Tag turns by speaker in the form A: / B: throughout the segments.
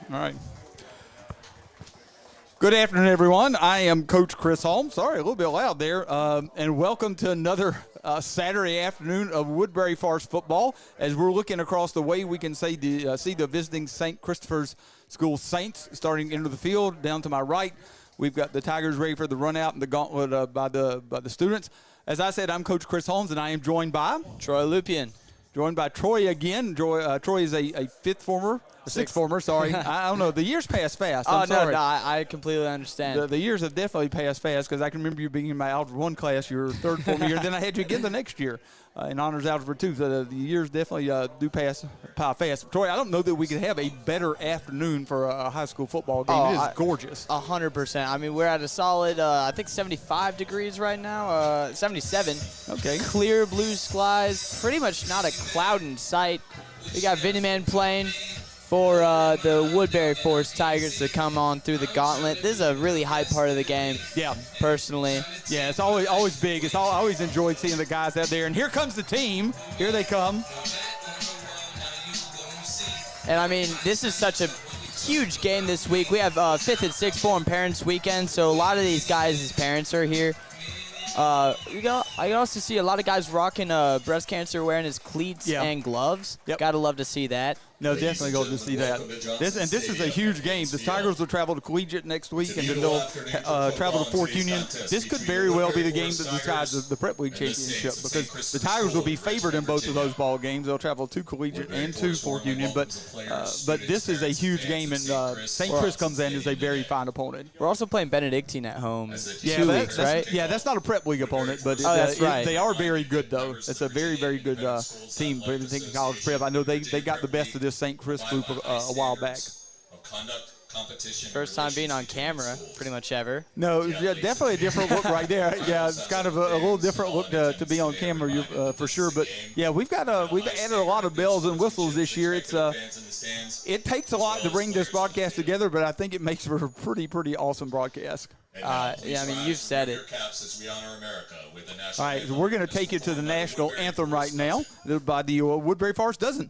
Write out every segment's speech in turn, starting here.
A: All right. Good afternoon, everyone. I am Coach Chris Holmes. Sorry, a little bit loud there. And welcome to another Saturday afternoon of Woodbury Forest football. As we're looking across the way, we can see the visiting St. Christopher's School Saints starting into the field. Down to my right, we've got the Tigers ready for the run out and the gauntlet by the students. As I said, I'm Coach Chris Holmes, and I am joined by
B: Troy Lupian.
A: Joined by Troy again. Troy is a sixth former, sorry. I don't know. The years pass fast. I'm sorry.
B: No, I completely understand.
A: The years have definitely passed fast because I can remember you being in my Algebra 1 class your third former year. Then I had you again the next year in Honors Algebra 2. So the years definitely do pass fast. Troy, I don't know that we could have a better afternoon for a high school football game. It is gorgeous.
B: 100%. I mean, we're at a solid, I think, 75 degrees right now, 77.
A: Okay.
B: Clear blue skies, pretty much not a cloud in sight. We got Vinny Man playing for the Woodbury Forest Tigers to come on through the gauntlet. This is a really high part of the game.
A: Yeah.
B: Personally.
A: Yeah, it's always big. I always enjoyed seeing the guys out there. And here comes the team. Here they come.
B: And, I mean, this is such a huge game this week. We have 5th and 6th form parents weekend, so a lot of these guys' parents are here. I also see a lot of guys rocking breast cancer awareness cleats and gloves.
A: Yep.
B: Gotta love to see that.
A: No, definitely go to see that. This is a huge game. The Tigers will travel to Collegiate next week, and then they'll travel to Fort Union. This could very well be the game that decides the Prep League championship because the Tigers will be favored in both of those ball games. They'll travel to Collegiate and to Fort Union, but this is a huge game, and St. Chris comes in as a very fine opponent.
B: We're also playing Benedictine at home. 2 weeks, right?
A: Yeah, that's not a Prep League opponent, but
B: that's right.
A: They are very good, though. It's a very, very good team. Benedictine College Prep. I know they got the best of this St. Chris group a while back.
B: First time being on camera, pretty much ever.
A: No, yeah, definitely a different look right there. Yeah, it's kind of a little different look to be on camera for sure. But yeah, we've added a lot of bells and whistles this year. It takes a lot to bring this broadcast together, but I think it makes for a pretty awesome broadcast.
B: Yeah, I mean, you've said it.
A: All right, so we're going to take you to the national anthem right now by the Woodbury Forest Dozen.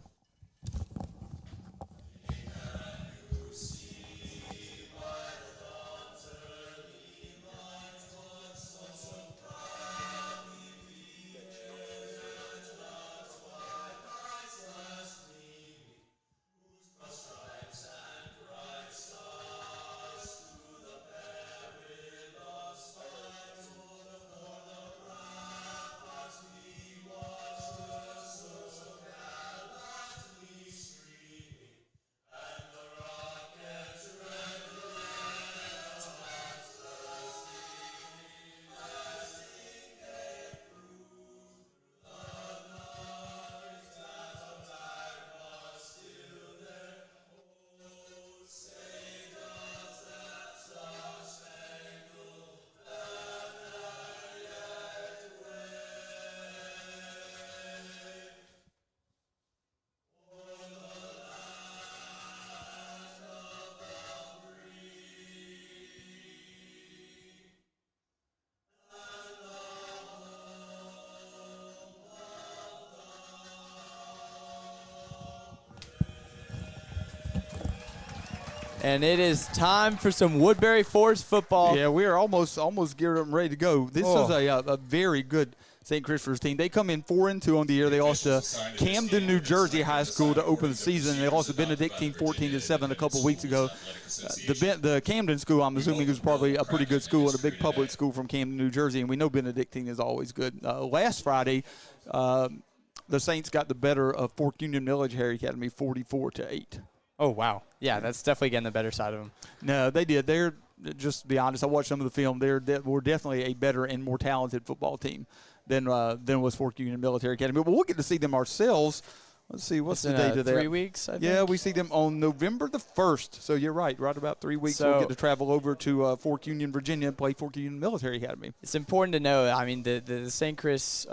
B: And it is time for some Woodbury Forest football.
A: Yeah, we are almost geared up and ready to go. This is a very good St. Christopher's team. They come in 4-2 on the year. They lost to Camden, New Jersey High School to open the season. They lost to Benedictine 14-7 a couple weeks ago. The Camden school, I'm assuming, is probably a pretty good school and a big public school from Camden, New Jersey, and we know Benedictine is always good. Last Friday, the Saints got the better of Fort Union Military Academy 44-8.
B: Oh, wow. Yeah, that's definitely getting the better side of them.
A: No, they did. They're, just to be honest, I watched some of the film. They were definitely a better and more talented football team than was Fort Union Military Academy. But we'll get to see them ourselves. Let's see, what's the date of that?
B: 3 weeks, I think.
A: Yeah, we see them on November the 1st. So you're right about 3 weeks. We'll get to travel over to Fort Union, Virginia, and play Fort Union Military Academy.
B: It's important to know, I mean, the St. Chris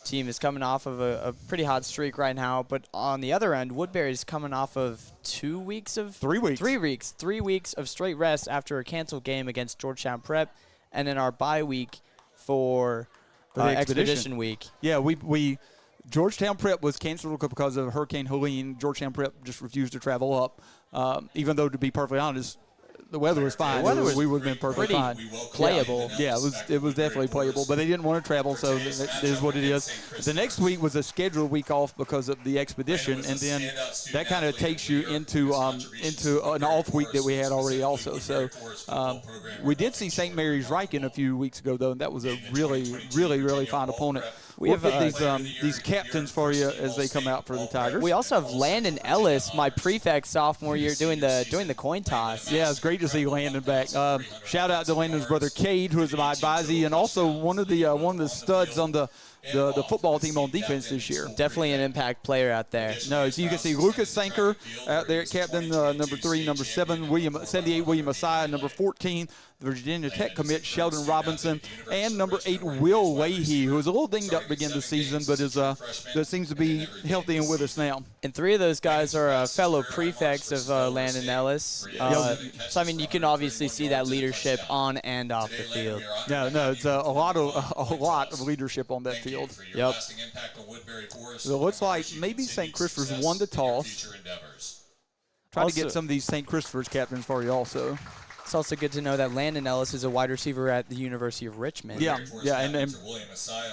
B: team is coming off of a pretty hot streak right now, but on the other end, Woodbury's coming off of 3 weeks. 3 weeks of straight rest after a canceled game against Georgetown Prep, and then our bye week for Expedition Week.
A: Yeah, we Georgetown Prep was canceled because of Hurricane Helene. Georgetown Prep just refused to travel up, even though, to be perfectly honest, the weather was fine. We would have been perfectly fine.
B: Playable.
A: Yeah, it was definitely playable, but they didn't want to travel, so it is what it is. The next week was a scheduled week off because of the expedition, and then that kind of takes you into an off week that we had already also. So we did see St. Mary's Riken a few weeks ago, though, and that was a really, really, really fine opponent. We'll get these captains for you as they come out for the Tigers.
B: We also have Landon Ellis, my prefect sophomore year, doing the coin toss.
A: Yeah, it's great to see Landon back. Shout out to Landon's brother Cade, who is my advisee, and also one of the studs on the football team on defense this year.
B: Definitely an impact player out there.
A: No, so you can see Lucas Sanker out there at captain, number 3, number 7, 78 William Messiah, number 14, the Virginia Tech commit Sheldon Robinson, and number 8 Will Leahy, who was a little dinged up to begin the season, but seems to be healthy and with us now.
B: And 3 of those guys are fellow prefects of Landon Ellis. So I mean, you can obviously see that leadership on and off the field.
A: No, it's a lot of leadership on that field.
B: Yep.
A: So it looks like maybe St. Christopher's won the toss. Try to get some of these St. Christopher's captains for you also.
B: It's also good to know that Landon Ellis is a wide receiver at the University of Richmond.
A: Yeah, and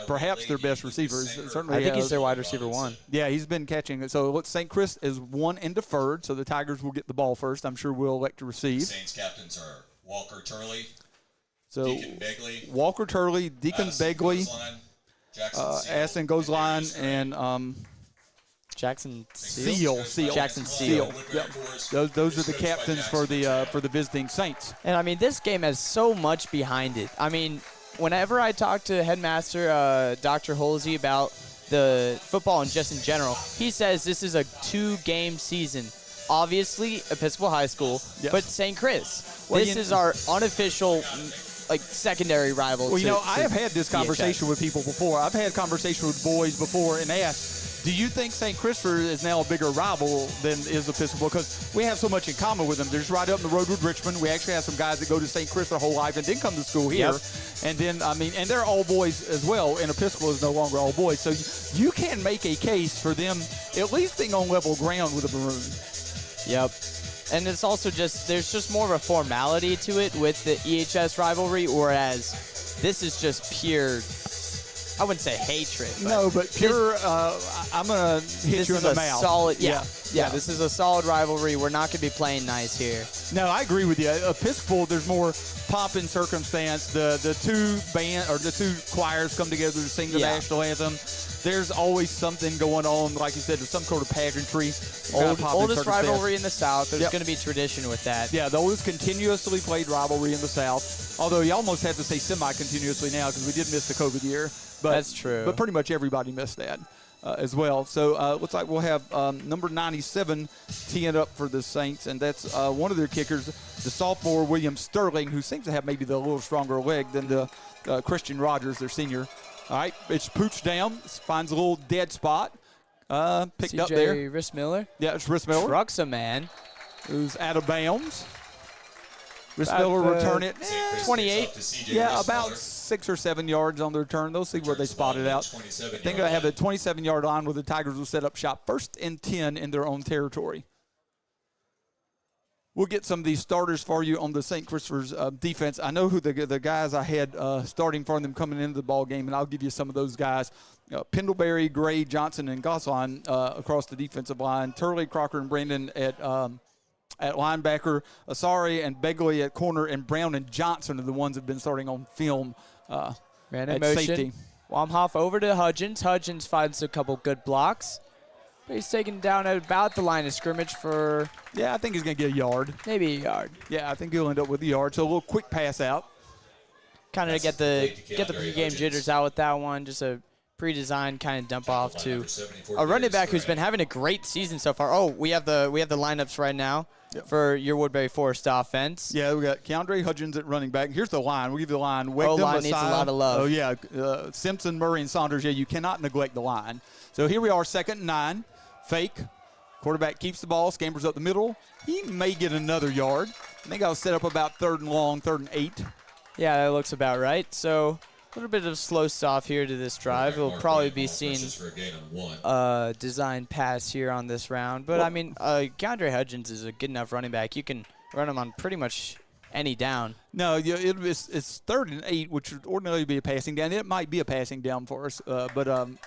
A: perhaps their best receivers. Certainly,
B: I think he's their wide receiver 1.
A: Yeah, he's been catching it. So St. Chris is 1 and deferred, so the Tigers will get the ball first. I'm sure we'll elect to receive.
C: Saints captains are Walker Turley,
A: so
C: Deacon Begley,
A: Walker Turley, Deacon Begley, Aston Goesline, and
B: Jackson Seal.
A: Jackson Seal. Yep. Those are the captains for the visiting Saints.
B: And I mean, this game has so much behind it. I mean, whenever I talk to headmaster Dr. Holsey about the football and just in general, he says this is a 2-game season. Obviously, Episcopal High School, but St. Chris. This is our unofficial secondary rival.
A: Well, I have had this conversation with people before. I've had conversation with boys before and asked, do you think St. Christopher is now a bigger rival than is Episcopal? Because we have so much in common with them. They're just right up the road with Richmond. We actually have some guys that go to St. Chris their whole life and then come to school here. Yep. And then, and they're all boys as well, and Episcopal is no longer all boys. So you can make a case for them at least being on level ground with the Maroons.
B: Yep. And it's also there's just more of a formality to it with the EHS rivalry, whereas this is just pure, I wouldn't say hatred.
A: No, but pure, I'm going to hit you in the mouth.
B: Solid, yeah, this is a solid rivalry. We're not going to be playing nice here.
A: No, I agree with you. Episcopal, there's more pomp and circumstance. The two choirs come together to sing the national anthem. There's always something going on, like you said, there's some sort of pageantry.
B: Oldest rivalry in the South. There's going to be tradition with that.
A: Yeah, the oldest continuously played rivalry in the South. Although you almost have to say semi-continuously now because we did miss the COVID year. But,
B: that's true.
A: But pretty much everybody missed that as well. So looks like we'll have number 97 teeing up for the Saints, and that's one of their kickers, the sophomore William Sterling, who seems to have maybe the little stronger leg than the Christian Rogers, their senior. All right, it's pooched down, finds a little dead spot, picked
B: CJ
A: up there.
B: Rhys Miller?
A: Yeah, it's Rhys Miller.
B: Trucks a man.
A: Who's out of bounds. Rhys Miller return it.
B: 28.
A: Yeah, about 6 or 7 yards on the return. They'll see where they spotted out. I think they have a 27-yard line where the Tigers will set up shop 1st and 10 in their own territory. We'll get some of these starters for you on the St. Christopher's defense. I know who the guys I had starting for them coming into the ball game, and I'll give you some of those guys. Pendlebury, Gray, Johnson, and Gosselin across the defensive line. Turley, Crocker, and Brandon at linebacker. Asari and Begley at corner, and Brown and Johnson are the ones that have been starting on film
B: Man in
A: at
B: motion.
A: safety.
B: Wamhoff over to Hudgens. Hudgens finds a couple good blocks. But he's taken down at about the line of scrimmage for...
A: Yeah, I think he's going to get a yard.
B: Maybe a yard.
A: Yeah, I think he'll end up with a yard. So a little quick pass out.
B: Kind of get the pregame jitters out with that one. Just a pre-designed kind of dump off to a running back who's been having a great season so far. Oh, we have the lineups right now for your Woodbury Forest offense.
A: Yeah, we got Keandre Hudgens at running back. Here's the line. We'll give you the line.
B: O-line needs a lot of love.
A: Oh, yeah. Simpson, Murray, and Saunders. Yeah, you cannot neglect the line. So here we are, 2nd and 9. Fake. Quarterback keeps the ball, scampers up the middle. He may get another yard. I think I'll set up about 3rd and long, 3rd and 8.
B: Yeah, that looks about right. So little bit of slow start here to this drive. We'll probably be seeing a design pass here on this round. But, I mean, Keandre Hudgens is a good enough running back. You can run him on pretty much any down.
A: No, it's 3rd and 8, which would ordinarily be a passing down. It might be a passing down for us.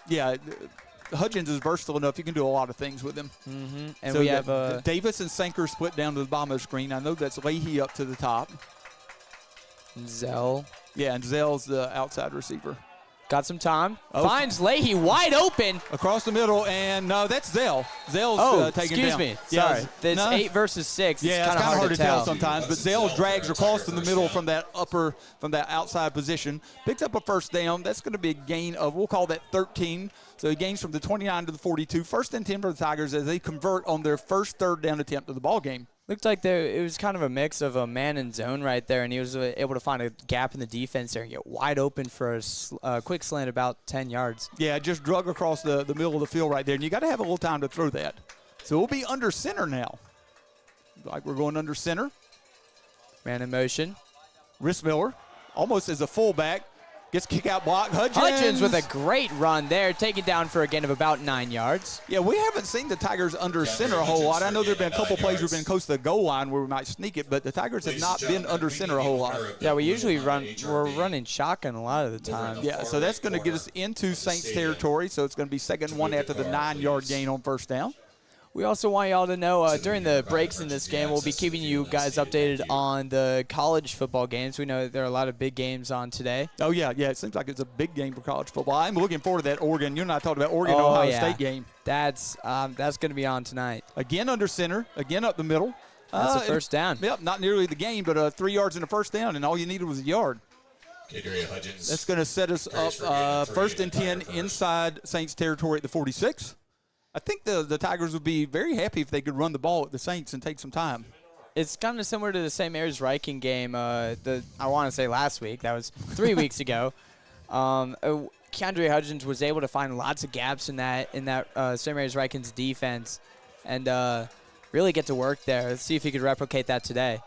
A: Yeah, Hudgens is versatile enough. You can do a lot of things with him.
B: And
A: so
B: we have
A: Davis and Sanker split down to the bottom of the screen. I know that's Leahy up to the top.
B: Zell.
A: Yeah, and Zell's the outside receiver.
B: Got some time. Finds Leahy wide open.
A: Across the middle, and no, that's Zell. Zell's taking down.
B: Excuse me. Sorry. It's 8 versus 6.
A: Yeah, it's kind of hard to tell sometimes. But Zell drags across to the middle from that outside position. Picks up a first down. That's going to be a gain of, we'll call that 13. So he gains from the 29 to the 42. 1st and 10 for the Tigers as they convert on their first 3rd down attempt of the ball game.
B: Looked like it was kind of a mix of a man and zone right there, and he was able to find a gap in the defense there and get wide open for a quick slant about 10 yards.
A: Yeah, just drug across the middle of the field right there, and you got to have a little time to throw that. So we'll be under center now. Like we're going under center.
B: Man in motion.
A: Rissmiller, almost as a fullback, gets kick out block.
B: Hudgens with a great run there, taken down for a gain of about 9 yards.
A: Yeah, we haven't seen the Tigers under center a whole lot. I know there have been a couple plays we've been close to the goal line where we might sneak it, but the Tigers have not been under center a whole lot.
B: Yeah, we usually we're running shotgun a lot of the time.
A: Yeah, so that's going to get us into Saints territory, so it's going to be 2nd and 1 after the 9-yard gain on first down.
B: We also want y'all to know during the breaks in this game, we'll be keeping you guys updated on the college football games. We know that there are a lot of big games on today.
A: Oh, yeah. It seems like it's a big game for college football. I'm looking forward to that Oregon. You and I talked about Oregon-Ohio State game.
B: That's going to be on tonight.
A: Again under center, again up the middle.
B: That's a first down.
A: Yep, not nearly the game, but 3 yards in the first down, and all you needed was a yard. That's going to set us up 1st and 10 inside Saints territory at the 46. I think the Tigers would be very happy if they could run the ball at the Saints and take some time.
B: It's kind of similar to the St. Mary's Riken game, I want to say last week. That was 3 weeks ago. Keandre Hudgens was able to find lots of gaps in that St. Mary's Riken's defense and really get to work there. Let's see if he could replicate that today.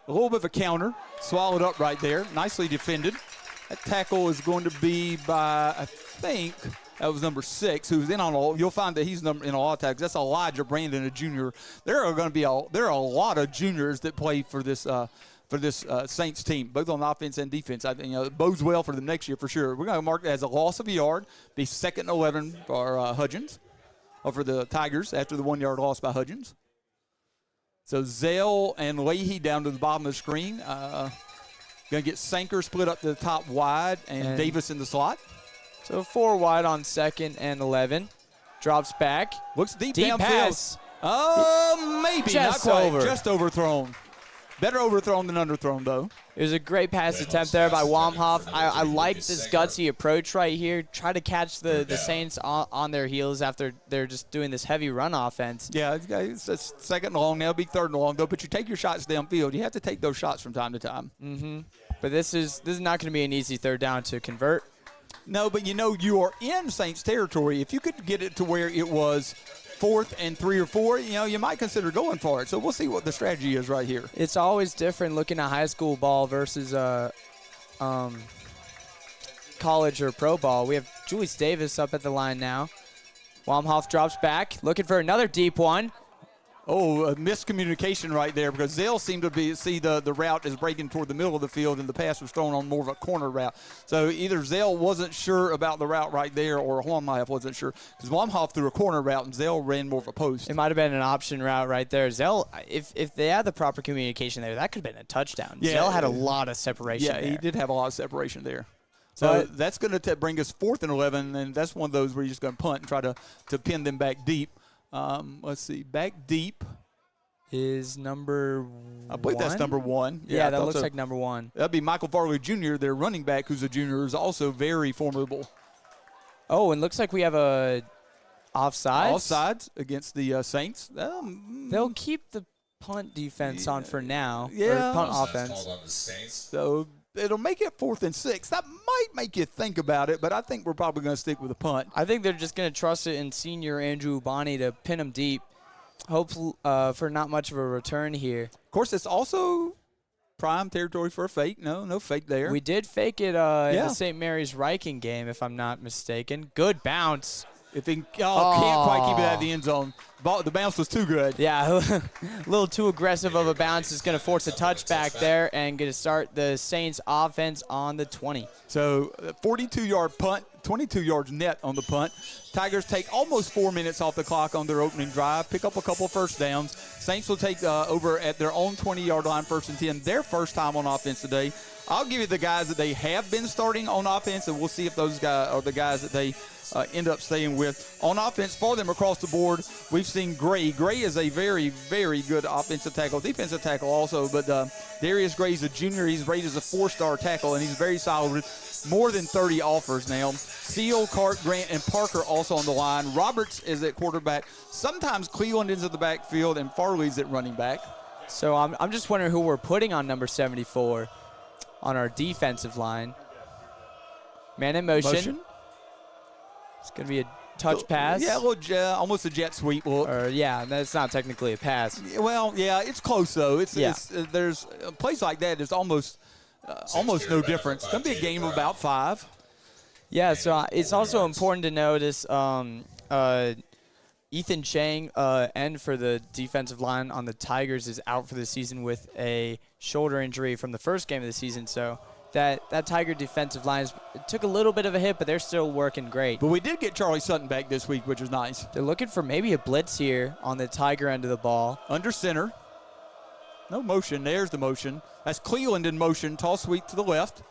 A: A little bit of a counter, swallowed up right there, nicely defended. That tackle is going to be by, I think, that was number 6, who's in on all. You'll find that he's in a lot of tackles. That's Elijah Brandon, a junior. There are a lot of juniors that play for this Saints team, both on offense and defense. I think it bodes well for the next year for sure. We're going to mark it as a loss of a yard, be 2nd and 11 for Hudgens, or for the Tigers after the 1-yard loss by Hudgens. So Zell and Leahy down to the bottom of the screen. Going to get Sanker split up to the top wide and Davis in the slot.
B: So 4 wide on 2nd and 11. Drops back.
A: Looks deep
B: pass.
A: Maybe.
B: Just
A: not quite.
B: over.
A: Just overthrown. Better overthrown than underthrown, though.
B: It was a great pass attempt there by Wamhoff. I like this gutsy approach right here. Try to catch the Saints on their heels after they're just doing this heavy run offense.
A: Yeah, it's 2nd and long. Now it'll be 3rd and long, though. But you take your shots downfield. You have to take those shots from time to time.
B: But this is not going to be an easy 3rd down to convert.
A: No, but you are in Saints territory. If you could get it to where it was 4th and 3 or 4, you might consider going for it. So we'll see what the strategy is right here.
B: It's always different looking at high school ball versus college or pro ball. We have Julius Davis up at the line now. Wamhoff drops back, looking for another deep one.
A: Oh, a miscommunication right there because Zell seemed to see the route is breaking toward the middle of the field and the pass was thrown on more of a corner route. So either Zell wasn't sure about the route right there or Wamhoff wasn't sure because Wamhoff threw a corner route and Zell ran more of a post.
B: It might have been an option route right there. Zell, if they had the proper communication there, that could have been a touchdown. Yeah, Zell had a lot of separation there.
A: Yeah, he did have a lot of separation there. So that's going to bring us 4th and 11, and that's one of those where you're just going to punt and try to pin them back deep. Let's see. Back deep
B: is number 1.
A: I believe that's number 1.
B: Yeah, that looks like number 1.
A: That'd be Michael Farley Jr., their running back, who's a junior, is also very formidable.
B: Oh, and looks like we have a offsides.
A: Offsides against the Saints.
B: They'll keep the punt defense on for now.
A: Yeah.
B: Or punt offense.
A: So it'll make it 4th and 6. That might make you think about it, but I think we're probably going to stick with a punt.
B: I think they're just going to trust it in senior Andrew Ubani to pin him deep. Hopefully for not much of a return here.
A: Of course, it's also prime territory for a fake. No fake there.
B: We did fake it in the St. Mary's Riken game, if I'm not mistaken. Good bounce.
A: If he can't quite keep it out of the end zone. The bounce was too good.
B: Yeah, a little too aggressive of a bounce is going to force a touchback there and going to start the Saints offense on the 20.
A: So 42-yard punt, 22 yards net on the punt. Tigers take almost 4 minutes off the clock on their opening drive, pick up a couple first downs. Saints will take over at their own 20-yard line, 1st and 10, their first time on offense today. I'll give you the guys that they have been starting on offense, and we'll see if those guys are the guys that they end up staying with. On offense for them across the board, we've seen Gray. Gray is a very, very good offensive tackle, defensive tackle also, but Darius Gray's a junior. He's rated as a 4-star tackle, and he's very solid with more than 30 offers now. Seal, Cart, Grant, and Parker also on the line. Roberts is at quarterback. Sometimes Cleveland is at the backfield, and Farley's at running back.
B: So I'm just wondering who we're putting on number 74 on our defensive line. Man in motion. It's going to be a touch pass.
A: Yeah, almost a jet sweep look.
B: Yeah, that's not technically a pass.
A: Well, yeah, it's close though. There's plays like that. There's almost no difference. It's going to be a game of about 5.
B: Yeah, so it's also important to notice Ethan Chang, end for the defensive line on the Tigers, is out for the season with a shoulder injury from the first game of the season. So that Tiger defensive line took a little bit of a hit, but they're still working great.
A: But we did get Charlie Sutton back this week, which is nice.
B: They're looking for maybe a blitz here on the Tiger end of the ball.
A: Under center. No motion. There's the motion. That's Cleveland in motion. Toss sweep to the left.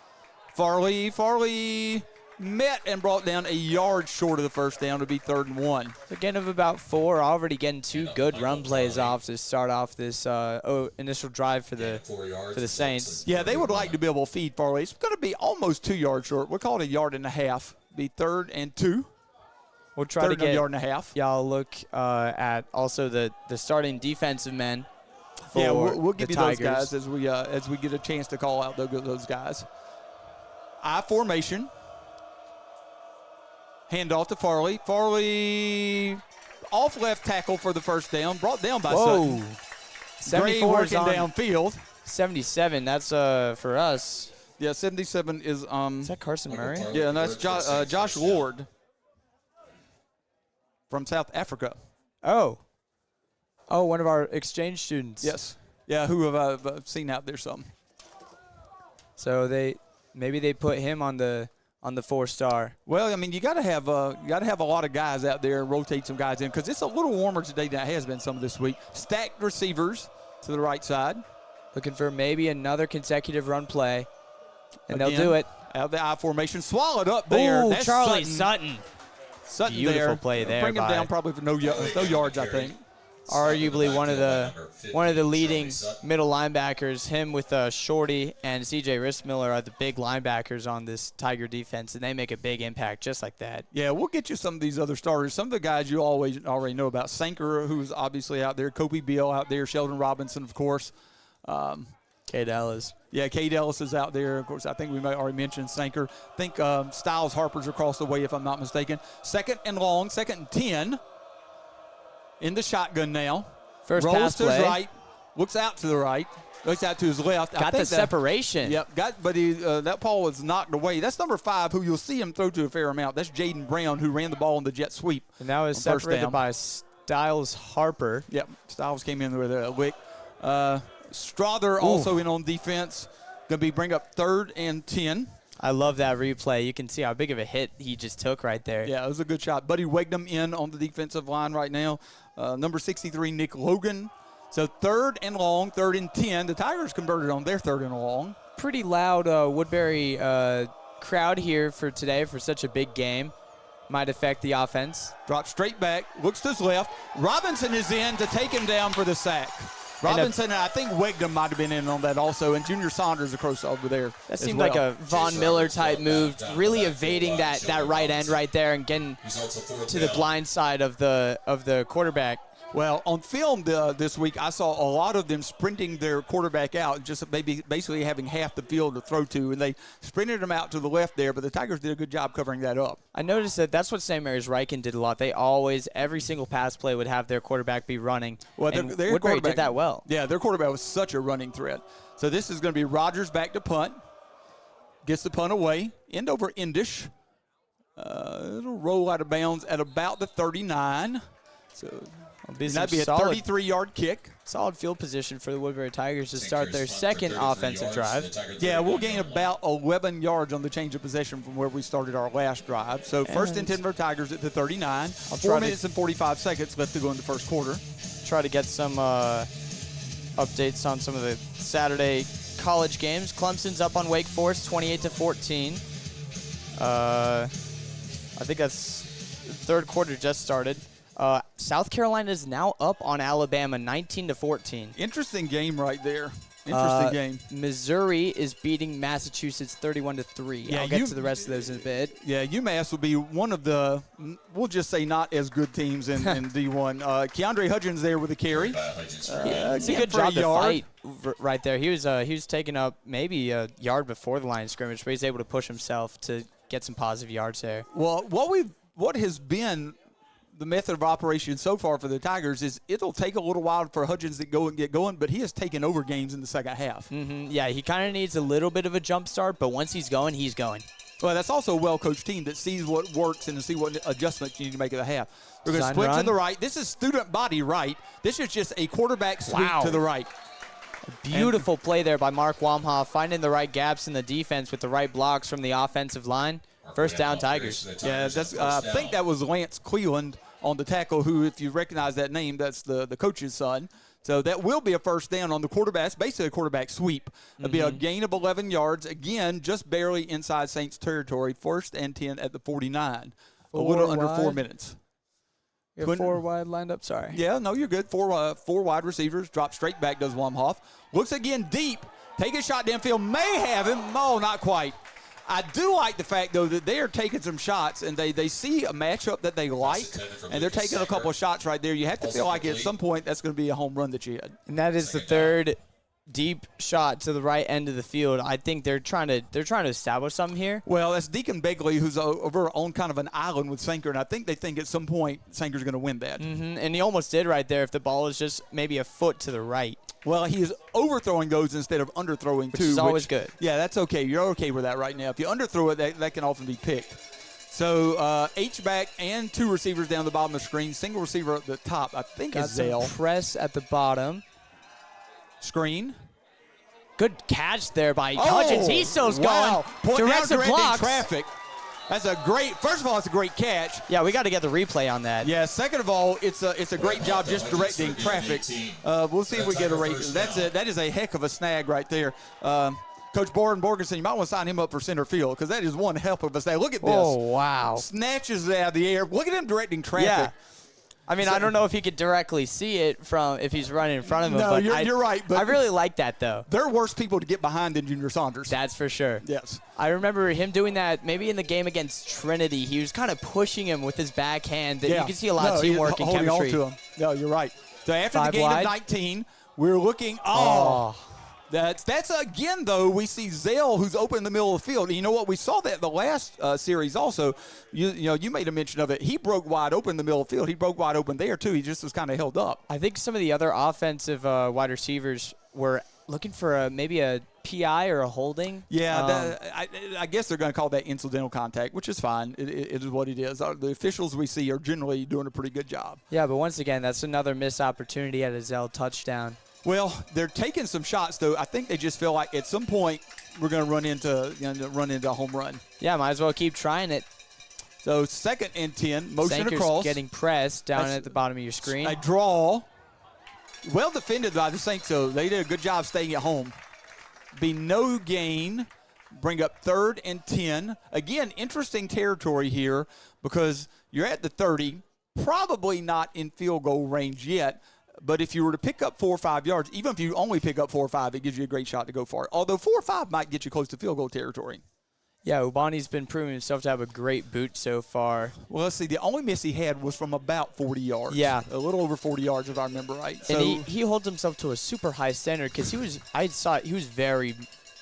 A: Farley met and brought down a yard short of the first down to be 3rd and 1.
B: A gain of about 4, already getting 2 good run plays off to start off this initial drive for the Saints.
A: Yeah, they would like to be able to feed Farley. It's going to be almost 2 yards short. We'll call it 1.5 yards. Be 3rd and 2.
B: We'll try to get
A: 1.5 yards.
B: Y'all look at also the starting defensive men.
A: Yeah, we'll give you
B: Tigers.
A: those guys as we get a chance to call out those guys. I formation. Handoff to Farley. Farley off left tackle for the first down. Brought down by Sutton.
B: 74
A: working downfield.
B: 77, that's for us.
A: Yeah, 77 is
B: Is that Carson Murray?
A: Yeah, and that's Josh Lord from South Africa.
B: Oh, one of our exchange students.
A: Yes. Yeah, who have I seen out there some.
B: So maybe they put him on the 4-star.
A: Well, I mean, you got to have a lot of guys out there and rotate some guys in because it's a little warmer today than it has been some of this week. Stacked receivers to the right side.
B: Looking for maybe another consecutive run play, and
A: Again,
B: they'll do it.
A: Out of the I formation, swallowed up there.
B: Ooh,
A: That's
B: Charlie Sutton.
A: Sutton
B: Beautiful
A: there.
B: play there.
A: Bring him down probably for no yards, I think.
B: Arguably one of the leading middle linebackers. Him with Shorty and C.J. Rissmiller are the big linebackers on this Tiger defense, and they make a big impact just like that.
A: Yeah, we'll get you some of these other starters. Some of the guys you already know about. Sanker, who's obviously out there. Kobe Beal out there. Sheldon Robinson, of course.
B: Cade Ellis.
A: Yeah, Cade Ellis is out there. Of course, I think we might already mention Sanker. I think Styles Harper's across the way, if I'm not mistaken. 2nd and long, 2nd and 10. In the shotgun now.
B: First
A: rolls
B: pass
A: to
B: play.
A: his right, looks out to the right, looks out to his left.
B: Got the separation.
A: Yep, but that ball was knocked away. That's number 5, who you'll see him throw to a fair amount. That's Jaden Brown, who ran the ball on the jet sweep.
B: And that was separated by Styles Harper.
A: Yep, Styles came in with a lick. Strother also in on defense. Going to bring up 3rd and 10.
B: I love that replay. You can see how big of a hit he just took right there.
A: Yeah, it was a good shot. Buddy Wegnum in on the defensive line right now. Number 63, Nick Logan. So 3rd and long, 3rd and 10. The Tigers converted on their 3rd and long.
B: Pretty loud Woodbury crowd here for today for such a big game. Might affect the offense.
A: Drops straight back, looks to his left. Robinson is in to take him down for the sack. Robinson, and I think Wegnum might have been in on that also, and Junior Saunders across over there.
B: That seemed like a Von Miller type move, really evading that right end right there and getting to the blind side of the quarterback.
A: Well, on film this week, I saw a lot of them sprinting their quarterback out, just maybe basically having half the field to throw to, and they sprinted him out to the left there, but the Tigers did a good job covering that up.
B: I noticed that's what St. Mary's Riken did a lot. They always, every single pass play would have their quarterback be running.
A: Well,
B: and
A: their
B: Woodbury
A: quarterback
B: did that well.
A: Yeah, their quarterback was such a running threat. So this is going to be Rogers back to punt. Gets the punt away. End over Endish. It'll roll out of bounds at about the 39. So that'd be a 33-yard kick.
B: Solid field position for the Woodbury Tigers to start their second offensive drive.
A: Yeah, we'll gain about 11 yards on the change of possession from where we started our last drive. So first and 10 for Tigers at the 39. 4 minutes and 45 seconds left to go in the first quarter.
B: Try to get some updates on some of the Saturday college games. Clemson's up on Wake Forest 28-14. I think that's the third quarter just started. South Carolina is now up on Alabama 19-14.
A: Interesting game right there. Interesting game.
B: Missouri is beating Massachusetts 31-3.
A: Yeah,
B: I'll get to the rest of those in a bit.
A: Yeah, UMass will be one of the, we'll just say, not as good teams in D1. Keandre Hudgens there with a carry.
B: It's a good job to fight right there. He was taking up maybe a yard before the line of scrimmage, but he's able to push himself to get some positive yards there.
A: Well, what has been the method of operation so far for the Tigers is it'll take a little while for Hudgens to go and get going, but he has taken over games in the second half.
B: Yeah, he kind of needs a little bit of a jump start, but once he's going, he's going.
A: Well, that's also a well-coached team that sees what works and to see what adjustments you need to make at the half. We're going to split to the right. This is student body right. This is just a quarterback sweep to the right.
B: Beautiful play there by Mark Wamhoff, finding the right gaps in the defense with the right blocks from the offensive line. First down, Tigers.
A: Yeah, I think that was Lance Cleveland on the tackle, who, if you recognize that name, that's the coach's son. So that will be a first down on the quarterback. It's basically a quarterback sweep. It'll be a gain of 11 yards. Again, just barely inside Saints territory. First and 10 at the 49. A little under 4 minutes.
B: You have 4 wide lined up? Sorry.
A: Yeah, no, you're good. Four wide receivers. Drop straight back, does Wamhoff. Looks again deep. Take a shot downfield. May have him. Oh, not quite. I do like the fact, though, that they are taking some shots, and they see a matchup that they like, and they're taking a couple of shots right there. You have to feel like at some point that's going to be a home run that you had.
B: And that is the third deep shot to the right end of the field. I think they're trying to establish something here.
A: Well, that's Deacon Begley, who's over on kind of an island with Sanker, and I think they think at some point Sanker's going to win that.
B: And he almost did right there if the ball is just maybe a foot to the right.
A: Well, he is overthrowing those instead of underthrowing,
B: which is always good.
A: Yeah, that's okay. You're okay with that right now. If you underthrow it, that can often be picked. So H-back and 2 receivers down the bottom of the screen. Single receiver at the top, I think, is Zale.
B: Press at the bottom.
A: Screen.
B: Good catch there by Hudgens. He's still going.
A: Directing traffic. That's a great. First of all, it's a great catch.
B: Yeah, we got to get the replay on that.
A: Yeah. Second of all, it's a great job just directing traffic. We'll see if we get a rate. That is a heck of a snag right there. Coach Borgensen, you might want to sign him up for center field because that is one help of a snag. Look at this.
B: Oh wow!
A: Snatches it out of the air. Look at him directing traffic.
B: Yeah. I mean, I don't know if he could directly see it from if he's running in front of him.
A: No,
B: but
A: you're right. But
B: I really like that, though.
A: They're worse people to get behind than Junior Saunders.
B: That's for sure.
A: Yes.
B: I remember him doing that maybe in the game against Trinity. He was kind of pushing him with his backhand. You can see a lot of teamwork and chemistry.
A: On to him. No, you're right. So after the gain
B: wide.
A: of 19, we're looking. That's again, though, we see Zale, who's open in the middle of the field. You know what? We saw that the last series also. You made a mention of it. He broke wide open in the middle of the field. He broke wide open there, too. He just was kind of held up.
B: I think some of the other offensive wide receivers were looking for maybe a PI or a holding.
A: Yeah, I guess they're going to call that incidental contact, which is fine. It is what it is. The officials we see are generally doing a pretty good job.
B: Yeah, but once again, that's another missed opportunity at a Zell touchdown.
A: Well, they're taking some shots, though. I think they just feel like at some point we're going to run into a home run.
B: Yeah, might as well keep trying it.
A: So second and 10, motion
B: Sanker's
A: across.
B: Getting pressed down at the bottom of your screen.
A: A draw. Well defended by the Saints, though. They did a good job staying at home. Be no gain. Bring up third and 10. Again, interesting territory here because you're at the 30. Probably not in field goal range yet. But if you were to pick up 4 or 5 yards, even if you only pick up 4 or 5, it gives you a great shot to go for it. Although 4 or 5 might get you close to field goal territory.
B: Yeah, Ubani's been proving himself to have a great boot so far.
A: Well, let's see. The only miss he had was from about 40 yards.
B: Yeah.
A: A little over 40 yards, if I remember right.
B: And he holds himself to a super high standard because he was very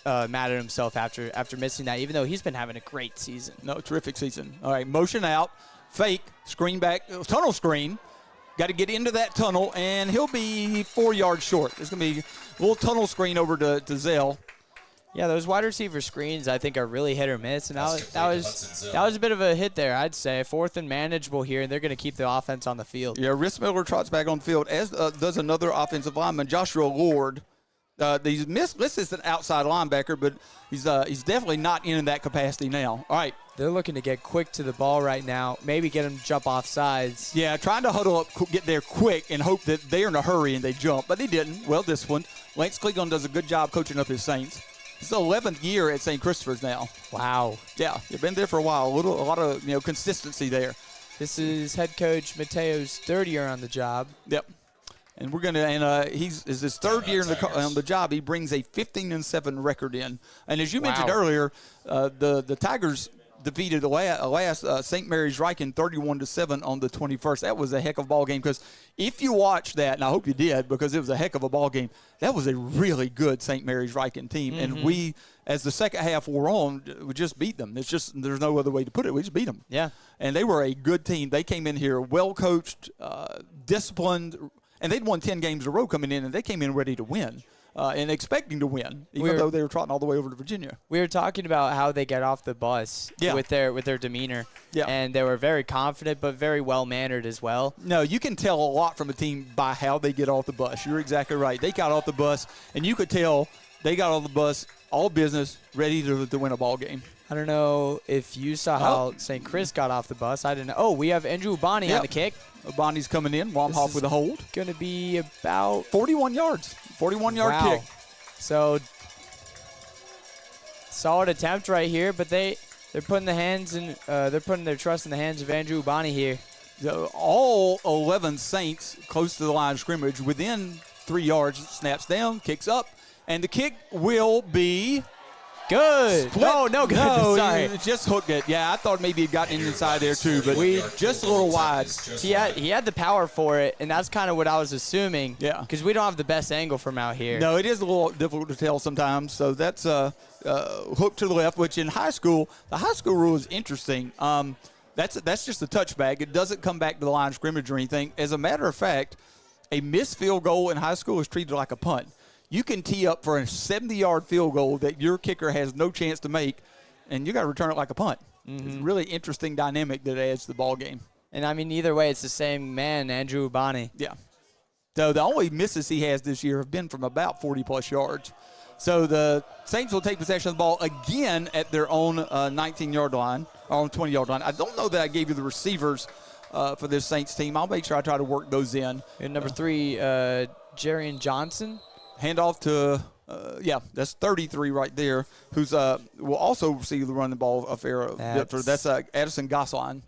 B: mad at himself after missing that, even though he's been having a great season.
A: No, terrific season. All right, motion out, fake, screen back, tunnel screen. Got to get into that tunnel, and he'll be 4 yards short. There's going to be a little tunnel screen over to Zell.
B: Yeah, those wide receiver screens I think are really hit or miss, and that was a bit of a hit there, I'd say. 4th and manageable here, and they're going to keep the offense on the field.
A: Yeah, Rhys Miller trots back on the field, as does another offensive lineman, Joshua Lord. He's listed as an outside linebacker, but he's definitely not in that capacity now. All right.
B: They're looking to get quick to the ball right now, maybe get him to jump off sides.
A: Yeah, trying to huddle up, get there quick, and hope that they're in a hurry and they jump, but they didn't. Well disciplined. Lance Cleveland does a good job coaching up his Saints. It's the 11th year at St. Christopher's now.
B: Wow.
A: Yeah, they've been there for a while. A lot of consistency there.
B: This is head coach Mateo's 3rd year on the job.
A: Yep. And we're gonna, is his 3rd year on the job. He brings a 15-7 record in. And as you mentioned earlier, the Tigers defeated the last St. Mary's Riken 31-7 on the 21st. That was a heck of a ball game, because if you watched that, and I hope you did, because it was a heck of a ball game. That was a really good St. Mary's Riken team, and we, as the second half wore on, we just beat them. It's just, there's no other way to put it. We just beat them.
B: Yeah.
A: And they were a good team. They came in here well coached, disciplined, and they'd won 10 games in a row coming in, and they came in ready to win. And expecting to win, even though they were trotting all the way over to Virginia.
B: We were talking about how they get off the bus with their demeanor, and they were very confident but very well-mannered as well.
A: No, you can tell a lot from a team by how they get off the bus. You're exactly right. They got off the bus, and you could tell they got off the bus, all business, ready to win a ball game.
B: I don't know if you saw how St. Chris got off the bus. I didn't know. Oh, we have Andrew Ubani on the kick.
A: Ubani's coming in. Womhoff with a hold.
B: Going to be about
A: 41 yards. 41-yard kick.
B: So solid attempt right here, but they're putting they're putting their trust in the hands of Andrew Ubani here.
A: All 11 Saints close to the line of scrimmage, within 3 yards. Snaps down, kicks up, and the kick will be
B: good.
A: Split.
B: No, good.
A: No,
B: sorry.
A: He just hooked it. Yeah, I thought maybe he'd gotten inside there too, but just a little wide.
B: He had the power for it, and that's kind of what I was assuming.
A: Yeah. Because
B: we don't have the best angle from out here.
A: No, it is a little difficult to tell sometimes. So that's hook to the left, which in high school, the high school rule is interesting. That's just a touchback. It doesn't come back to the line of scrimmage or anything. As a matter of fact, a missed field goal in high school is treated like a punt. You can tee up for a 70-yard field goal that your kicker has no chance to make, and you got to return it like a punt. It's a really interesting dynamic that adds to the ball game.
B: And, I mean, either way, it's the same man, Andrew Ubani.
A: Yeah. So the only misses he has this year have been from about 40-plus yards. So the Saints will take possession of the ball again at their own 19-yard line, or on 20-yard line. I don't know that I gave you the receivers for this Saints team. I'll make sure I try to work those in.
B: And number 3, Jarian Johnson.
A: Handoff to, that's 33 right there, who's will also receive the running ball a fair. That's Addison Gosline,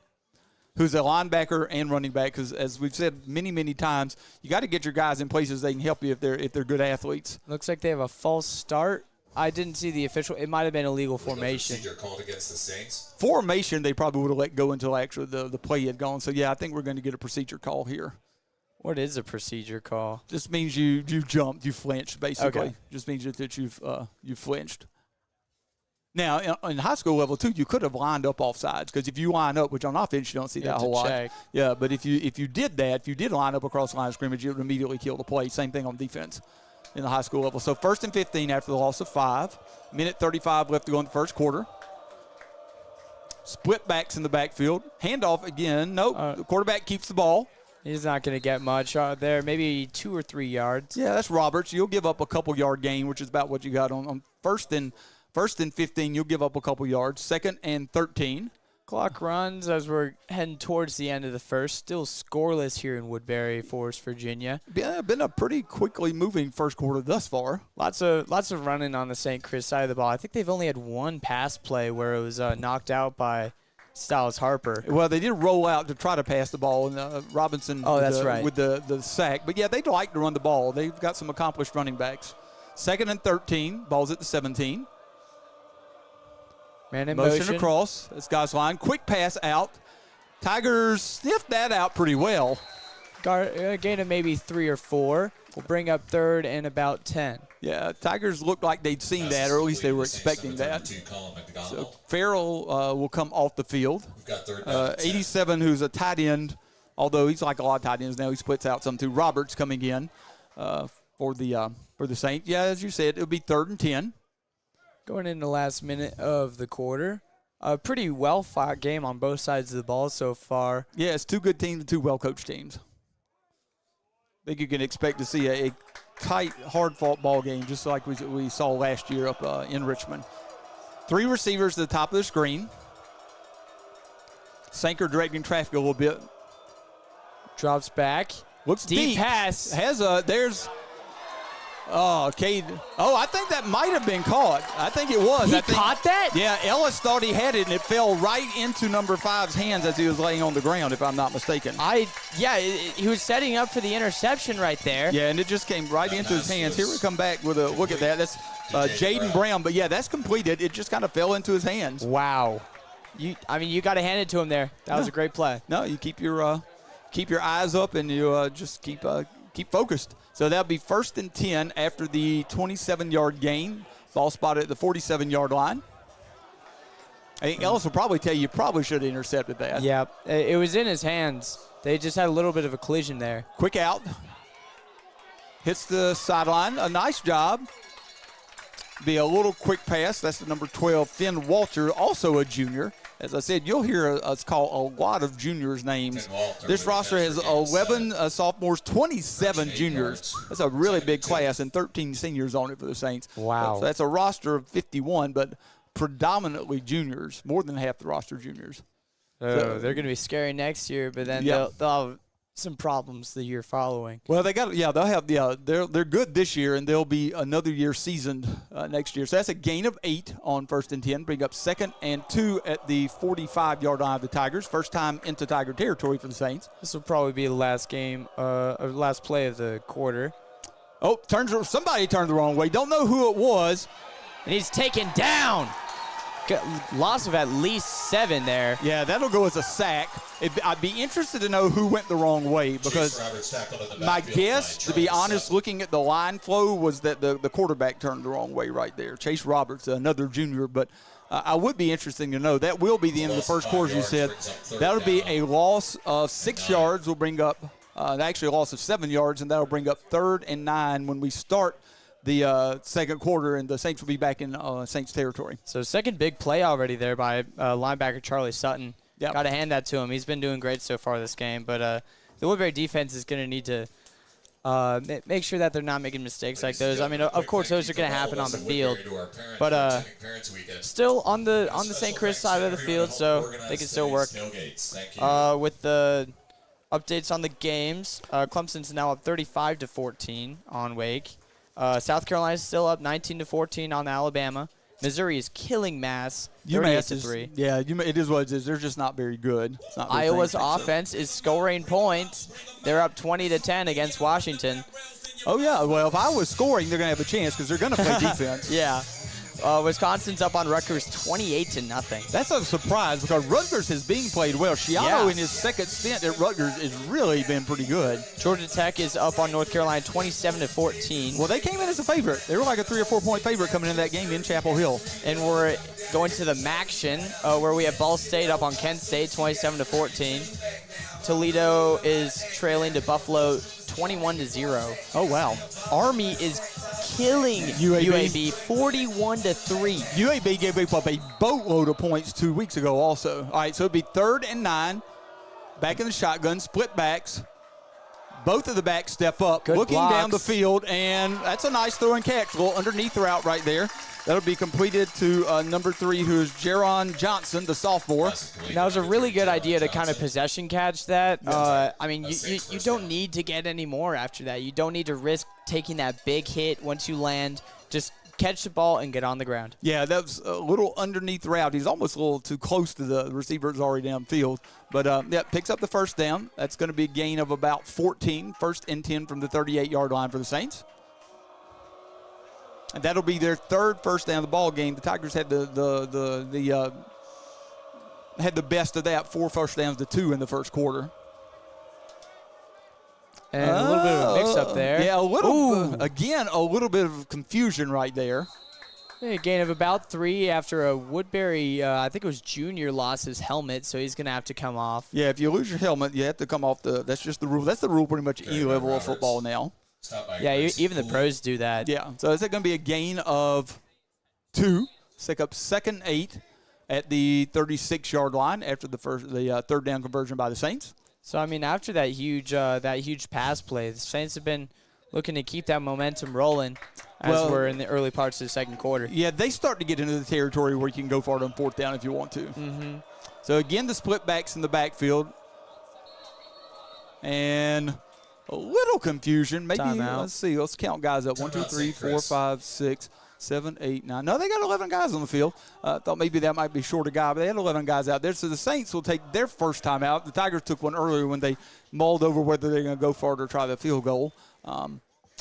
A: who's a linebacker and running back. Because as we've said many, many times, you got to get your guys in places they can help you if they're good athletes.
B: Looks like they have a false start. I didn't see the official. It might have been illegal formation.
C: Procedure called against the Saints.
A: Formation, they probably would have let go until actually the play had gone. So yeah, I think we're going to get a procedure call here.
B: What is a procedure call?
A: Just means you jumped, you flinched, basically.
B: Okay.
A: Just means that you flinched. Now, in high school level, too, you could have lined up off sides, because if you line up, which on offense you don't see that a whole lot. Yeah, but if you did that, if you did line up across the line of scrimmage, it would immediately kill the play. Same thing on defense in the high school level. So 1st and 15 after the loss of 5. Minute 35 left to go in the first quarter. Split backs in the backfield. Handoff again. Nope. The quarterback keeps the ball.
B: He's not going to get much there, maybe 2 or 3 yards.
A: Yeah, that's Roberts. You'll give up a couple-yard gain, which is about what you got on first and 15. You'll give up a couple yards. 2nd and 13.
B: Clock runs as we're heading towards the end of the first. Still scoreless here in Woodbury for West Virginia.
A: Yeah, been a pretty quickly moving first quarter thus far.
B: Lots of running on the St. Chris side of the ball. I think they've only had one pass play where it was knocked out by Styles Harper.
A: Well, they did roll out to try to pass the ball, and Robinson with the sack. But, yeah, they'd like to run the ball. They've got some accomplished running backs. 2nd and 13, ball's at the 17.
B: Man in motion.
A: Across. That's Gosline. Quick pass out. Tigers sniffed that out pretty well.
B: Gain of maybe 3 or 4. We'll bring up 3rd and about 10.
A: Yeah, Tigers looked like they'd seen that, or at least they were expecting that. So Farrell will come off the field. 87, who's a tight end although he's like a lot of tight ends now. He splits out some too. Roberts coming in for the Saints. Yeah, as you said, it'll be 3rd and 10.
B: Going in the last minute of the quarter. A pretty well-fought game on both sides of the ball so far.
A: Yeah, it's 2 good teams and 2 well-coached teams. I think you can expect to see a tight, hard-fought ball game just like we saw last year up in Richmond. 3 receivers at the top of the screen. Sanker directing traffic a little bit.
B: Drops back.
A: Looks
B: deep pass.
A: There's Cade. Oh, I think that might have been caught. I think it was.
B: He caught that?
A: Yeah, Ellis thought he had it, and it fell right into number 5's hands as he was laying on the ground, if I'm not mistaken.
B: He was setting up for the interception right there.
A: Yeah, and it just came right into his hands. Here we come back with a look at that. That's Jaden Brown. But, yeah, that's completed. It just kind of fell into his hands.
B: Wow. You got to hand it to him there. That was a great play.
A: No, you keep your eyes up and you just keep focused. So that'll be 1st and 10 after the 27-yard gain. Ball spotted at the 47-yard line. I think Ellis will probably tell you probably should have intercepted that.
B: Yeah, it was in his hands. They just had a little bit of a collision there.
A: Quick out. Hits the sideline. A nice job. Be a little quick pass. That's the number 12, Finn Walter, also a junior. As I said, you'll hear us call a lot of juniors' names. This roster has 11 sophomores, 27 juniors. That's a really big class, and 13 seniors on it for the Saints.
B: Wow.
A: So that's a roster of 51, but predominantly juniors, more than half the roster juniors.
B: So they're going to be scary next year, but then they'll have some problems the year following.
A: Well, they're good this year, and they'll be another year seasoned next year. So that's a gain of 8 on 1st and 10. Bring up 2nd and 2 at the 45-yard line of the Tigers. First time into Tiger territory for the Saints.
B: This will probably be the last game, or last play of the quarter.
A: Oh, somebody turned the wrong way. Don't know who it was.
B: And he's taken down. Loss of at least 7 there.
A: Yeah, that'll go as a sack. I'd be interested to know who went the wrong way, because my guess, to be honest, looking at the line flow, was that the quarterback turned the wrong way right there. Chase Roberts, another junior, but I would be interested to know. That will be the end of the first quarter, you said. That'll be a loss of 6 yards. We'll bring up actually a loss of 7 yards, and that'll bring up 3rd and 9 when we start the second quarter, and the Saints will be back in Saints territory.
B: So second big play already there by linebacker Charlie Sutton.
A: Yep.
B: Got to hand that to him. He's been doing great so far this game, but the Woodbury defense is going to need to make sure that they're not making mistakes like those. I mean, of course, those are going to happen on the field, but still on the St. Chris side of the field, so they can still work. With the updates on the games, Clemson's now up 35-14 on Wake. South Carolina's still up 19-14 on Alabama. Missouri is killing Mass, 38-3.
A: Yeah, it is what it is. They're just not very good.
B: Iowa's offense is scoring points. They're up 20-10 against Washington.
A: Oh, yeah. Well, if I was scoring, they're going to have a chance because they're going to play defense.
B: Yeah. Wisconsin's up on Rutgers 28-0.
A: That's a surprise because Rutgers is being played well. Schiano in his second stint at Rutgers has really been pretty good.
B: Georgia Tech is up on North Carolina 27-14.
A: Well, they came in as a favorite. They were like a 3 or 4 point favorite coming into that game in Chapel Hill.
B: And we're going to the MACtion where we have Ball State up on Kent State 27-14. Toledo is trailing to Buffalo 21-0.
A: Oh, wow.
B: Army is killing UAB 41-3.
A: UAB gave up a boatload of points 2 weeks ago also. All right, so it'll be 3rd and 9. Back in the shotgun, split backs. Both of the backs step up,
B: Good
A: looking
B: blocks.
A: down the field, and that's a nice throw and catch. A little underneath route right there. That'll be completed to number 3, who is Jaron Johnson, the sophomore.
B: That was a really good idea to kind of possession catch that. I mean, you don't need to get any more after that. You don't need to risk taking that big hit once you land. Just catch the ball and get on the ground.
A: Yeah, that was a little underneath route. He's almost a little too close to the receiver's already downfield. But, yeah, picks up the first down. That's going to be a gain of about 14. 1st and 10 from the 38-yard line for the Saints. And that'll be their 3rd first down of the ball game. The Tigers had had the best of that, 4 first downs to 2 in the first quarter.
B: And a little bit of a mix-up there.
A: Yeah, a little bit of confusion right there.
B: A gain of about 3 after a Woodbury, I think it was junior, lost his helmet, so he's going to have to come off.
A: Yeah, if you lose your helmet, you have to come off that's just the rule. That's the rule pretty much any level of football now.
B: Yeah, even the pros do that.
A: Yeah, so is it going to be a gain of 2? Stick up 2nd 8 at the 36-yard line after the third down conversion by the Saints.
B: So, I mean, after that huge pass play, the Saints have been looking to keep that momentum rolling as we're in the early parts of the second quarter.
A: Yeah, they start to get into the territory where you can go for it on 4th down if you want to.
B: Mm-hmm.
A: So, again, the split backs in the backfield. And a little confusion. Maybe, let's see. Let's count guys up. 1, 2, 3, 4, 5, 6, 7, 8, 9. No, they got 11 guys on the field. Thought maybe that might be short a guy, but they had 11 guys out there. So the Saints will take their first time out. The Tigers took one earlier when they mulled over whether they're going to go for it or try the field goal.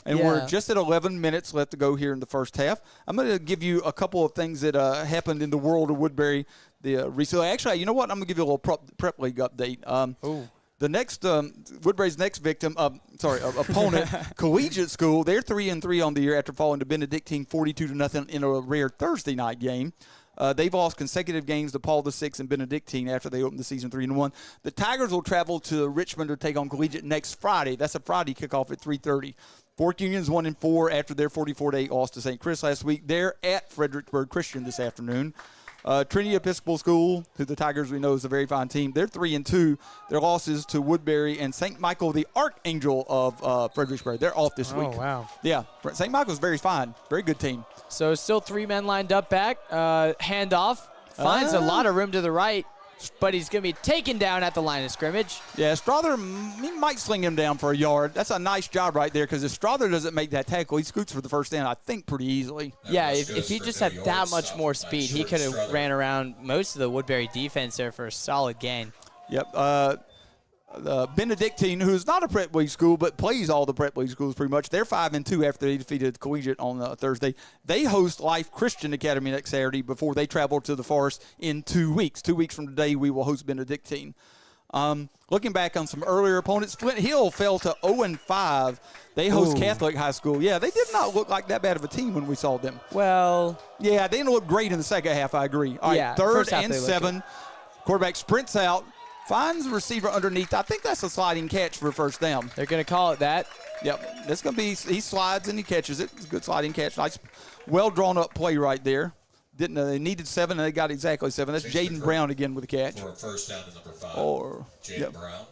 A: And we're just at 11 minutes left to go here in the first half. I'm going to give you a couple of things that happened in the world of Woodbury recently. Actually, you know what? I'm going to give you a little prep league update. The next Woodbury's next opponent, Collegiate School. They're 3-3 on the year after falling to Benedictine 42-0 in a rare Thursday night game. They've lost consecutive games to Paul VI and Benedictine after they opened the season 3-1. The Tigers will travel to Richmond to take on Collegiate next Friday. That's a Friday kickoff at 3:30. Fork Union's 1-4 after their 44-8 loss to St. Chris last week. They're at Fredericksburg Christian this afternoon. Trinity Episcopal School, who the Tigers we know is a very fine team, they're 3-2. Their losses to Woodbury and St. Michael, the Archangel of Fredericksburg. They're off this week.
B: Oh, wow.
A: Yeah, St. Michael's very fine. Very good team.
B: So still 3 men lined up back. Handoff. Finds a lot of room to the right, but he's going to be taken down at the line of scrimmage.
A: Yeah, Strother, he might sling him down for a yard. That's a nice job right there because if Strother doesn't make that tackle, he scoots for the first down, I think, pretty easily.
B: Yeah, if he just had that much more speed, he could have ran around most of the Woodbury defense there for a solid gain.
A: Yep. Benedictine, who's not a prep league school but plays all the prep league schools pretty much, they're 5-2 after they defeated Collegiate on Thursday. They host Life Christian Academy next Saturday before they travel to the Forest in 2 weeks. 2 weeks from today, we will host Benedictine. Looking back on some earlier opponents, Flint Hill fell to 0-5. They host Catholic High School. Yeah, they did not look like that bad of a team when we saw them.
B: Well,
A: yeah, they didn't look great in the second half, I agree. All right, 3rd and 7. Quarterback sprints out. Finds the receiver underneath. I think that's a sliding catch for a first down.
B: They're going to call it that.
A: Yep. That's going to be, he slides and he catches it. It's a good sliding catch. Nice, well-drawn-up play right there. They needed 7, and they got exactly 7. That's Jaden Brown again with the catch.
C: For a first down to number 5.
A: Jaden
C: Brown.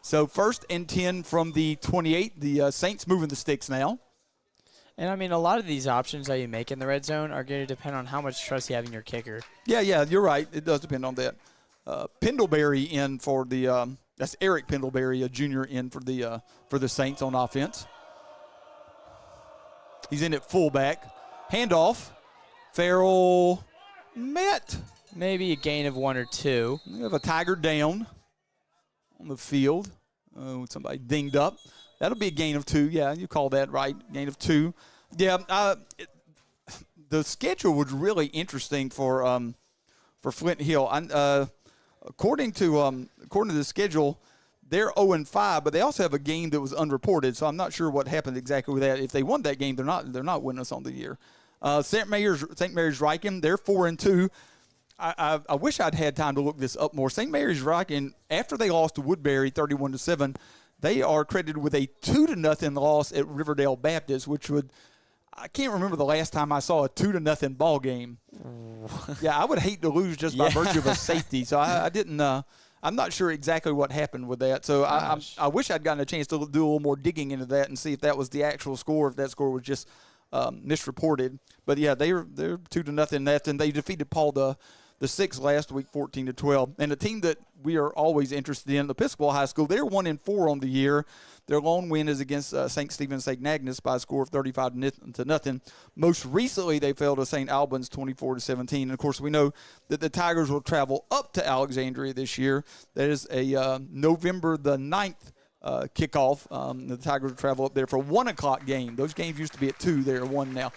A: So 1st and 10 from the 28. The Saints moving the sticks now.
B: And, I mean, a lot of these options that you make in the red zone are going to depend on how much trust you have in your kicker.
A: Yeah, you're right. It does depend on that. Pendlebury in for the that's Eric Pendlebury, a junior, in for the Saints on offense. He's in at fullback. Handoff. Farrell met.
B: Maybe a gain of 1 or 2.
A: We have a Tiger down on the field. Somebody dinged up. That'll be a gain of 2. Yeah, you call that right. Gain of 2. Yeah, the schedule was really interesting for Flint Hill. According to the schedule, they're 0-5, but they also have a game that was unreported. So I'm not sure what happened exactly with that. If they won that game, they're not winning us on the year. St. Mary's Riken, they're 4-2. I wish I'd had time to look this up more. St. Mary's Riken, after they lost to Woodbury 31-7, they are credited with a 2-0 loss at Riverdale Baptist, which would. I can't remember the last time I saw a 2-0 ball game. Yeah, I would hate to lose just by virtue of a safety. So I didn't. I'm not sure exactly what happened with that. So I wish I'd gotten a chance to do a little more digging into that and see if that was the actual score, if that score was just misreported. But yeah, they're 2-0 that, and they defeated Paul the 6 last week, 14-12. And a team that we are always interested in, Episcopal High School, they're 1-4 on the year. Their lone win is against St. Stephen's St. Agnes by a score of 35-0. Most recently, they fell to St. Albans 24-17. And of course, we know that the Tigers will travel up to Alexandria this year. That is a November the 9th kickoff. The Tigers will travel up there for a 1 o'clock game. Those games used to be at 2. They're 1 now.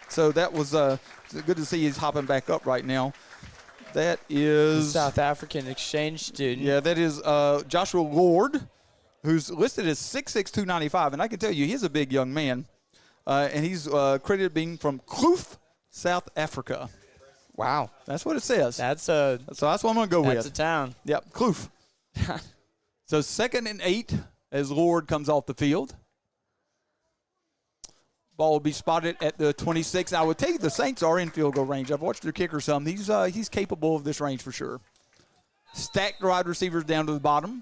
A: So that was good to see he's hopping back up right now. That is
B: South African exchange student.
A: Yeah, that is Joshua Lord, who's listed as 6'6", 295. And I can tell you, he's a big young man. And he's credited being from Kloof South Africa.
B: Wow.
A: That's what it says.
B: That's
A: So that's what I'm going to go
B: that's
A: with.
B: a town.
A: Yep, Kloof. So 2nd and 8 as Lord comes off the field. Ball will be spotted at the 26. I would tell you the Saints are in field goal range. I've watched their kicker some. He's capable of this range for sure. Stacked wide receivers down to the bottom.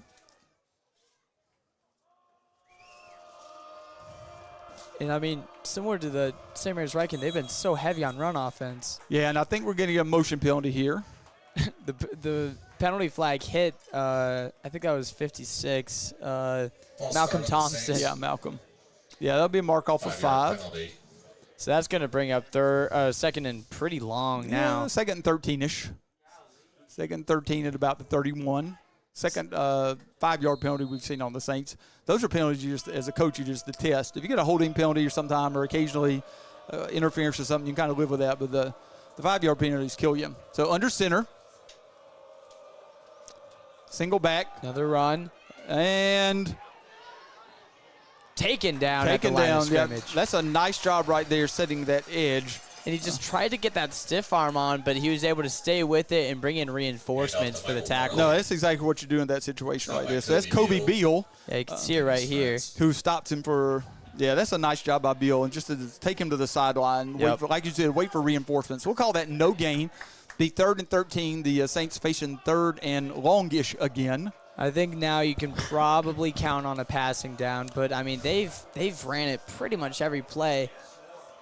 B: And, I mean, similar to the St. Mary's Riken, they've been so heavy on run offense.
A: Yeah, and I think we're getting a motion penalty here.
B: The penalty flag hit, I think that was 56, Malcolm Thompson.
A: Yeah, Malcolm. Yeah, that'll be a mark off of 5.
B: So that's going to bring up 2nd and pretty long now.
A: Yeah, 2nd and 13-ish. 2nd and 13 at about the 31. Second 5-yard penalty we've seen on the Saints. Those are penalties you just, as a coach, you just test. If you get a holding penalty or sometime or occasionally interference or something, you can kind of live with that. But the 5-yard penalties kill you. So under center. Single back.
B: Another run.
A: And
B: taken down at the line of scrimmage.
A: Yeah, that's a nice job right there setting that edge.
B: And he just tried to get that stiff arm on, but he was able to stay with it and bring in reinforcements for the tackle.
A: No, that's exactly what you do in that situation right there. So that's Kobe Beal.
B: Yeah, you can see it right here.
A: Who stops him for, yeah, that's a nice job by Beal. And just to take him to the sideline, wait for, like you said, wait for reinforcements. We'll call that no gain. The 3rd and 13, the Saints facing 3rd and longish again.
B: I think now you can probably count on a passing down, but, I mean, they've ran it pretty much every play,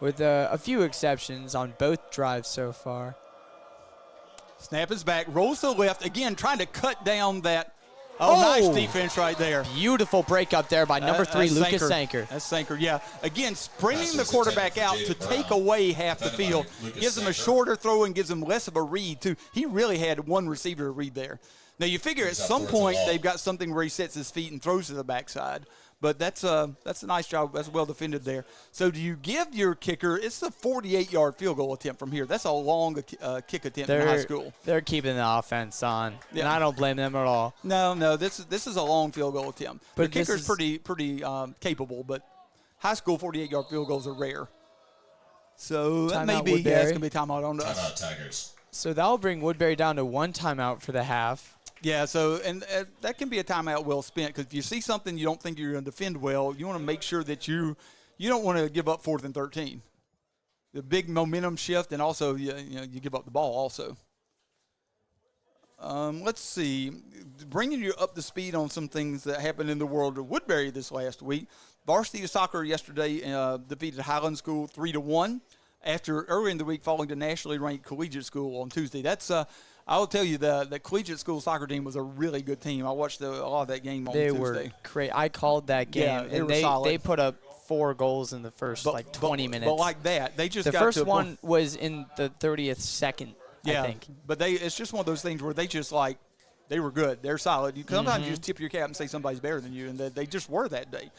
B: with a few exceptions on both drives so far.
A: Snap is back, rolls to the left, again trying to cut down that. Oh, nice defense right there.
B: Beautiful break up there by number 3, Lucas Sanker.
A: That's Sanker, yeah. Again, springing the quarterback out to take away half the field. Gives him a shorter throw and gives him less of a read, too. He really had one receiver to read there. Now, you figure at some point they've got something where he sets his feet and throws to the backside. But that's a nice job. That's well defended there. So do you give your kicker, it's the 48-yard field goal attempt from here. That's a long kick attempt in high school.
B: They're keeping the offense on, and I don't blame them at all.
A: No, this is a long field goal attempt. But the kicker's pretty capable, but high school 48-yard field goals are rare. So that may be, it's going to be a timeout on us.
C: Timeout Tigers.
B: So that will bring Woodbury down to 1 timeout for the half.
A: Yeah, so and that can be a timeout well spent, because if you see something you don't think you're going to defend well, you want to make sure that you don't want to give up 4th and 13. The big momentum shift, and also you give up the ball also. Let's see, bringing you up to speed on some things that happened in the world of Woodbury this last week. Varsity soccer yesterday defeated Highland School 3-1 after earlier in the week falling to nationally ranked Collegiate School on Tuesday. That's I will tell you the Collegiate School soccer team was a really good team. I watched a lot of that game on Tuesday.
B: They were great. I called that game,
A: yeah,
B: and they put up 4 goals in the first 20 minutes.
A: But like that, they just
B: the
A: got
B: first
A: to
B: one was in the 30th second.
A: Yeah,
B: I think.
A: But it's just one of those things where they just they were good. They're solid. Sometimes you just tip your cap and say somebody's better than you, and they just were that day.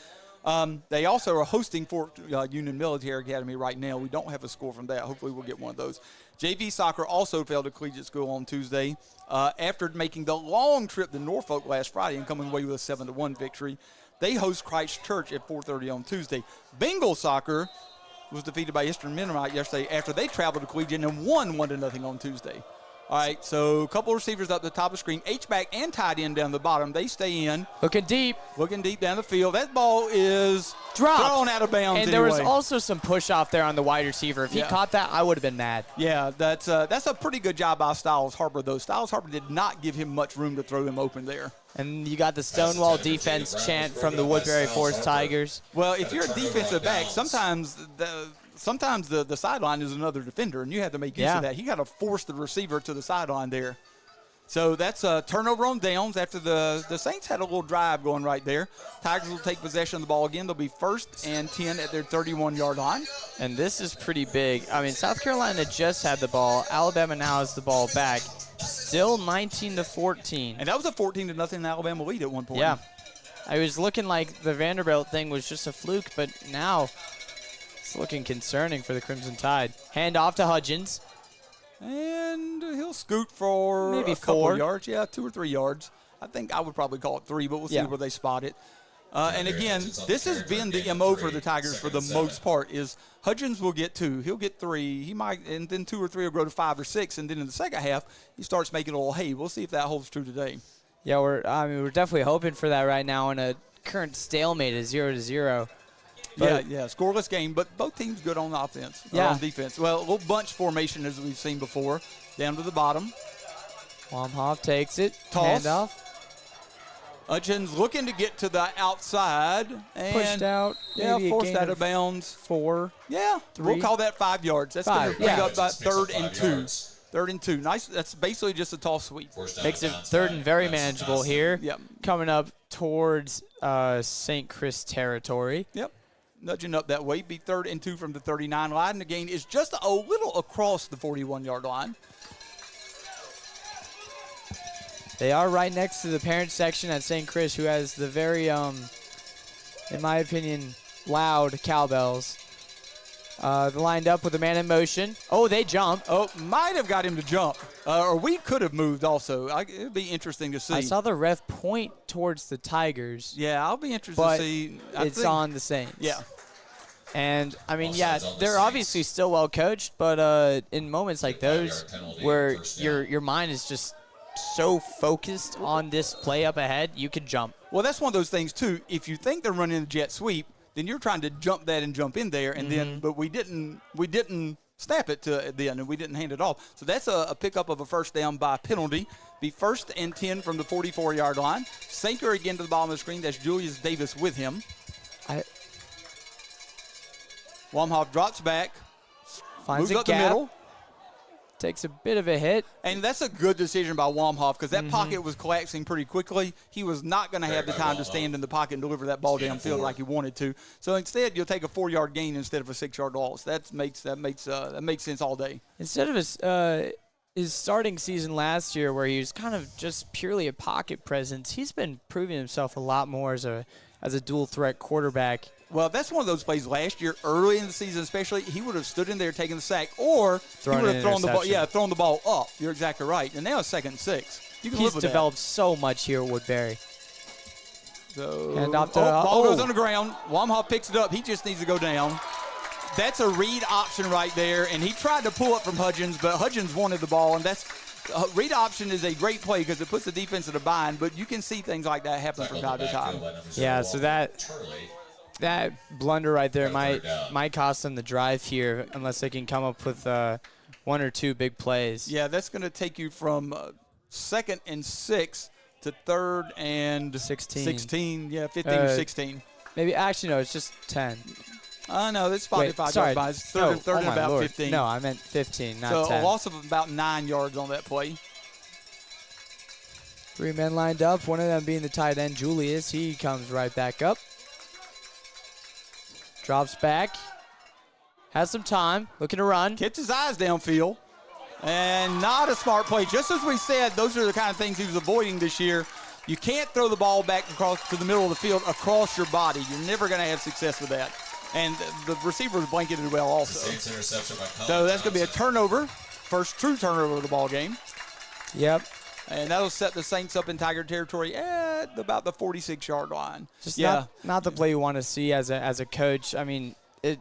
A: They also are hosting Fort Union Military Academy right now. We don't have a score from that. Hopefully we'll get one of those. JV Soccer also failed to Collegiate School on Tuesday after making the long trip to Norfolk last Friday and coming away with a 7-1 victory. They host Christ Church at 4:30 on Tuesday. Bengal Soccer was defeated by Eastern Mennonite yesterday after they traveled to Collegiate and won 1-0 on Tuesday. All right, so a couple of receivers up the top of the screen, H-back and tight end down the bottom. They stay in.
B: Looking deep
A: Down the field. That ball is thrown out of bounds.
B: And there was also some push off there on the wide receiver. If he caught that, I would have been mad.
A: Yeah, that's a pretty good job by Styles Harper, though. Styles Harper did not give him much room to throw him open there.
B: And you got the Stonewall defense chant from the Woodbury Forest Tigers.
A: Well, if you're a defensive back, sometimes the sideline is another defender, and you have to make use of that. He got to force the receiver to the sideline there. So that's a turnover on downs after the Saints had a little drive going right there. Tigers will take possession of the ball again. They'll be 1st and 10 at their 31-yard line.
B: And this is pretty big. I mean, South Carolina just had the ball. Alabama now has the ball back. Still 19-14.
A: And that was a 14-0 Alabama lead at one point.
B: Yeah. I was looking like the Vanderbilt thing was just a fluke, but now it's looking concerning for the Crimson Tide. Hand off to Hudgens.
A: And he'll scoot for
B: maybe
A: a couple
B: 4
A: yards. Yeah, 2 or 3 yards. I think I would probably call it 3, but we'll see where they spot it. And again, this has been the MO for the Tigers for the most part. Is Hudgens will get 2, he'll get 3, he might, and then 2 or 3 will grow to 5 or 6, and then in the second half he starts making a little hay. We'll see if that holds true today.
B: Yeah, we're definitely hoping for that right now in a current stalemate of 0-0.
A: Yeah, scoreless game, but both teams good on offense, on defense. Well, a little bunch formation as we've seen before, down to the bottom.
B: Womhoff takes it,
A: toss.
B: handoff.
A: Hudgens looking to get to the outside. And
B: pushed out.
A: Yeah, forced out of bounds.
B: 4.
A: Yeah,
B: 3.
A: We'll call that 5 yards. That's going to bring up about 3rd and 2.
C: Yards.
A: 3rd and 2. Nice. That's basically just a toss sweep.
B: Makes it 3rd and very manageable here.
A: Yep.
B: Coming up towards St. Chris territory.
A: Yep. Nudging up that way. Be 3rd and 2 from the 39 line. The gain is just a little across the 41-yard line.
B: They are right next to the parent section at St. Chris, who has the very, in my opinion, loud cowbells. They're lined up with a man in motion. Oh, they jump.
A: Oh, might have got him to jump. Or we could have moved also. It would be interesting to see.
B: I saw the ref point towards the Tigers.
A: Yeah, I'll be interested to see.
B: It's on the Saints.
A: Yeah.
B: And, I mean, they're obviously still well coached, but in moments like those where your mind is just so focused on this play up ahead, you could jump.
A: Well, that's one of those things, too. If you think they're running a jet sweep, then you're trying to jump that and jump in there, and then but we didn't snap it to the end, and we didn't hand it off. So that's a pickup of a first down by penalty. Be 1st and 10 from the 44-yard line. Sanker again to the bottom of the screen. That's Julius Davis with him. Womhoff drops back,
B: finds
A: moves
B: a
A: up
B: gap.
A: the middle.
B: Takes a bit of a hit.
A: And that's a good decision by Womhoff because that pocket was collapsing pretty quickly. He was not going to have the time to stand in the pocket and deliver that ball downfield like he wanted to. So instead, you'll take a 4-yard gain instead of a 6-yard loss. That makes sense all day.
B: Instead of his starting season last year where he was kind of just purely a pocket presence, he's been proving himself a lot more as a dual threat quarterback.
A: Well, that's one of those plays last year, early in the season especially. He would have stood in there taking the sack, or he would have thrown the ball. Yeah, thrown the ball up. You're exactly right. And now it's 2nd and 6. You can
B: He's
A: live with
B: developed so much here at Woodbury.
A: So,
B: and off
A: ball goes on the ground. Womhoff picks it up. He just needs to go down. That's a read option right there, and he tried to pull it from Hudgens, but Hudgens wanted the ball, and that's read option is a great play because it puts the defense in a bind, but you can see things like that happen from time to time.
B: Yeah, so that blunder right there might cost them the drive here unless they can come up with 1 or 2 big plays.
A: Yeah, that's going to take you from 2nd and 6 to 3rd and 16. Yeah, 15 or 16.
B: Maybe actually no, it's just 10.
A: No, that's probably 5 yards by. It's 3rd and about
B: Lord.
A: 15.
B: No, I meant 15, not 10.
A: So a loss of about 9 yards on that play.
B: 3 men lined up, one of them being the tight end, Julius. He comes right back up. Drops back. Has some time. Looking to run.
A: Gets his eyes downfield. And not a smart play. Just as we said, those are the kind of things he was avoiding this year. You can't throw the ball back across to the middle of the field across your body. You're never going to have success with that. And the receiver was blanketed well also. So that's going to be a turnover. First true turnover of the ball game.
B: Yep.
A: And that'll set the Saints up in Tiger territory at about the 46-yard line.
B: Just not the play you want to see as a coach. I mean, it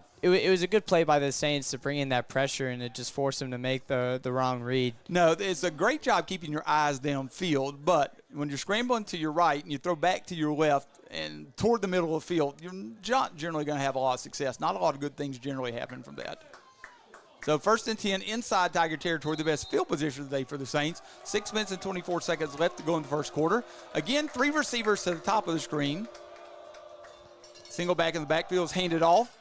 B: was a good play by the Saints to bring in that pressure, and it just forced them to make the wrong read.
A: No, it's a great job keeping your eyes downfield, but when you're scrambling to your right and you throw back to your left and toward the middle of the field, you're not generally going to have a lot of success. Not a lot of good things generally happen from that. So 1st and 10 inside Tiger territory, the best field position today for the Saints. 6 minutes and 24 seconds left to go in the first quarter. Again, 3 receivers to the top of the screen. Single back in the backfield is handed off.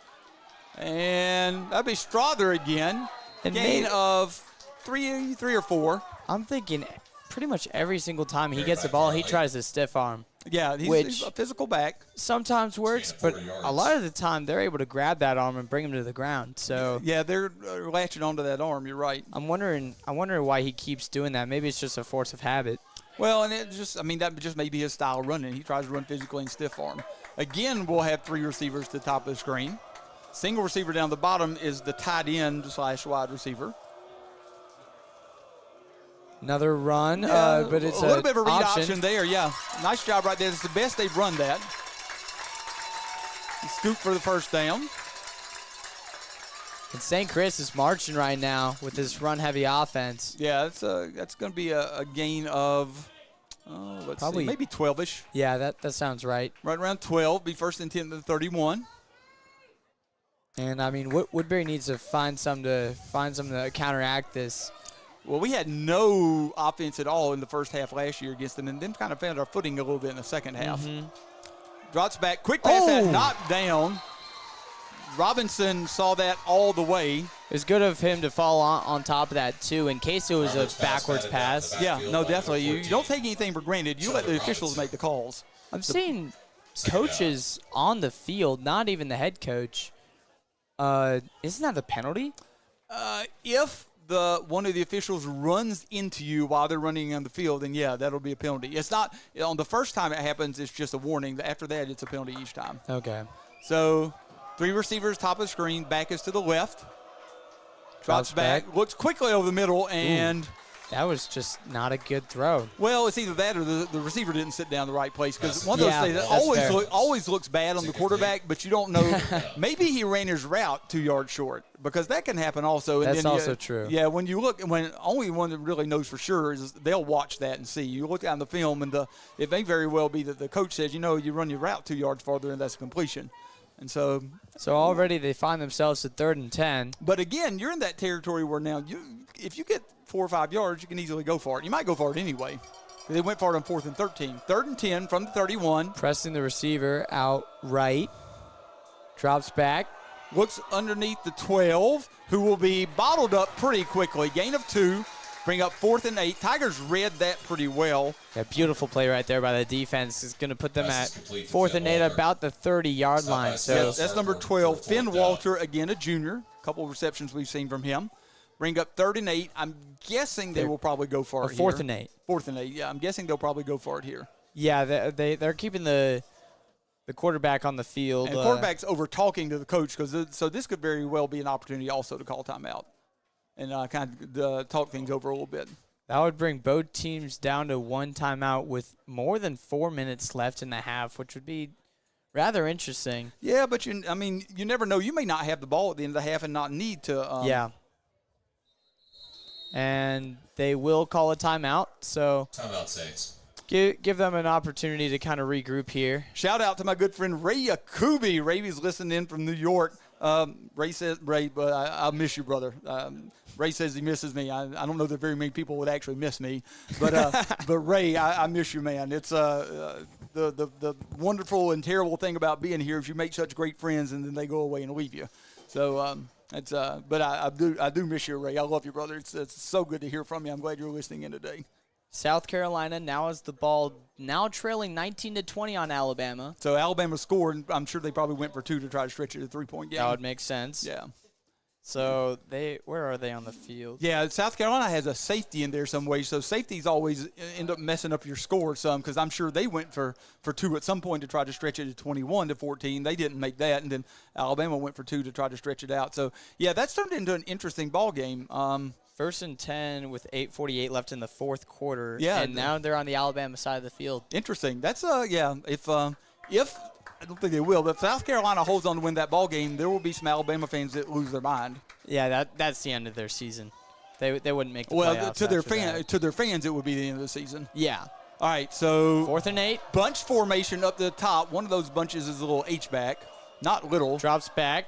A: And that'll be Strother again.
B: And
A: gain of three or 4.
B: I'm thinking pretty much every single time he gets the ball, he tries to stiff arm.
A: Yeah, he's a physical back.
B: Sometimes works, but a lot of the time they're able to grab that arm and bring him to the ground. So
A: yeah, they're latching onto that arm. You're right.
B: I'm wondering why he keeps doing that. Maybe it's just a force of habit.
A: Well, and that just may be his style of running. He tries to run physically and stiff arm. Again, we'll have 3 receivers to the top of the screen. Single receiver down the bottom is the tight end / wide receiver.
B: Another run, but it's
A: a little bit of a read option there. Yeah, nice job right there. It's the best they've run that. Scoop for the first down.
B: And St. Chris is marching right now with this run-heavy offense.
A: Yeah, that's going to be a gain of, let's see, maybe 12-ish.
B: Yeah, that sounds right.
A: Right around 12, be first and 10 to the 31.
B: And, I mean, Woodbury needs to find some to counteract this.
A: Well, we had no offense at all in the first half last year against them, and then kind of found our footing a little bit in the second half. Drops back, quick pass, that knocked down. Robinson saw that all the way.
B: It was good of him to fall on top of that, too, in case it was a backwards pass.
A: Yeah, no, definitely. You don't take anything for granted. You let the officials make the calls.
B: I'm seeing coaches on the field, not even the head coach. Isn't that a penalty?
A: If one of the officials runs into you while they're running on the field, then, yeah, that'll be a penalty. It's not – on the first time it happens, it's just a warning. After that, it's a penalty each time.
B: Okay.
A: So – 3 receivers, top of the screen. Back is to the left. Drops back. Looks quickly over the middle, and
B: that was just not a good throw.
A: Well, it's either that or the receiver didn't sit down the right place, because one of those things that always looks bad on the quarterback, but you don't know. Maybe he ran his route 2 yards short, because that can happen also.
B: That's also true.
A: Yeah, when you look, when only one that really knows for sure is they'll watch that and see. You look down the film, and it may very well be that the coach says, you run your route 2 yards farther, and that's a completion. And so
B: already they find themselves at 3rd and 10.
A: But again, you're in that territory where now if you get 4 or 5 yards, you can easily go for it. You might go for it anyway. They went for it on 4th and 13. 3rd and 10 from the 31.
B: Pressing the receiver out right. Drops back.
A: Looks underneath the 12, who will be bottled up pretty quickly. Gain of 2. Bring up 4th and 8. Tigers read that pretty well.
B: Yeah, beautiful play right there by the defense. Is going to put them at 4th and 8, about the 30-yard line. So
A: that's number 12. Finn Walter, again a junior. A couple of receptions we've seen from him. Bring up 3rd and 8. I'm guessing they will probably go for it here.
B: 4th and 8.
A: 4th and 8. Yeah, I'm guessing they'll probably go for it here.
B: Yeah, they're keeping the quarterback on the field.
A: And the quarterback's over talking to the coach, so this could very well be an opportunity also to call timeout and kind of talk things over a little bit.
B: That would bring both teams down to 1 timeout with more than 4 minutes left in the half, which would be rather interesting.
A: Yeah, but you never know. You may not have the ball at the end of the half and not need to.
B: Yeah. And they will call a timeout. So
C: timeout, Saints.
B: Give them an opportunity to kind of regroup here.
A: Shout out to my good friend Ray Yakubi. Ray's listening in from New York. Ray says, I miss you, brother. Ray says he misses me. I don't know that very many people would actually miss me, but Ray, I miss you, man. It's the wonderful and terrible thing about being here is you make such great friends and then they go away and leave you. So but I do miss you, Ray. I love you, brother. It's so good to hear from you. I'm glad you're listening in today.
B: South Carolina now has the ball, now trailing 19-20 on Alabama.
A: So Alabama scored. I'm sure they probably went for 2 to try to stretch it to a 3-point game.
B: That would make sense.
A: Yeah.
B: So where are they on the field?
A: Yeah, South Carolina has a safety in there some way. So safeties always end up messing up your score some, because I'm sure they went for 2 at some point to try to stretch it to 21-14. They didn't make that, and then Alabama went for 2 to try to stretch it out. So yeah, that's turned into an interesting ball game.
B: 1st and 10 with 8:48 left in the 4th quarter.
A: Yeah,
B: and now they're on the Alabama side of the field.
A: Interesting. That's if I don't think they will, but if South Carolina holds on to win that ball game, there will be some Alabama fans that lose their mind.
B: Yeah, that's the end of their season. They wouldn't make the playoffs.
A: Well, to their fans, it would be the end of the season.
B: Yeah.
A: All right, so
B: 4th and 8.
A: Bunch formation up the top. One of those bunches is a little H-back, not little.
B: Drops back.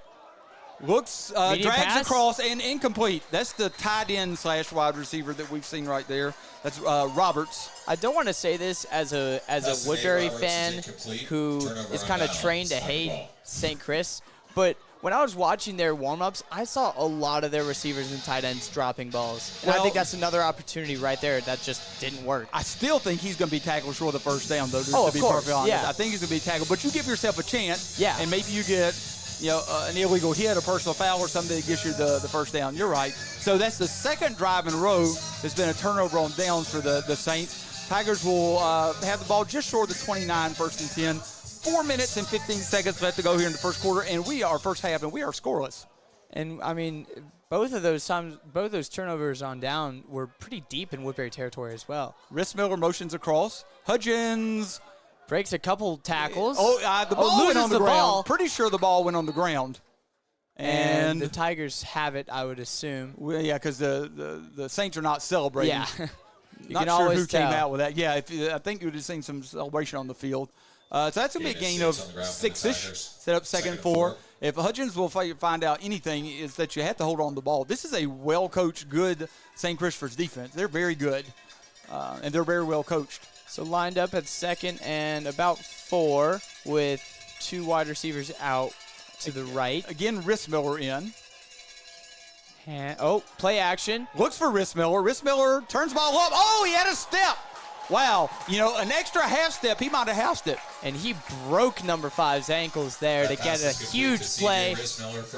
A: Looks, drags
B: pass.
A: across and incomplete. That's the tight end / wide receiver that we've seen right there. That's Roberts.
B: I don't want to say this as a Woodbury fan who is kind of trained to hate St. Chris, but when I was watching their warm-ups, I saw a lot of their receivers and tight ends dropping balls. And I think that's another opportunity right there that just didn't work.
A: I still think he's going to be tackled short of the first down, though,
B: to
A: be perfectly honest. Yeah. I think he's going to be tackled. But you give yourself a chance, and maybe you get an illegal hit, a personal foul, or something that gets you the first down. You're right. So that's the second drive in a row. There's been a turnover on downs for the Saints. Tigers will have the ball just short of the 29, 1st and 10. 4 minutes and 15 seconds left to go here in the first quarter, and first half, and we are scoreless.
B: And, I mean, both those turnovers on down were pretty deep in Woodbury territory as well.
A: Rissmiller motions across. Hudgens
B: Breaks a couple tackles.
A: The ball went on the ground.
B: ball.
A: Pretty sure the ball went on the ground.
B: And the Tigers have it, I would assume.
A: Well, yeah, because the Saints are not celebrating.
B: Yeah. You
A: Not
B: can
A: sure
B: always
A: who came
B: tell.
A: out with that. Yeah, I think you would have seen some celebration on the field. So that's going to be a gain of 6-ish. Set up second and 4. If Hudgens will find out anything, is that you have to hold on to the ball. This is a well-coached, good St. Christopher's defense. They're very good, and they're very well coached.
B: So lined up at second and about 4 with 2 wide receivers out to the right.
A: Again, Rissmiller in.
B: Play action.
A: Looks for Rissmiller. Rissmiller turns ball up. Oh, he had a step. Wow. An extra half step, he might have housed it.
B: And he broke number 5's ankles there to get a huge play,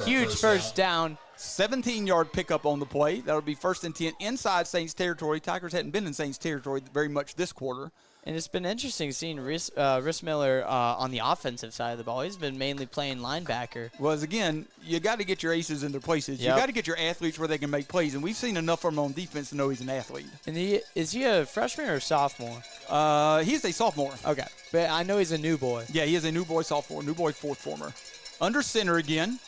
B: huge first down.
A: 17-yard pickup on the play. That would be 1st and 10 inside Saints territory. Tigers hadn't been in Saints territory very much this quarter.
B: And it's been interesting seeing Rissmiller on the offensive side of the ball. He's been mainly playing linebacker.
A: Well, again, you got to get your aces in their places.
B: Yep.
A: You got to get your athletes where they can make plays, and we've seen enough of him on defense to know he's an athlete.
B: And is he a freshman or a sophomore?
A: He's a sophomore.
B: Okay, but I know he's a new boy.
A: Yeah, he is a new boy sophomore, new boy fourth former. Under center again.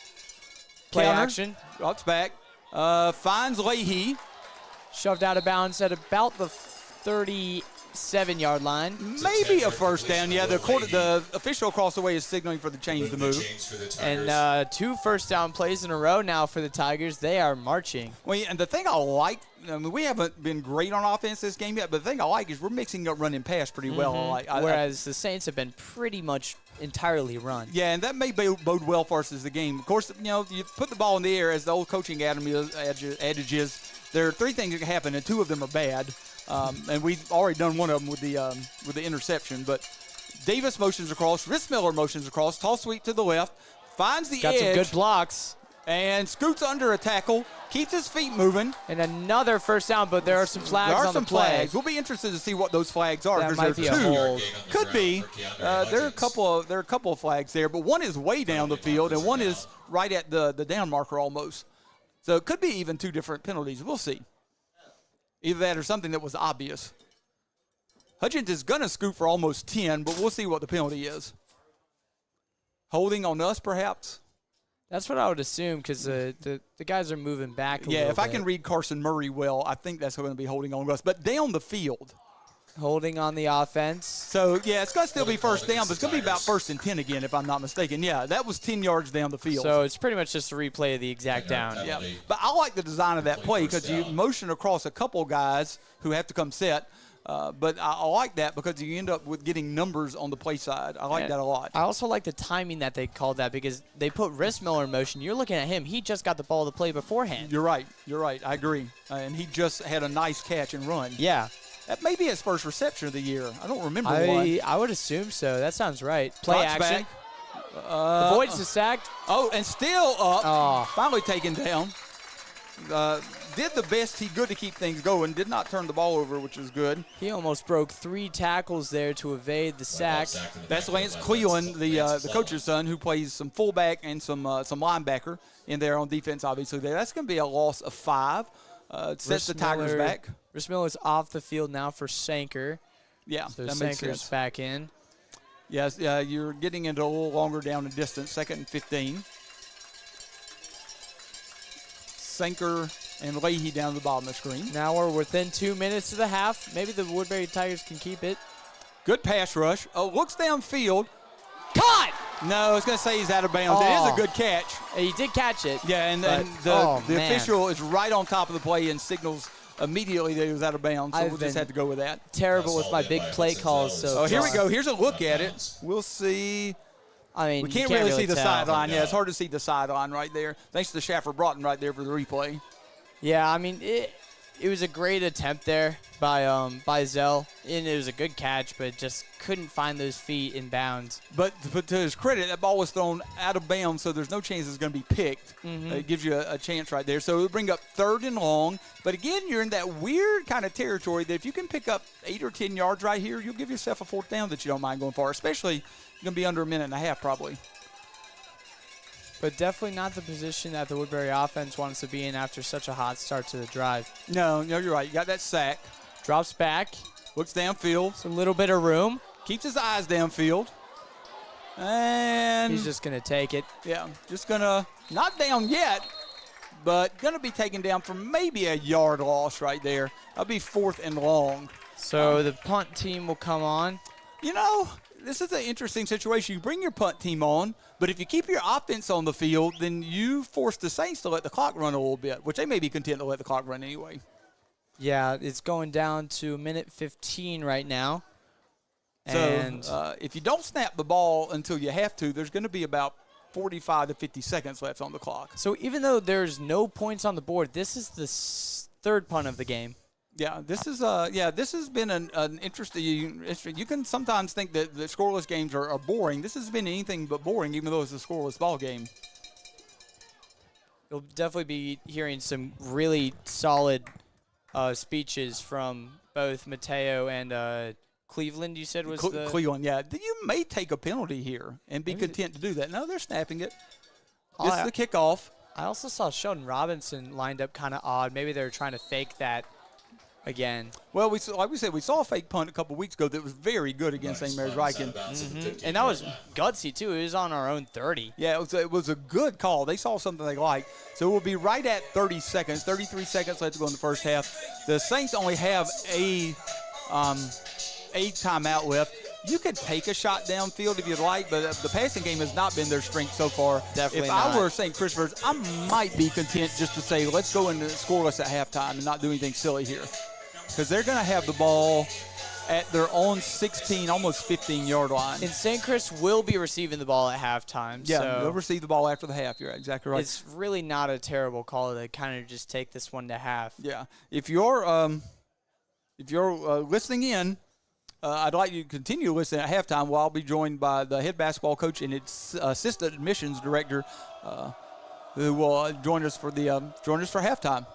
B: Play
A: Counter,
B: action.
A: Drops back. Finds Leahy.
B: Shoved out of bounds at about the 37-yard line.
A: Maybe a first down. Yeah, the official across the way is signaling for the change to move.
B: And 2 first down plays in a row now for the Tigers. They are marching.
A: Well, and the thing I like, we haven't been great on offense this game yet, but the thing I like is we're mixing up running pass pretty well.
B: Whereas the Saints have been pretty much entirely run.
A: Yeah, and that may bode well for us as the game. Of course, you put the ball in the air, as the old coaching adage is, there are 3 things that can happen, and 2 of them are bad. And we've already done one of them with the interception. But Davis motions across, Rissmiller motions across, toss sweep to the left, finds the edge.
B: Got some good blocks.
A: And scoots under a tackle, keeps his feet moving.
B: And another first down, but there are some flags on the play.
A: There are some flags. We'll be interested to see what those flags are.
B: That might be a
A: 2.
B: hold.
A: Could be. There are a couple of flags there, but one is way down the field, and one is right at the down marker almost. So it could be even 2 different penalties. We'll see. Either that or something that was obvious. Hudgens is going to scoot for almost 10, but we'll see what the penalty is. Holding on us, perhaps?
B: That's what I would assume because the guys are moving back a little
A: Yeah, if I
B: bit.
A: can read Carson Murray well, I think that's going to be holding on us. But down the field.
B: Holding on the offense.
A: So, yeah, it's going to still be first down, but it's going to be about 1st and 10 again, if I'm not mistaken. Yeah, that was 10 yards down the field.
B: So it's pretty much just a replay of the exact down.
A: Yeah, but I like the design of that play because you motion across a couple guys who have to come set. But I like that because you end up with getting numbers on the play side. I like that a lot.
B: I also like the timing that they called that because they put Rissmiller in motion. You're looking at him. He just got the ball to play beforehand.
A: You're right. I agree. And he just had a nice catch and run.
B: Yeah.
A: That may be his first reception of the year. I don't remember one.
B: I would assume so. That sounds right. Play
A: Drops
B: action.
A: Back.
B: Avoids the sack.
A: Oh, and still up. Finally taken down. Did the best he could to keep things going. Did not turn the ball over, which was good.
B: He almost broke 3 tackles there to evade the sack.
A: That's Lance Cleland, the coach's son, who plays some fullback and some linebacker in there on defense, obviously. That's going to be a loss of 5. Sets the Tigers back.
B: Rissmiller's off the field now for Sanker.
A: Yeah,
B: so
A: that makes
B: Sanker's
A: sense.
B: back in.
A: Yes, you're getting into a little longer down the distance, 2nd and 15. Sanker and Leahy down to the bottom of the screen.
B: Now we're within 2 minutes of the half. Maybe the Woodbury Tigers can keep it.
A: Good pass rush. Oh, looks downfield.
B: Caught!
A: No, I was going to say he's out of bounds. It is a good catch.
B: He did catch it.
A: Yeah, and the official is right on top of the play and signals immediately that he was out of bounds, so we'll just have to go with that.
B: Terrible with my big play calls. So
A: here we go. Here's a look at it. We'll see.
B: I mean,
A: we can't really see the sideline. Yeah, it's hard to see the sideline right there. Thanks to Shaffer Broughton right there for the replay.
B: Yeah, I mean, it was a great attempt there by Zell, and it was a good catch, but just couldn't find those feet in bounds.
A: But to his credit, that ball was thrown out of bounds, so there's no chance it's going to be picked. It gives you a chance right there. So it'll bring up 3rd and long. But again, you're in that weird kind of territory that if you can pick up 8 or 10 yards right here, you'll give yourself a 4th down that you don't mind going for, especially going to be under a minute and a half probably.
B: But definitely not the position that the Woodbury offense wants to be in after such a hot start to the drive.
A: No, you're right. You got that sack.
B: Drops back.
A: Looks downfield.
B: It's a little bit of room.
A: Keeps his eyes downfield. And
B: he's just going to take it.
A: Yeah, just going to, not down yet, but going to be taken down for maybe a yard loss right there. That'll be 4th and long.
B: So the punt team will come on.
A: You know, this is an interesting situation. You bring your punt team on, but if you keep your offense on the field, then you force the Saints to let the clock run a little bit, which they may be content to let the clock run anyway.
B: Yeah, it's going down to minute 15 right now.
A: So if you don't snap the ball until you have to, there's going to be about 45 to 50 seconds left on the clock.
B: So even though there's no points on the board, this is the third punt of the game.
A: Yeah, this has been an interesting. You can sometimes think that the scoreless games are boring. This has been anything but boring, even though it's a scoreless ball game.
B: You'll definitely be hearing some really solid speeches from both Mateo and Cleveland. You said was
A: Cleveland. Yeah, you may take a penalty here and be content to do that. No, they're snapping it. This is the kickoff.
B: I also saw Sheldon Robinson lined up kind of odd. Maybe they were trying to fake that again.
A: Well, like we said, we saw a fake punt a couple weeks ago that was very good against St. Mary's Riken.
B: And that was gutsy, too. It was on our own 30.
A: Yeah, it was a good call. They saw something they liked. So we'll be right at 30 seconds, 33 seconds left to go in the first half. The Saints only have a timeout left. You could take a shot downfield if you'd like, but the passing game has not been their strength so far.
B: Definitely
A: If I were St. Christopher's, I might be content just to say, let's go into scoreless at halftime and not do anything silly here. Because they're going to have the ball at their own 16, almost 15-yard line.
B: And St. Chris will be receiving the ball at halftime.
A: Yeah,
B: so
A: they'll receive the ball after the half. You're exactly right.
B: It's really not a terrible call to kind of just take this one to half.
A: Yeah. If you're listening in, I'd like you to continue listening at halftime while I'll be joined by the head basketball coach and its assistant admissions director who will join us for halftime.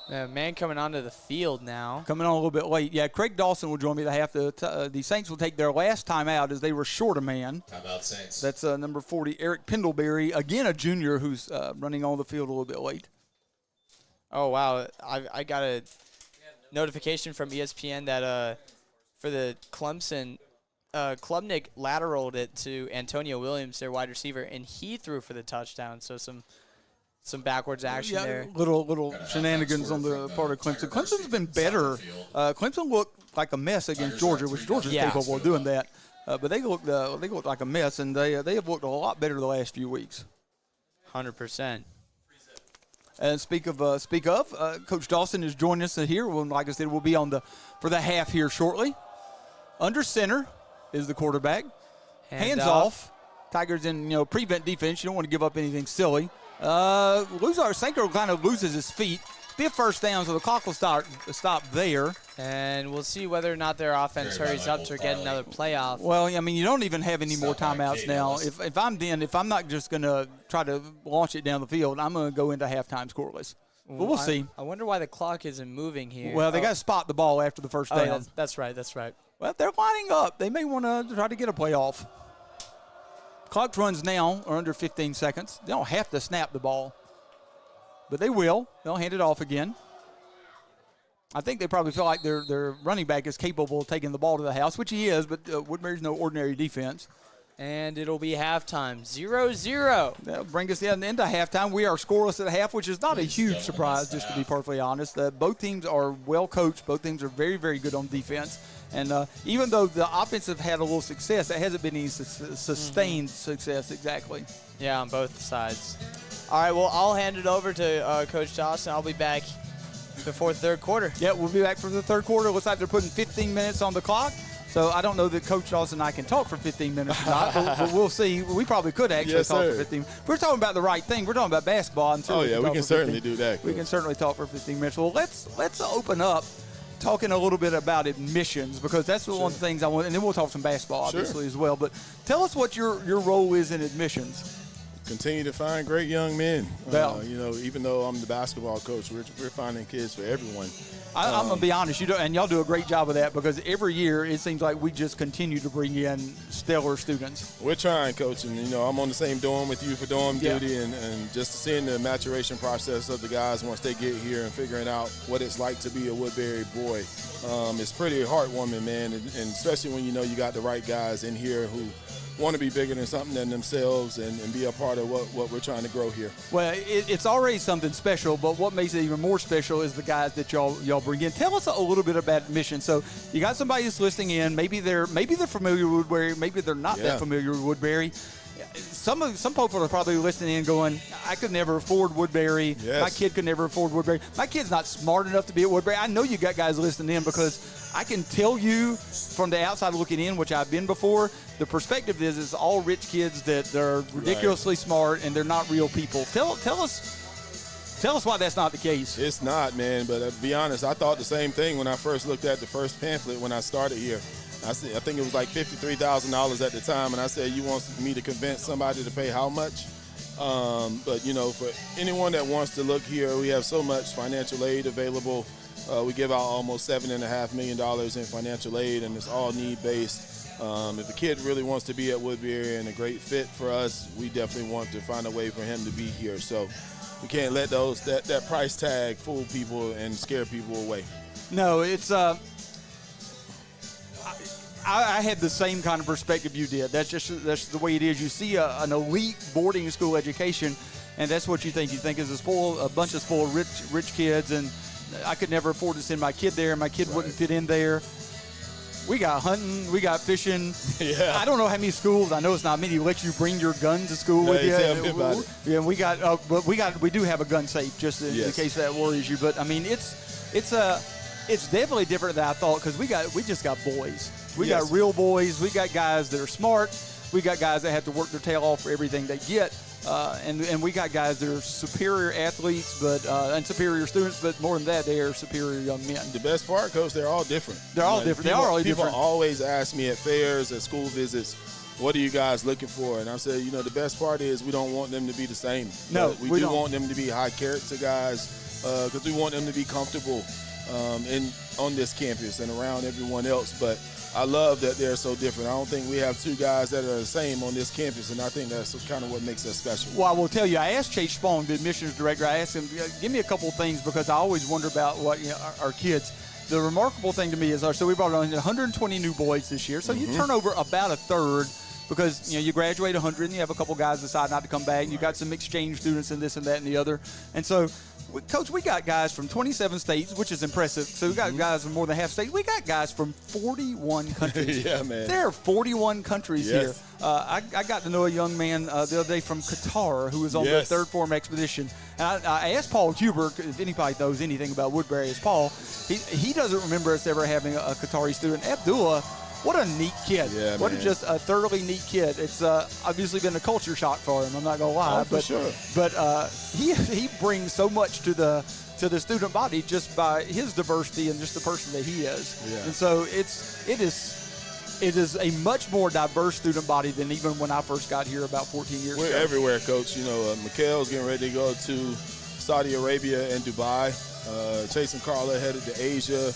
B: Man coming onto the field now.
A: Coming on a little bit late. Yeah, Craig Dawson will join me at half. The Saints will take their last timeout as they were short a man.
C: Timeout, Saints.
A: That's number 40, Eric Pendleberry, again a junior who's running on the field a little bit late.
B: Oh, wow. I got a notification from ESPN that for the Clemson, Klubnik lateraled it to Antonio Williams, their wide receiver, and he threw for the touchdown. So some backwards action there.
A: Little shenanigans on the part of Clemson. Clemson's been better. Clemson looked like a mess against Georgia, which Georgia's capable of doing that. But they looked like a mess, and they have looked a lot better the last few weeks.
B: 100%.
A: And speak of, Coach Dawson is joining us here. Well, like I said, we'll be for the half here shortly. Under center is the quarterback. Hands off. Tigers in prevent defense. You don't want to give up anything silly. Sanko kind of loses his feet. Be a first down, so the clock will stop there.
B: And we'll see whether or not their offense hurries up to get another playoff.
A: Well, I mean, you don't even have any more timeouts now. If I'm not just going to try to launch it down the field, I'm going to go into halftime scoreless. But we'll see.
B: I wonder why the clock isn't moving here.
A: Well, they got to spot the ball after the first down.
B: That's right.
A: Well, they're lining up. They may want to try to get a playoff. Clock runs now are under 15 seconds. They don't have to snap the ball, but they will. They'll hand it off again. I think they probably feel like their running back is capable of taking the ball to the house, which he is, but Woodbury's no ordinary defense.
B: And it'll be halftime, 0-0.
A: That'll bring us into halftime. We are scoreless at half, which is not a huge surprise, just to be perfectly honest. Both teams are well coached. Both teams are very, very good on defense. And even though the offense have had a little success, it hasn't been any sustained success exactly.
B: Yeah, on both sides. All right, well, I'll hand it over to Coach Dawson. I'll be back before third quarter.
A: Yeah, we'll be back for the third quarter. Looks like they're putting 15 minutes on the clock. So I don't know that Coach Dawson and I can talk for 15 minutes or not, but we'll see. We probably could actually talk for 15 minutes. We're talking about the right thing. We're talking about basketball.
D: We can certainly do that.
A: We can certainly talk for 15 minutes. Well, let's open up talking a little bit about admissions, because that's one of the things I want, and then we'll talk some basketball obviously as well. But tell us what your role is in admissions.
D: Continue to find great young men. Even though I'm the basketball coach, we're finding kids for everyone.
A: I'm going to be honest, and y'all do a great job of that because every year it seems like we just continue to bring in stellar students.
D: We're trying, Coach, and, I'm on the same dorm with you for dorm duty, and just seeing the maturation process of the guys once they get here and figuring out what it's like to be a Woodbury boy. It's pretty heartwarming, man, and especially when you got the right guys in here who want to be bigger than something than themselves and be a part of what we're trying to grow here.
A: Well, it's already something special, but what makes it even more special is the guys that y'all bring in. Tell us a little bit about admission. So you got somebody who's listening in. Maybe they're familiar with Woodbury. Maybe they're not that familiar with Woodbury. Some people are probably listening in going, I could never afford Woodbury.
D: Yes.
A: My kid could never afford Woodbury. My kid's not smart enough to be at Woodbury. I know you got guys listening in because I can tell you from the outside looking in, which I've been before, the perspective is it's all rich kids that are ridiculously smart and they're not real people. Tell us why that's not the case.
D: It's not, man, but to be honest, I thought the same thing when I first looked at the first pamphlet when I started here. I think it was like $53,000 at the time, and I said, you want me to convince somebody to pay how much? But, for anyone that wants to look here, we have so much financial aid available. We give out almost $7.5 million in financial aid, and it's all need-based. If a kid really wants to be at Woodbury and a great fit for us, we definitely want to find a way for him to be here. So we can't let that price tag fool people and scare people away.
A: No, it's I had the same kind of perspective you did. That's the way it is. You see an elite boarding school education, and that's what you think. You think is a bunch of spoiled rich kids, and I could never afford to send my kid there. My kid wouldn't fit in there. We got hunting, we got fishing.
D: Yeah.
A: I don't know how many schools. I know it's not many. Let you bring your gun to school with you.
D: Tell me about it.
A: Yeah, we do have a gun safe just in case that worries you. But I mean, it's definitely different than I thought because we just got boys. We got real boys. We got guys that are smart. We got guys that have to work their tail off for everything they get. And we got guys that are superior athletes, and superior students, but more than that, they are superior young men.
D: The best part, Coach, they're all different.
A: They're all different. They are all different.
D: People always ask me at fairs, at school visits, what are you guys looking for? And I say, the best part is we don't want them to be the same.
A: No,
D: we
A: don't
D: want them to be high character guys because we want them to be comfortable on this campus and around everyone else. But I love that they're so different. I don't think we have two guys that are the same on this campus, and I think that's kind of what makes us special.
A: Well, I will tell you, I asked Chase Spong, the admissions director, I asked him, give me a couple of things because I always wonder about what our kids. The remarkable thing to me is, so we brought on 120 new boys this year, so you turn over about a third because, you graduate 100 and you have a couple guys decide not to come back, and you got some exchange students and this and that and the other. And so, Coach, we got guys from 27 states, which is impressive. So we got guys from more than half states. We got guys from 41 countries.
D: Yeah, man.
A: There are 41 countries here. I got to know a young man the other day from Qatar who was on the Third Form Expedition. And I asked Paul Huber, if anybody knows anything about Woodbury, it's Paul. He doesn't remember us ever having a Qatari student. Abdullah, what a neat kid.
D: Yeah,
A: what just a thoroughly neat kid. It's obviously been a culture shock for him, I'm not going to lie.
D: For sure.
A: But he brings so much to the student body just by his diversity and just the person that he is.
D: Yeah.
A: And so it is a much more diverse student body than even when I first got here about 14 years ago.
D: We're everywhere, Coach. Mikhail's getting ready to go to Saudi Arabia and Dubai. Chase and Carla headed to Asia.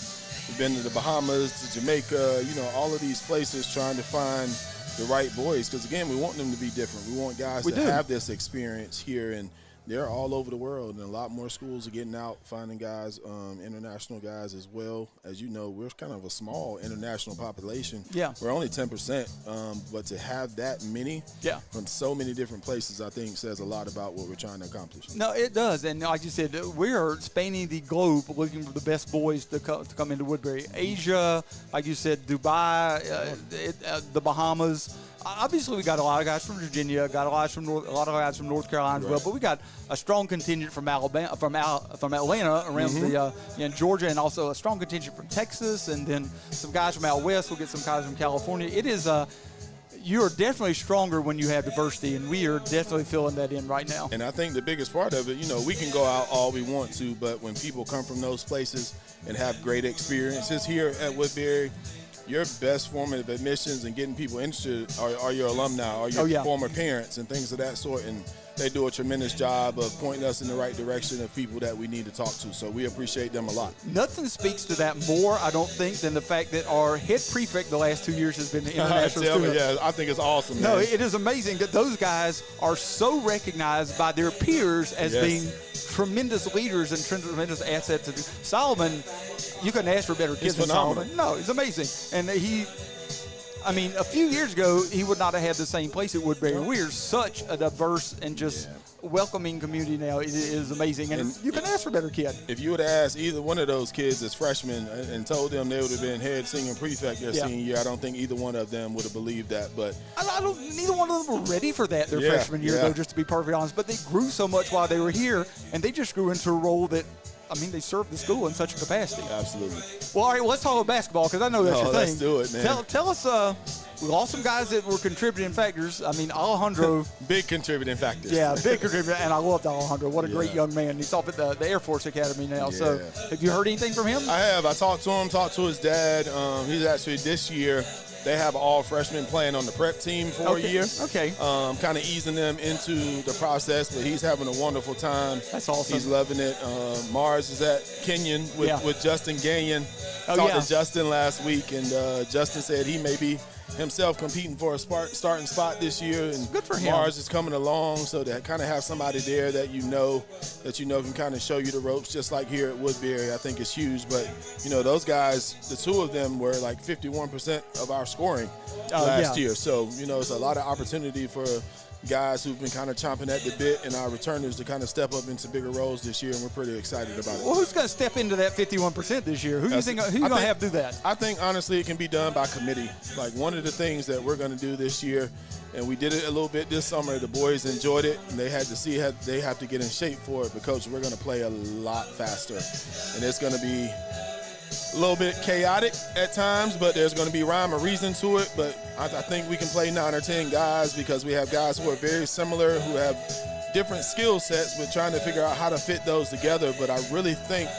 D: We've been to the Bahamas, to Jamaica, all of these places trying to find the right boys. Because, again, we want them to be different. We want guys to have this experience here. And they're all over the world. And a lot more schools are getting out, finding guys, international guys as well. As you know, we're kind of a small international population.
A: Yeah.
D: We're only 10%. But to have that many from so many different places, I think says a lot about what we're trying to accomplish.
A: No, it does. And like you said, we are spanning the globe looking for the best boys to come into Woodbury. Asia, like you said, Dubai, the Bahamas. Obviously, we got a lot of guys from Virginia, got a lot of guys from North Carolina as well, but we got a strong contingent from Alabama, from Atlanta around the Georgia, and also a strong contingent from Texas, and then some guys from out west. We'll get some guys from California. It is you are definitely stronger when you have diversity, and we are definitely filling that in right now.
D: And I think the biggest part of it, we can go out all we want to, but when people come from those places and have great experiences here at Woodbury, your best form of admissions and getting people interested are your alumni, or your former parents and things of that sort. And they do a tremendous job of pointing us in the right direction of people that we need to talk to. So we appreciate them a lot.
A: Nothing speaks to that more, I don't think, than the fact that our head prefect the last 2 years has been the international student.
D: Yeah, I think it's awesome.
A: No,
D: man.
A: it is amazing that those guys are so recognized by their peers as being tremendous leaders and tremendous assets. Solomon, you couldn't ask for better kids than Solomon. No, it's amazing. And a few years ago, he would not have had the same place at Woodbury. We're such a diverse and just welcoming community now. It is amazing. And you can ask for a better kid.
D: If you would have asked either one of those kids as freshmen and told them they would have been head senior prefect their senior year, I don't think either one of them would have believed that. But
A: neither one of them were ready for that their freshman year, though, just to be perfectly honest. But they grew so much while they were here, and they just grew into a role that, they served the school in such a capacity.
D: Absolutely.
A: Well, all right, let's talk about basketball because I know that's your thing.
D: Let's do it, man.
A: Tell us, we lost some guys that were contributing factors. Alejandro.
D: Big contributing factors.
A: Yeah, big contributor, and I loved Alejandro. What a great young man. He's off at the Air Force Academy now.
D: Yeah.
A: So have you heard anything from him?
D: I have. I talked to him, talked to his dad. He's actually this year. They have all freshmen playing on the prep team for a year.
A: Okay.
D: Kind of easing them into the process, but he's having a wonderful time.
A: That's awesome.
D: He's loving it. Mars is at Kenyon with Justin Gagnon. Talked to Justin last week, and Justin said he may be himself competing for a starting spot this year. And
A: good for him.
D: Mars is coming along, so to kind of have somebody there that you know can kind of show you the ropes, just like here at Woodbury, I think is huge. But, those guys, the two of them were like 51% of our scoring last year. So, it's a lot of opportunity for guys who've been kind of chomping at the bit and our returners to kind of step up into bigger roles this year, and we're pretty excited about it.
A: Well, who's going to step into that 51% this year? Who do you think going to have to do that?
D: I think, honestly, it can be done by committee. Like, one of the things that we're going to do this year, and we did it a little bit this summer, the boys enjoyed it, and they had to see how they have to get in shape for it, because we're going to play a lot faster. And it's going to be a little bit chaotic at times, but there's going to be rhyme or reason to it. But I think we can play 9 or 10 guys, because we have guys who are very similar, who have different skill sets. We're trying to figure out how to fit those together. But I really think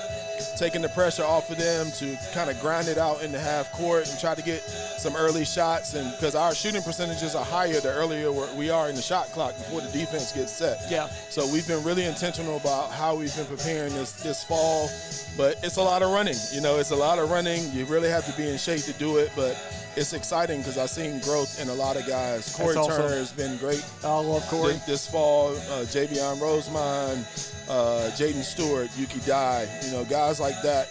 D: taking the pressure off of them to kind of grind it out in the half court and try to get some early shots, and because our shooting percentages are higher the earlier we are in the shot clock before the defense gets set.
A: Yeah.
D: So we've been really intentional about how we've been preparing this fall, but it's a lot of running. It's a lot of running. You really have to be in shape to do it, but it's exciting because I've seen growth in a lot of guys. Corey Turner has been great.
A: I love Corey.
D: This fall, Javion Rosemond, Jaden Stewart, Yuki Dye, guys like that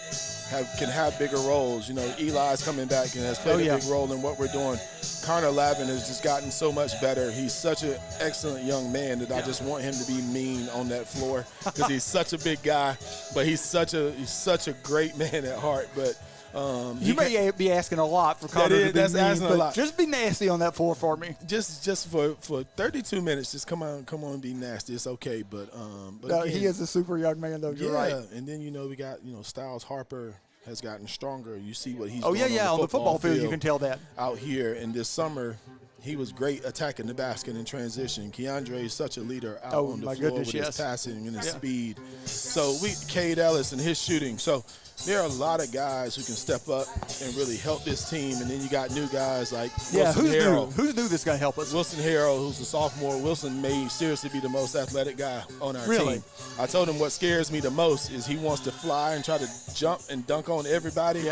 D: can have bigger roles. Eli's coming back and has played a big role in what we're doing. Connor Lavin has just gotten so much better. He's such an excellent young man that I just want him to be mean on that floor, because he's such a big guy, but he's such a great man at heart. But
A: you may be asking a lot for Connor to be mean,
D: asking a lot.
A: Just be nasty on that floor for me.
D: Just for 32 minutes, just come on and be nasty. It's okay, but
A: no,
D: again,
A: he is a super young man, though. You're right.
D: And then we got Styles Harper has gotten stronger. You see what he's
A: on
D: the
A: football field. You can tell that
D: out here. And this summer, he was great attacking the basket in transition. Keandre is such a leader out on the floor with his passing and his speed. So Cade Ellis and his shooting. So there are a lot of guys who can step up and really help this team. And then you got new guys like Wilson Harrell.
A: Who's new that's going to help us?
D: Wilson Harrell, who's a sophomore. Wilson may seriously be the most athletic guy on our team. I told him what scares me the most is he wants to fly and try to jump and dunk on everybody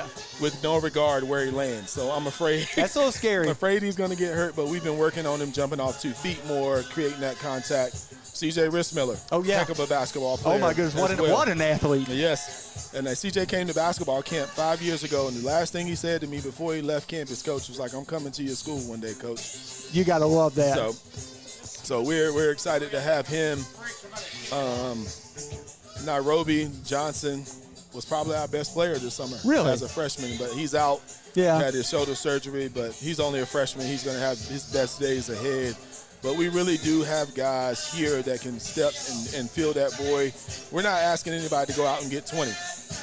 D: with no regard where he lands. So I'm afraid.
A: That's so scary.
D: I'm afraid he's going to get hurt, but we've been working on him jumping off 2 feet more, creating that contact. CJ Rissmiller. Heck of a basketball player.
A: Oh, my goodness. What an athlete.
D: Yes. And CJ came to basketball camp 5 years ago, and the last thing he said to me before he left campus, coach, was like, I'm coming to your school one day, coach.
A: You got to love that.
D: So we're excited to have him. Nairobi Johnson was probably our best player this summer as a freshman, but he's out.
A: Yeah.
D: Had his shoulder surgery, but he's only a freshman. He's going to have his best days ahead. But we really do have guys here that can step and fill that void. We're not asking anybody to go out and get 20.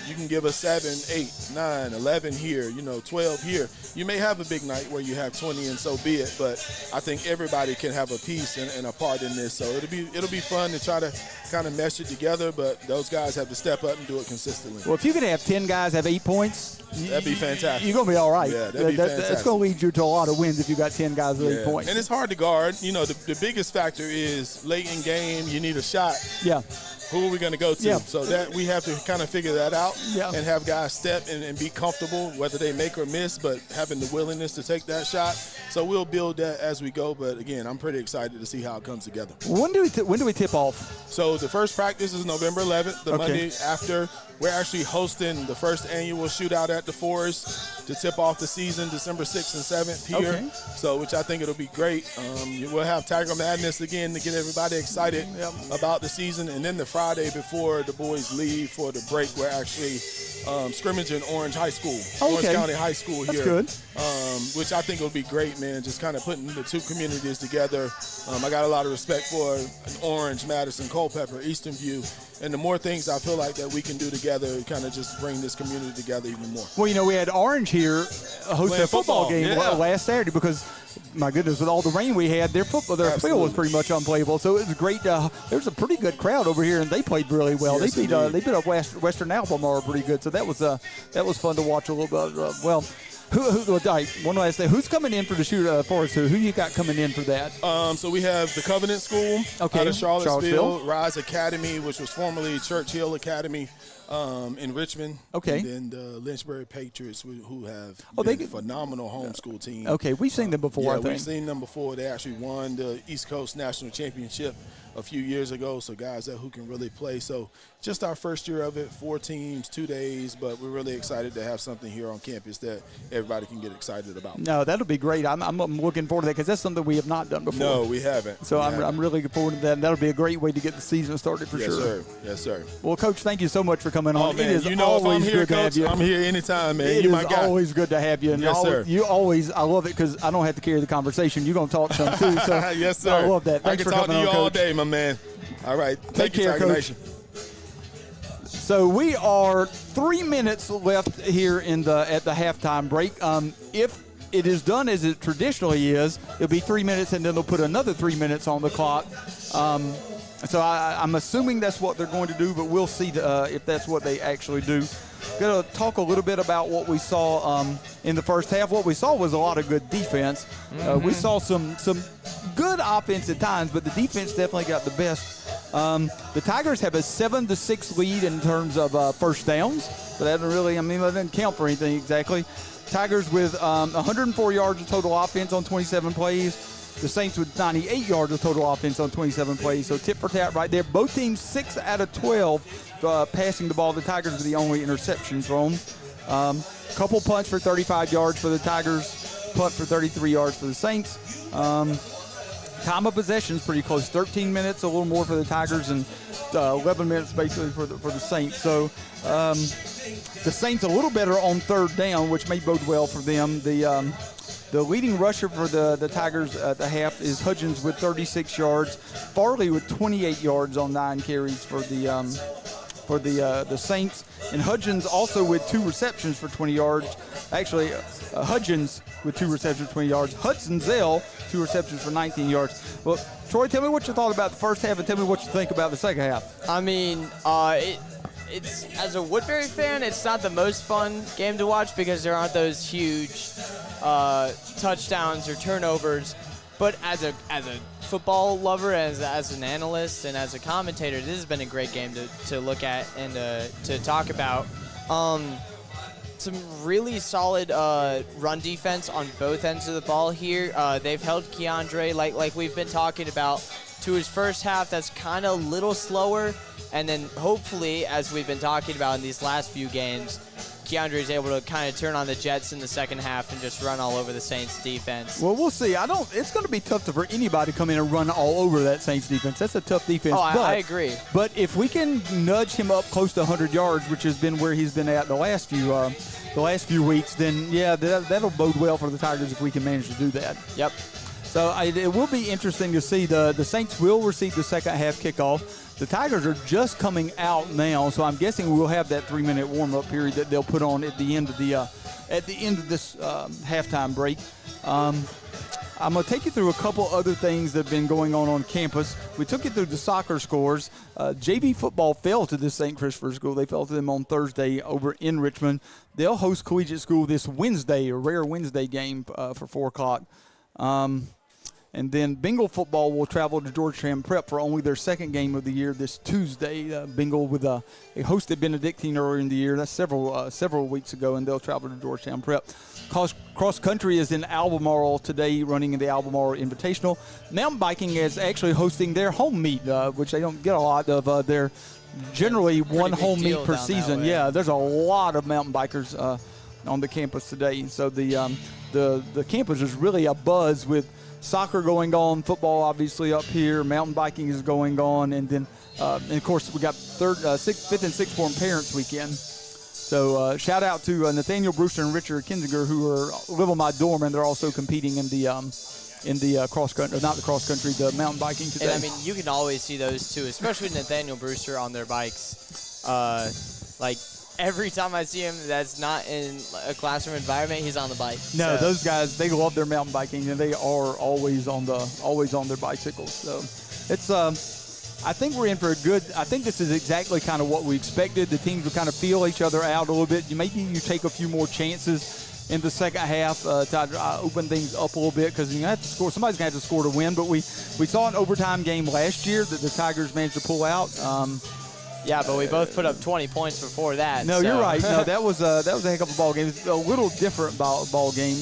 D: You can give us 7, 8, 9, 11 here, 12 here. You may have a big night where you have 20, and so be it. But I think everybody can have a piece and a part in this. So it'll be fun to try to kind of mesh it together. But those guys have to step up and do it consistently.
A: Well, if you could have 10 guys have 8 points,
D: That'd be fantastic.
A: You're going to be all right.
D: Yeah, that'd be fantastic.
A: That's going to lead you to a lot of wins if you got 10 guys with 8 points.
D: And it's hard to guard. You know, the biggest factor is late in game, you need a shot.
A: Yeah.
D: Who are we going to go to?
A: Yeah.
D: So that we have to kind of figure that out and have guys step and be comfortable, whether they make or miss, but having the willingness to take that shot. So we'll build that as we go. But, again, I'm pretty excited to see how it comes together.
A: When do we tip off?
D: So the first practice is November 11th, the Monday after. We're actually hosting the first annual shootout at the Forest to tip off the season December 6th and 7th here.
A: Okay.
D: So, which I think it'll be great. We'll have Tiger Madness again to get everybody excited about the season. And then the Friday before the boys leave for the break, we're actually scrimmaging Orange High School, Orange County High School here.
A: That's good.
D: Which I think will be great, man, just kind of putting the two communities together. I got a lot of respect for Orange, Madison, Culpeper, Eastern View. And the more things I feel like that we can do together, kind of just bring this community together even more.
A: Well, you know, we had Orange here host a football game last Saturday because, my goodness, with all the rain we had, their field was pretty much unplayable. So it was great. There's a pretty good crowd over here, and they played really well.
D: Yes,
A: they beat up Western Albemarle pretty good. So that was fun to watch a little bit. One last thing. Who's coming in for the shoot for us? Who you got coming in for that?
D: So we have the Covenant School out of Charlottesville, Rise Academy, which was formerly Church Hill Academy in Richmond.
A: Okay.
D: And then the Lynchburg Patriots, who have a phenomenal homeschool team.
A: Okay, we've seen them before, I think.
D: We've seen them before. They actually won the East Coast National Championship a few years ago, so guys who can really play. So just our first year of it, 4 teams, 2 days, but we're really excited to have something here on campus that everybody can get excited about.
A: No, that'll be great. I'm looking forward to that because that's something we have not done before.
D: No, we haven't.
A: So I'm really looking forward to that, and that'll be a great way to get the season started for sure.
D: Yes, sir.
A: Well, Coach, thank you so much for coming on.
D: Man,
A: it is
D: if I'm
A: always
D: here,
A: good to have you.
D: I'm here anytime, man.
A: It is always good to have you. And
D: yes, sir.
A: I love it because I don't have to carry the conversation. You're going to talk some too. So
D: yes, sir.
A: I love that. Thanks
D: I can
A: for
D: talk
A: coming
D: to you
A: on,
D: all
A: Coach.
D: day, my man. All right.
A: Take care,
D: Tiger
A: Coach.
D: Nation.
A: So we are 3 minutes left here at the halftime break. If it is done as it traditionally is, it'll be 3 minutes, and then they'll put another 3 minutes on the clock. So I'm assuming that's what they're going to do, but we'll see if that's what they actually do. Going to talk a little bit about what we saw in the first half. What we saw was a lot of good defense. We saw some good offense at times, but the defense definitely got the best. The Tigers have a 7-6 lead in terms of first downs, but that doesn't count for anything exactly. Tigers with 104 yards of total offense on 27 plays. The Saints with 98 yards of total offense on 27 plays. So tip for tat right there. Both teams 6 out of 12 passing the ball. The Tigers were the only interception thrown. Couple punts for 35 yards for the Tigers. Punt for 33 yards for the Saints. Time of possession is pretty close. 13 minutes, a little more for the Tigers, and 11 minutes basically for the Saints. So the Saints a little better on third down, which may bode well for them. The leading rusher for the Tigers at the half is Hudgens with 36 yards. Farley with 28 yards on 9 carries for the Saints. And Hudgens also with 2 receptions for 20 yards. Actually, Hudgens with 2 receptions for 20 yards. Hudson Zell, 2 receptions for 19 yards. Well, Troy, tell me what you thought about the first half and tell me what you think about the second half.
B: I mean, it's as a Woodbury fan, it's not the most fun game to watch because there aren't those huge touchdowns or turnovers. But as a football lover, as an analyst, and as a commentator, this has been a great game to look at and to talk about. Some really solid run defense on both ends of the ball here. They've held Keandre, like we've been talking about, to his first half. That's kind of a little slower. And then hopefully, as we've been talking about in these last few games, Keandre is able to kind of turn on the Jets in the second half and just run all over the Saints defense.
A: Well, we'll see. It's going to be tough for anybody to come in and run all over that Saints defense. That's a tough defense.
B: Oh, I agree.
A: But if we can nudge him up close to 100 yards, which has been where he's been at the last few weeks, then yeah, that'll bode well for the Tigers if we can manage to do that.
B: Yep.
A: So it will be interesting to see. The Saints will receive the second half kickoff. The Tigers are just coming out now, so I'm guessing we'll have that 3-minute warm-up period that they'll put on at the end of this halftime break. I'm going to take you through a couple other things that have been going on campus. We took you through the soccer scores. JV football fell to this St. Christopher school. They fell to them on Thursday over in Richmond. They'll host Collegiate School this Wednesday, a rare Wednesday game for 4 o'clock. And then Bengal football will travel to Georgetown Prep for only their second game of the year this Tuesday. Bengal with a hosted Benedictine earlier in the year. That's several weeks ago, and they'll travel to Georgetown Prep. Cross country is in Albemarle today, running in the Albemarle Invitational. Mountain biking is actually hosting their home meet, which they don't get a lot of. They're generally one home meet per season. Yeah, there's a lot of mountain bikers on the campus today. So the campus is really a buzz with soccer going on, football obviously up here, mountain biking is going on, and then and of course we got 5th and 6th form parents weekend. So shout out to Nathaniel Brewster and Richard Kinzinger, who live on my dorm, and they're also competing in the cross country, not the cross country, the mountain biking today.
B: And I mean, you can always see those too, especially Nathaniel Brewster on their bikes. Like every time I see him, that's not in a classroom environment, he's on the bike.
A: No, those guys, they love their mountain biking, and they are always on their bicycles. So it's I think we're in for a good. I think this is exactly kind of what we expected. The teams will kind of feel each other out a little bit. Maybe you take a few more chances in the second half to open things up a little bit, because you have to score. Somebody's gonna have to score to win. But we saw an overtime game last year that the Tigers managed to pull out.
B: Yeah, but we both put up 20 points before that.
A: No, you're right. No, that was a heck of a ball game. It's a little different ball game.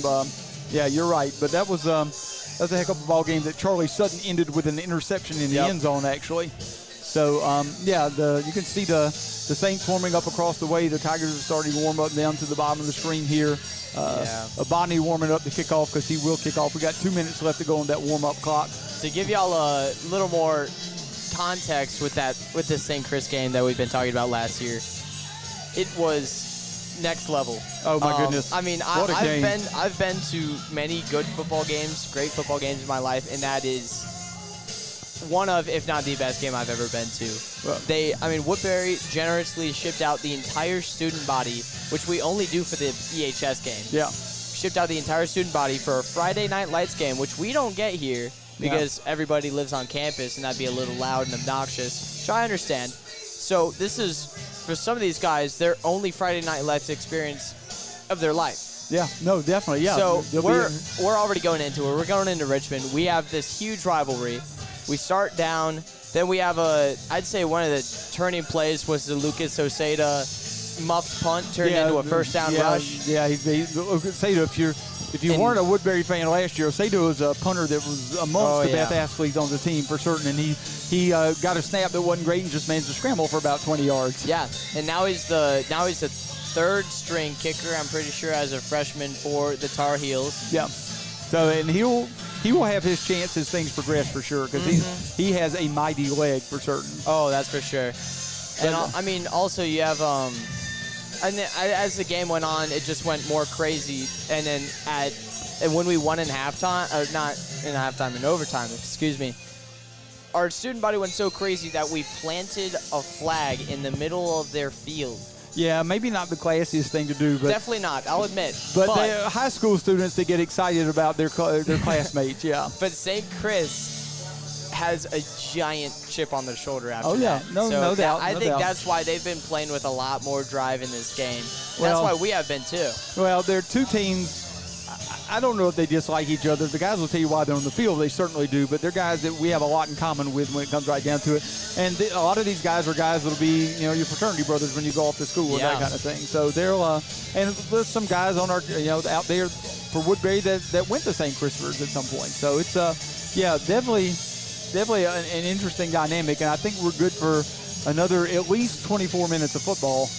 A: Yeah, you're right. But that was a heck of a ball game that Charlie Sutton ended with an interception in the end zone, actually. So, you can see the Saints warming up across the way. The Tigers are starting to warm up down to the bottom of the screen here. Abani warming up the kickoff because he will kick off. We got 2 minutes left to go on that warm-up clock.
B: To give y'all a little more context with this St. Chris game that we've been talking about last year, it was next level.
A: Oh my goodness!
B: I mean, I've been to many good football games, great football games in my life, and that is one of, if not the best game I've ever been to. Woodbury generously shipped out the entire student body, which we only do for the EHS game.
A: Yeah,
B: shipped out the entire student body for a Friday Night Lights game, which we don't get here because everybody lives on campus, and that'd be a little loud and obnoxious, which I understand. So this is, for some of these guys, their only Friday Night Lights experience of their life.
A: Yeah, no, definitely, yeah.
B: So we're already going into it. We're going into Richmond. We have this huge rivalry. We start down. Then we have I'd say one of the turning plays was the Lucas Oseda muffed punt turned into a first down rush.
A: Yeah, Oseda, if you weren't a Woodbury fan last year, Oseda was a punter that was amongst the best athletes on the team for certain, and he got a snap that wasn't great and just managed to scramble for about 20 yards.
B: Yeah, and now he's the third string kicker, I'm pretty sure, as a freshman for the Tar Heels.
A: Yeah. So, and he will have his chance as things progress for sure, because he has a mighty leg for certain.
B: Oh, that's for sure. And also you have and then, as the game went on, it just went more crazy. And then when we won in halftime, or not in halftime, in overtime, excuse me, our student body went so crazy that we planted a flag in the middle of their field.
A: Yeah, maybe not the classiest thing to do, but
B: definitely not. I'll admit.
A: But they're high school students that get excited about their classmates. Yeah.
B: But St. Chris has a giant chip on their shoulder after that.
A: No doubt.
B: I think that's why they've been playing with a lot more drive in this game. That's why we have been too.
A: Well, they're two teams. I don't know if they dislike each other. The guys will tell you why they're on the field. They certainly do. But they're guys that we have a lot in common with when it comes right down to it. And a lot of these guys are guys that'll be, your fraternity brothers when you go off to school and that kind of thing. So they'll and there's some guys on our, out there for Woodbury that went to St. Christopher's at some point. So it's definitely an interesting dynamic, and I think we're good for another at least 24 minutes of football.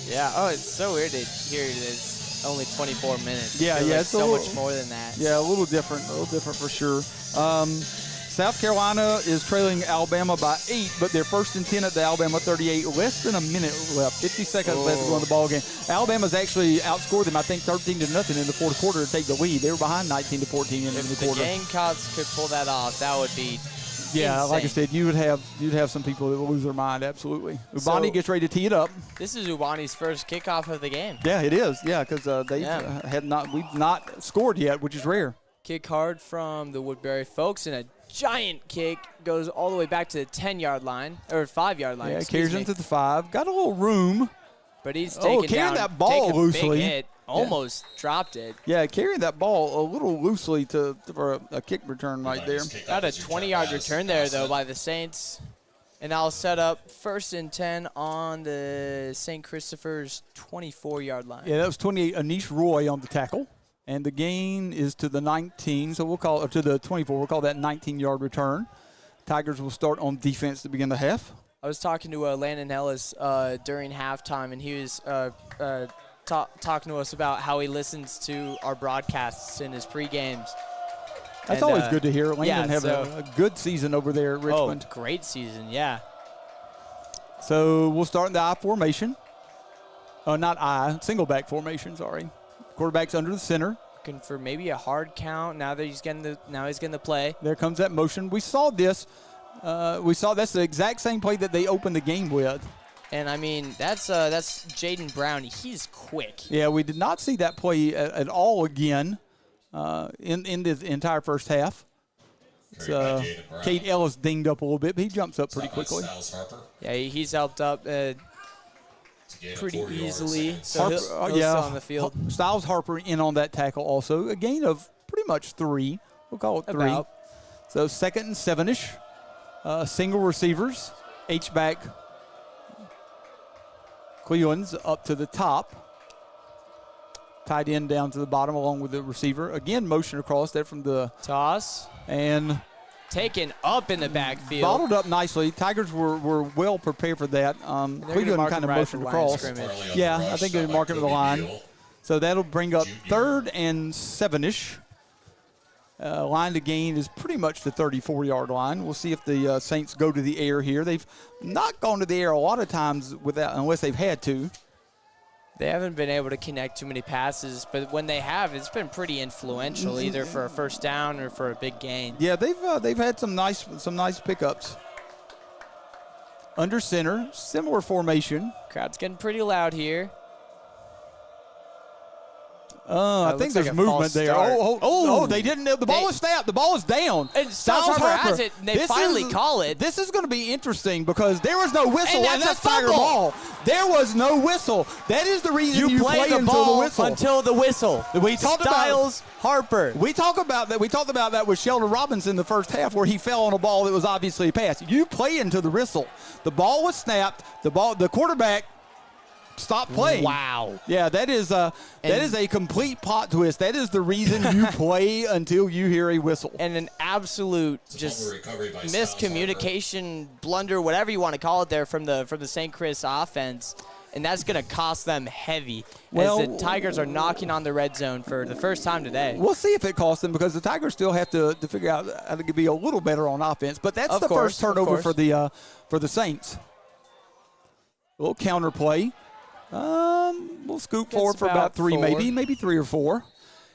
B: Yeah. Oh, it's so weird to hear it is only 24 minutes.
A: Yeah,
B: it's so much more than that.
A: Yeah, a little different for sure. South Carolina is trailing Alabama by 8, but they're 1st and 10 at the Alabama 38. Less than a minute left, 50 seconds left to go in the ball game. Alabama's actually outscored them, I think, 13-0 in the fourth quarter to take the lead. They were behind 19-14 in the quarter.
B: If the Gamecocks could pull that off, that would be insane.
A: Like I said, you'd have some people that will lose their mind. Absolutely. Ubani gets ready to tee it up.
B: This is Ubani's first kickoff of the game.
A: Yeah, it is. Yeah, because we've not scored yet, which is rare.
B: Kick hard from the Woodbury folks, and a giant kick goes all the way back to the 10-yard line, or 5-yard line.
A: Yeah, carries him to the 5. Got a little room.
B: But he's taking
A: carrying
B: down,
A: that ball loosely.
B: Big hit, almost dropped it.
A: Yeah, carrying that ball a little loosely for a kick return right there.
B: Got a 20-yard return there, though, by the Saints. And I'll set up 1st and 10 on the St. Christopher's 24-yard line.
A: Yeah, that was 28, Anish Roy on the tackle. And the gain is to the 19, so we'll call it to the 24. We'll call that 19-yard return. Tigers will start on defense to begin the half.
B: I was talking to Landon Ellis during halftime, and he was talking to us about how he listens to our broadcasts in his pre-games.
A: That's always good to hear. Landon have a good season over there at Richmond.
B: Oh, great season, yeah.
A: So we'll start in the I formation. Not I, single back formation, sorry. Quarterback's under the center.
B: Looking for maybe a hard count now that he's getting the play.
A: There comes that motion. We saw this. That's the exact same play that they opened the game with.
B: And, I mean, that's Jaden Brown. He's quick.
A: Yeah, we did not see that play at all again in the entire first half. Kate Ellis dinged up a little bit, but he jumps up pretty quickly.
B: Yeah, he's helped up pretty easily. So
A: Harper,
B: he'll still on the field.
A: Styles Harper in on that tackle also. A gain of pretty much 3. We'll call it 3.
B: About.
A: So 2nd and 7-ish. Single receivers. H-back Cleveland's up to the top. Tight end down to the bottom along with the receiver. Again, motion across there from the
B: toss.
A: And
B: taken up in the backfield.
A: Bottled up nicely. Tigers were well prepared for that. Cleveland kind of motioned across. Yeah, I think they're marking the line. So that'll bring up 3rd and 7-ish. Line to gain is pretty much the 34-yard line. We'll see if the Saints go to the air here. They've not gone to the air a lot of times unless they've had to.
B: They haven't been able to connect too many passes, but when they have, it's been pretty influential, either for a first down or for a big gain.
A: Yeah, they've had some nice pickups. Under center, similar formation.
B: Crowd's getting pretty loud here.
A: I think there's movement there. Oh, they didn't. The ball was snapped. The ball is down.
B: And Styles Harper has it, and they finally call it.
A: This is going to be interesting because there was no whistle,
B: and that's
A: Tiger ball. There was no whistle. That is the reason you play the ball
B: until the whistle.
A: We talked
B: Styles Harper.
A: We talked about that. We talked about that with Sheldon Robinson in the first half, where he fell on a ball that was obviously a pass. You play until the whistle. The ball was snapped. The quarterback stopped playing.
B: Wow.
A: Yeah, that is a complete plot twist. That is the reason you play until you hear a whistle.
B: And an absolute just miscommunication, blunder, whatever you want to call it there from the St. Chris offense. And that's going to cost them heavy as the Tigers are knocking on the red zone for the first time today.
A: We'll see if it costs them because the Tigers still have to figure out how to be a little better on offense. But that's the first turnover for the Saints. A little counter play. We'll scoop forward for about 3, maybe 3 or 4.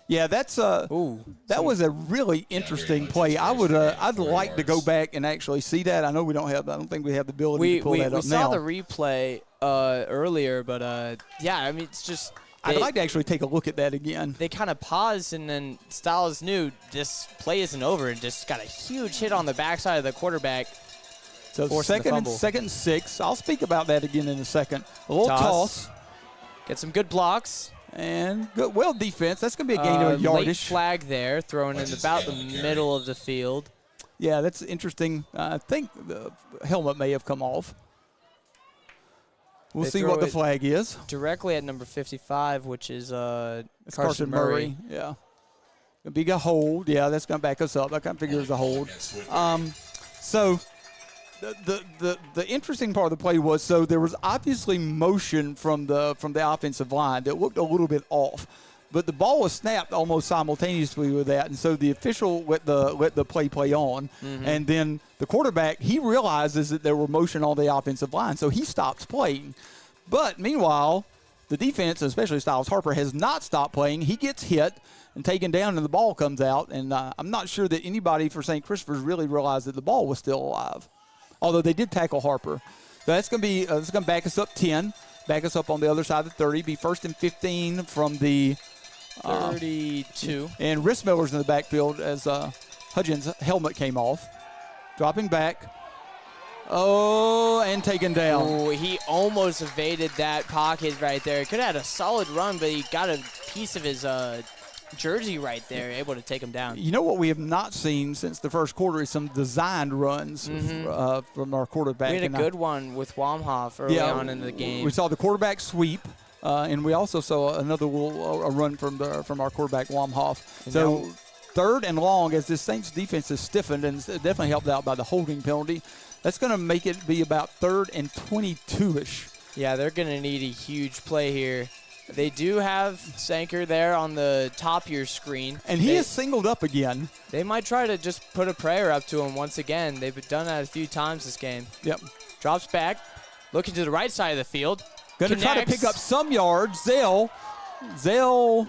A: Yeah, that was a really interesting play. I'd like to go back and actually see that. I don't think we have the ability to pull that up now.
B: We saw the replay earlier, but I mean, it's just.
A: I'd like to actually take a look at that again.
B: They kind of paused, and then Styles knew this play isn't over, and just got a huge hit on the backside of the quarterback.
A: So second and 6. I'll speak about that again in a second. A little toss.
B: Get some good blocks.
A: And good, defense. That's going to be a gain of a yardage.
B: Late flag there, thrown in about the middle of the field.
A: Yeah, that's interesting. I think the helmet may have come off. We'll see what the flag is.
B: Directly at number 55, which is
A: Carson Murray. Yeah. A big hold. Yeah, that's going to back us up. I kind of figure it's a hold. So the interesting part of the play was, there was obviously motion from the offensive line that looked a little bit off, but the ball was snapped almost simultaneously with that, and so the official let the play on, and then the quarterback, he realizes that there were motion on the offensive line, so he stops playing. But meanwhile, the defense, especially Styles Harper, has not stopped playing. He gets hit and taken down, and the ball comes out, and I'm not sure that anybody for St. Christopher's really realized that the ball was still alive. Although they did tackle Harper. So that's going to back us up 10, back us up on the other side of the 30, be 1st and 15 from the
B: 32.
A: And Rissmiller's in the backfield as Hudgens' helmet came off. Dropping back. Oh, and taken down.
B: Oh, he almost evaded that pocket right there. Could have had a solid run, but he got a piece of his jersey right there, able to take him down.
A: You know what we have not seen since the first quarter is some designed runs from our quarterback.
B: We had a good one with Wamhoff early on in the game.
A: We saw the quarterback sweep, and we also saw another little run from our quarterback Wamhoff. So third and long, as this Saints defense is stiffened, and it's definitely helped out by the holding penalty. That's going to make it be about 3rd and 22-ish.
B: Yeah, they're going to need a huge play here. They do have Sanker there on the top of your screen.
A: And he is singled up again.
B: They might try to just put a prayer up to him once again. They've done that a few times this game.
A: Yep.
B: Drops back, looking to the right side of the field.
A: Going to try to pick up some yards. Zell.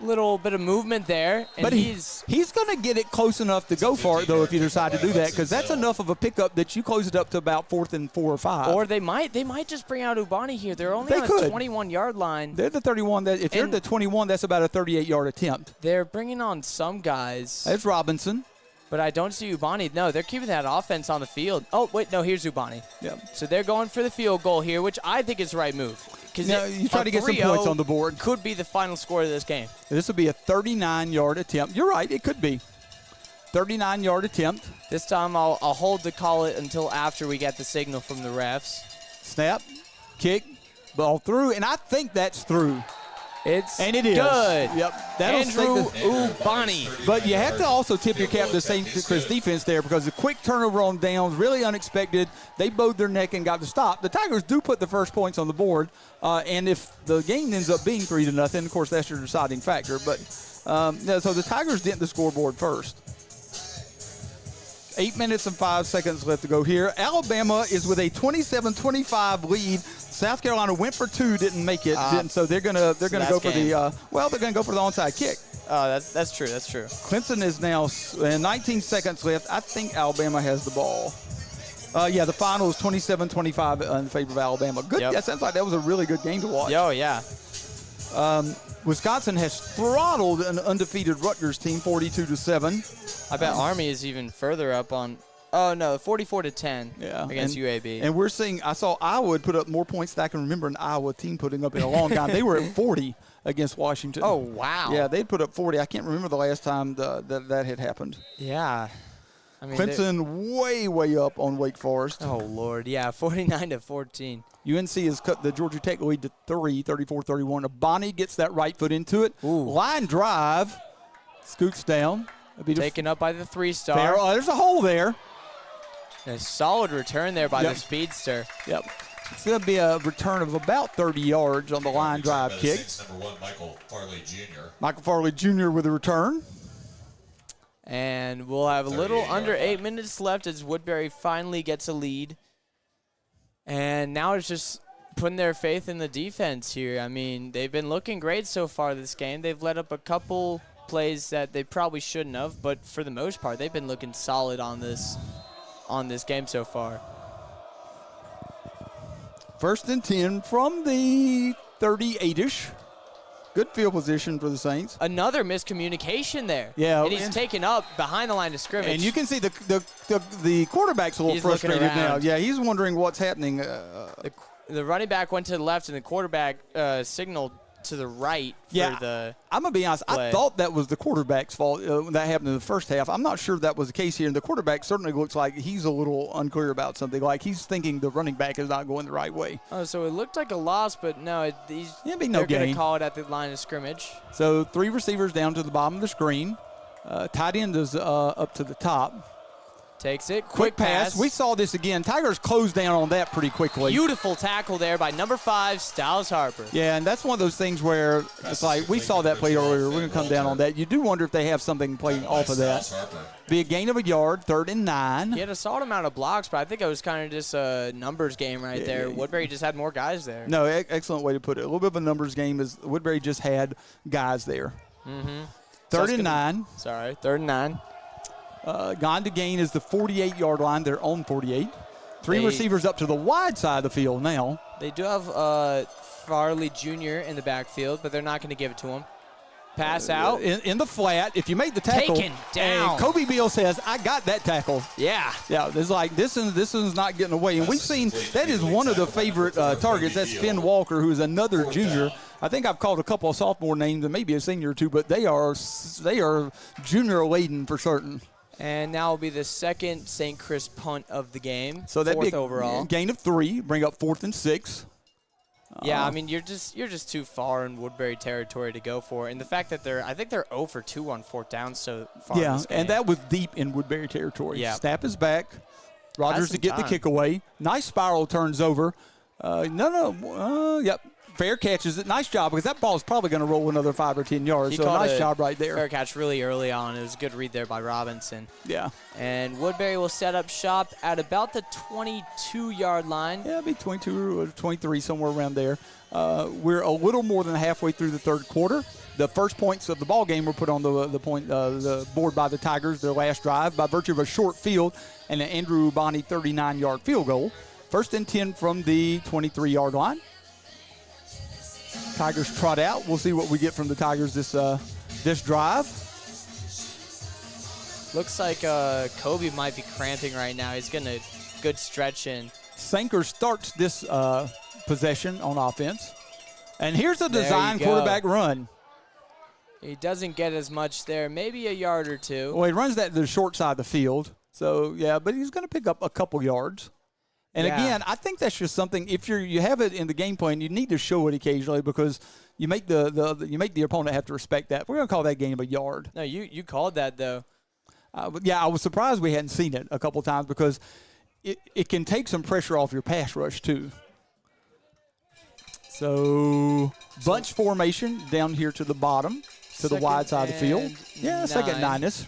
B: Little bit of movement there. And
A: but he's going to get it close enough to go for it, though, if you decide to do that, because that's enough of a pickup that you close it up to about 4th and 4 or 5.
B: Or they might just bring out Ubani here. They're only on a 21-yard line.
A: They're the 31. If they're the 21, that's about a 38-yard attempt.
B: They're bringing on some guys.
A: That's Robinson.
B: But I don't see Ubani. No, they're keeping that offense on the field. Oh, wait, no, here's Ubani.
A: Yep.
B: So they're going for the field goal here, which I think is the right move. Because
A: you try to get some points on the board.
B: Could be the final score of this game.
A: This will be a 39-yard attempt. You're right, it could be. 39-yard attempt.
B: This time I'll hold to call it until after we get the signal from the refs.
A: Snap, kick, ball through, and I think that's through.
B: And
A: it is
B: good.
A: Yep.
B: Andrew Ubani.
A: But you have to also tip your cap to St. Chris defense there, because the quick turnover on downs, really unexpected. They bowed their neck and got the stop. The Tigers do put the first points on the board, and if the game ends up being 3-0, of course that's your deciding factor. But so the Tigers dent the scoreboard first. 8 minutes and 5 seconds left to go here. Alabama is with a 27-25 lead. South Carolina went for 2, didn't make it, so they're gonna go for the onside kick.
B: Oh, that's true. That's true.
A: Clemson is now 19 seconds left. I think Alabama has the ball. The final is 27-25 in favor of Alabama. Good. That sounds like that was a really good game to watch.
B: Oh yeah.
A: Wisconsin has throttled an undefeated Rutgers team 42-7.
B: I bet Army is even further up on. Oh no, 44-10 against UAB.
A: And we're seeing. I saw Iowa put up more points than I can remember an Iowa team putting up in a long time. They were at 40 against Washington.
B: Oh wow.
A: Yeah, they put up 40. I can't remember the last time that had happened.
B: Yeah. I mean,
A: Clemson way up on Wake Forest.
B: Oh Lord, yeah, 49-14.
A: UNC has cut the Georgia Tech lead to 34-31. Ubani gets that right foot into it.
B: Ooh.
A: Line drive, scoots down.
B: Taken up by the 3-star.
A: There's a hole there.
B: A solid return there by the speedster.
A: Yep. It's going to be a return of about 30 yards on the line drive kick.
C: Number 1, Michael Farley Jr.
A: Michael Farley Jr. with a return.
B: And we'll have a little under 8 minutes left as Woodbury finally gets a lead. And now it's just putting their faith in the defense here. I mean, they've been looking great so far this game. They've let up a couple plays that they probably shouldn't have, but for the most part, they've been looking solid on this game so far.
A: 1st and 10 from the 38-ish. Good field position for the Saints.
B: Another miscommunication there.
A: Yeah.
B: And he's taken up behind the line of scrimmage.
A: And you can see the quarterback's a little frustrated now. Yeah, he's wondering what's happening.
B: The running back went to the left, and the quarterback signaled to the right for the
A: I'm going to be honest.
B: play.
A: I thought that was the quarterback's fault when that happened in the first half. I'm not sure that was the case here. And the quarterback certainly looks like he's a little unclear about something. Like he's thinking the running back is not going the right way.
B: Oh, so it looked like a loss, but no.
A: They're
B: going to call it at the line of scrimmage.
A: So 3 receivers down to the bottom of the screen. Tight end is up to the top.
B: Takes it.
A: Quick pass. We saw this again. Tigers closed down on that pretty quickly.
B: Beautiful tackle there by number 5, Styles Harper.
A: Yeah, and that's one of those things where it's like we saw that play earlier. We're going to come down on that. You do wonder if they have something playing off of that. Be a gain of a yard, 3rd and 9.
B: He had a solid amount of blocks, but I think it was kind of just a numbers game right there. Woodbury just had more guys there.
A: No, excellent way to put it. A little bit of a numbers game is Woodbury just had guys there.
B: Mm-hmm.
A: 3rd and 9.
B: Sorry, 3rd and 9.
A: Gone to gain is the 48-yard line. They're on 48. 3 receivers up to the wide side of the field now.
B: They do have Farley Jr. in the backfield, but they're not going to give it to him. Pass out.
A: In the flat. If you make the tackle.
B: Taken down.
A: And Kobe Beal says, I got that tackle.
B: Yeah.
A: Yeah, it's like this one's not getting away. And we've seen that is one of the favorite targets. That's Finn Walker, who is another junior. I think I've called a couple of sophomore names and maybe a senior or two, but they are junior laden for certain.
B: And now will be the second St. Chris punt of the game.
A: So that'd be a
B: overall.
A: Gain of 3, bring up 4th and 6.
B: Yeah, I mean you're just too far in Woodbury territory to go for, and the fact that I think they're 0 for 2 on 4th down so far.
A: Yeah,
B: in this game.
A: and that was deep in Woodbury territory.
B: Yeah.
A: Snap is back. Rogers to get
B: time.
A: the kick away. Nice spiral turns over. Yep. Fair catches it. Nice job, because that ball is probably going to roll another 5 or 10 yards.
B: He
A: So
B: caught
A: nice
B: a
A: job right there.
B: Fair catch really early on. It was a good read there by Robinson.
A: Yeah.
B: And Woodbury will set up shop at about the 22-yard line.
A: Yeah, it'll be 22 or 23, somewhere around there. We're a little more than halfway through the third quarter. The first points of the ball game were put on the board by the Tigers, their last drive, by virtue of a short field and an Andrew Ubani 39-yard field goal. 1st and 10 from the 23-yard line. Tigers trot out. We'll see what we get from the Tigers this drive.
B: Looks like Kobe might be cramping right now. He's getting a good stretch in.
A: Sanker starts this possession on offense. And here's a
B: There you
A: design
B: go.
A: quarterback run.
B: He doesn't get as much there, maybe a yard or two.
A: Well, he runs that to the short side of the field. So, yeah, but he's going to pick up a couple yards. And
B: Yeah.
A: again, I think that's just something. If you have it in the game plan, you need to show it occasionally, because you make the opponent have to respect that. We're going to call that game a yard.
B: No, you called that, though.
A: Yeah, I was surprised we hadn't seen it a couple times, because it can take some pressure off your pass rush too. So bunch formation down here to the bottom, to the wide side of the field. Yeah, second 9-ish.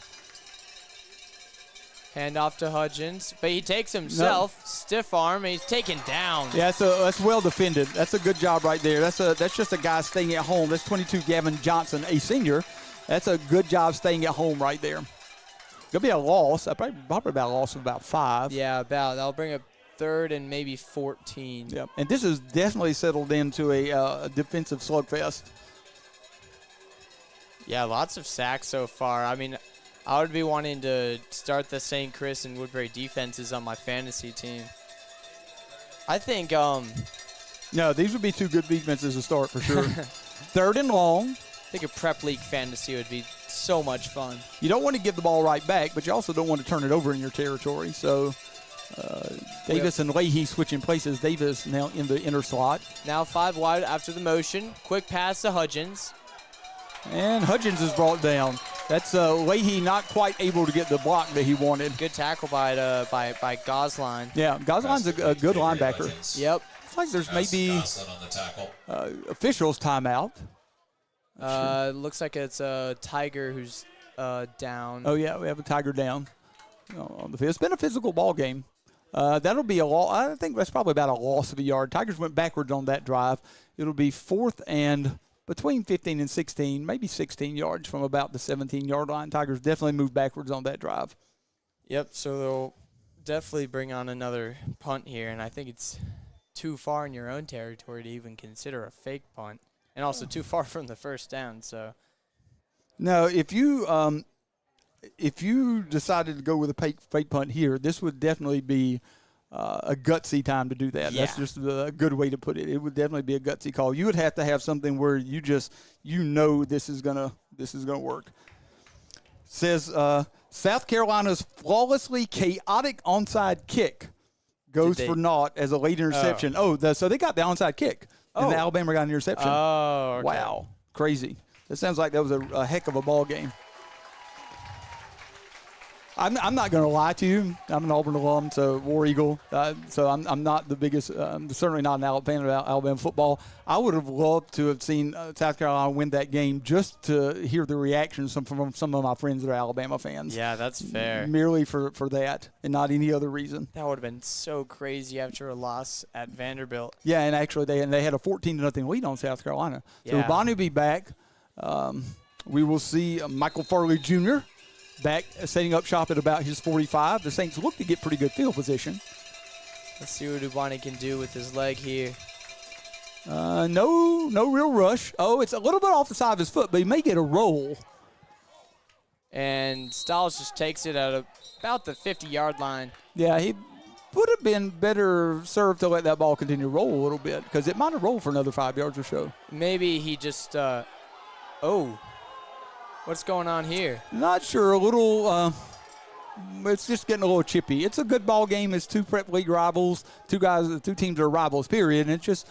B: Hand off to Hudgens, but he takes himself. Stiff arm, and he's taken down.
A: Yeah, so that's well defended. That's a good job right there. That's just a guy staying at home. That's 22 Gavin Johnson, a senior. That's a good job staying at home right there. Gonna be a loss. Probably about a loss of about 5.
B: Yeah, that'll bring up 3rd and maybe 14.
A: Yep. And this has definitely settled into a defensive slugfest.
B: Yeah, lots of sacks so far. I mean, I would be wanting to start the St. Chris and Woodbury defenses on my fantasy team. I think
A: No, these would be 2 good defenses to start for sure. 3rd and long.
B: I think a prep league fantasy would be so much fun.
A: You don't want to give the ball right back, but you also don't want to turn it over in your territory. So Davis and Leahy switching places. Davis now in the inner slot.
B: Now 5 wide after the motion. Quick pass to Hudgens.
A: And Hudgens is brought down. That's Leahy not quite able to get the block that he wanted.
B: Good tackle by Gosline.
A: Yeah, Gosline's a good linebacker.
B: Yep.
A: It's like there's maybe
C: Johnson on the tackle.
A: officials timeout.
B: Looks like it's a Tiger who's down.
A: Oh, yeah, we have a Tiger down on the field. It's been a physical ball game. That'll be a loss. I think that's probably about a loss of a yard. Tigers went backwards on that drive. It'll be 4th and between 15 and 16, maybe 16 yards from about the 17-yard line. Tigers definitely moved backwards on that drive.
B: Yep, so they'll definitely bring on another punt here, and I think it's too far in your own territory to even consider a fake punt, and also too far from the first down. So,
A: no, if you decided to go with a fake punt here, this would definitely be a gutsy time to do that.
B: Yeah.
A: That's just a good way to put it. It would definitely be a gutsy call. You would have to have something where this is gonna work. Says South Carolina's flawlessly chaotic onside kick goes for naught as a late interception. So they got the onside kick, and the Alabama got an interception.
B: Oh, okay.
A: Wow, crazy. That sounds like that was a heck of a ball game. I'm not going to lie to you. I'm an Auburn alum, so War Eagle. So I'm not the biggest. I'm certainly not an fan of Alabama football. I would have loved to have seen South Carolina win that game just to hear the reactions from some of my friends that are Alabama fans.
B: Yeah, that's fair.
A: Merely for that and not any other reason.
B: That would have been so crazy after a loss at Vanderbilt.
A: Yeah, and actually they had a 14-0 lead on South Carolina. So
B: Yeah.
A: Bonnie will be back. We will see Michael Farley Jr. back setting up shop at about his 45. The Saints look to get pretty good field position.
B: Let's see what Ubani can do with his leg here.
A: No real rush. Oh, it's a little bit off the side of his foot, but he may get a roll.
B: And Stiles just takes it at about the 50-yard line.
A: Yeah, he would have been better served to let that ball continue to roll a little bit because it might have rolled for another 5 yards or so.
B: Maybe he just what's going on here?
A: Not sure. A little it's just getting a little chippy. It's a good ball game. It's two prep league rivals, two teams are rivals, period. And it's just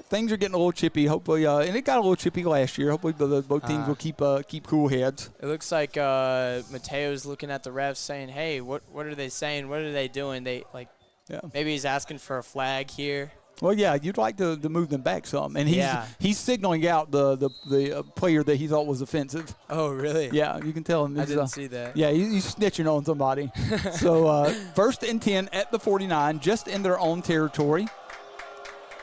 A: things are getting a little chippy. Hopefully, and it got a little chippy last year. Hopefully, both teams will keep cool heads.
B: It looks like Mateo's looking at the refs saying, "Hey, what are they saying? What are they doing? Maybe he's asking for a flag here."
A: Well, yeah, you'd like to move them back some, and he's signaling out the player that he thought was offensive.
B: Oh, really?
A: Yeah, you can tell him.
B: I didn't see that.
A: Yeah, he's snitching on somebody. So 1st and 10 at the 49, just in their own territory.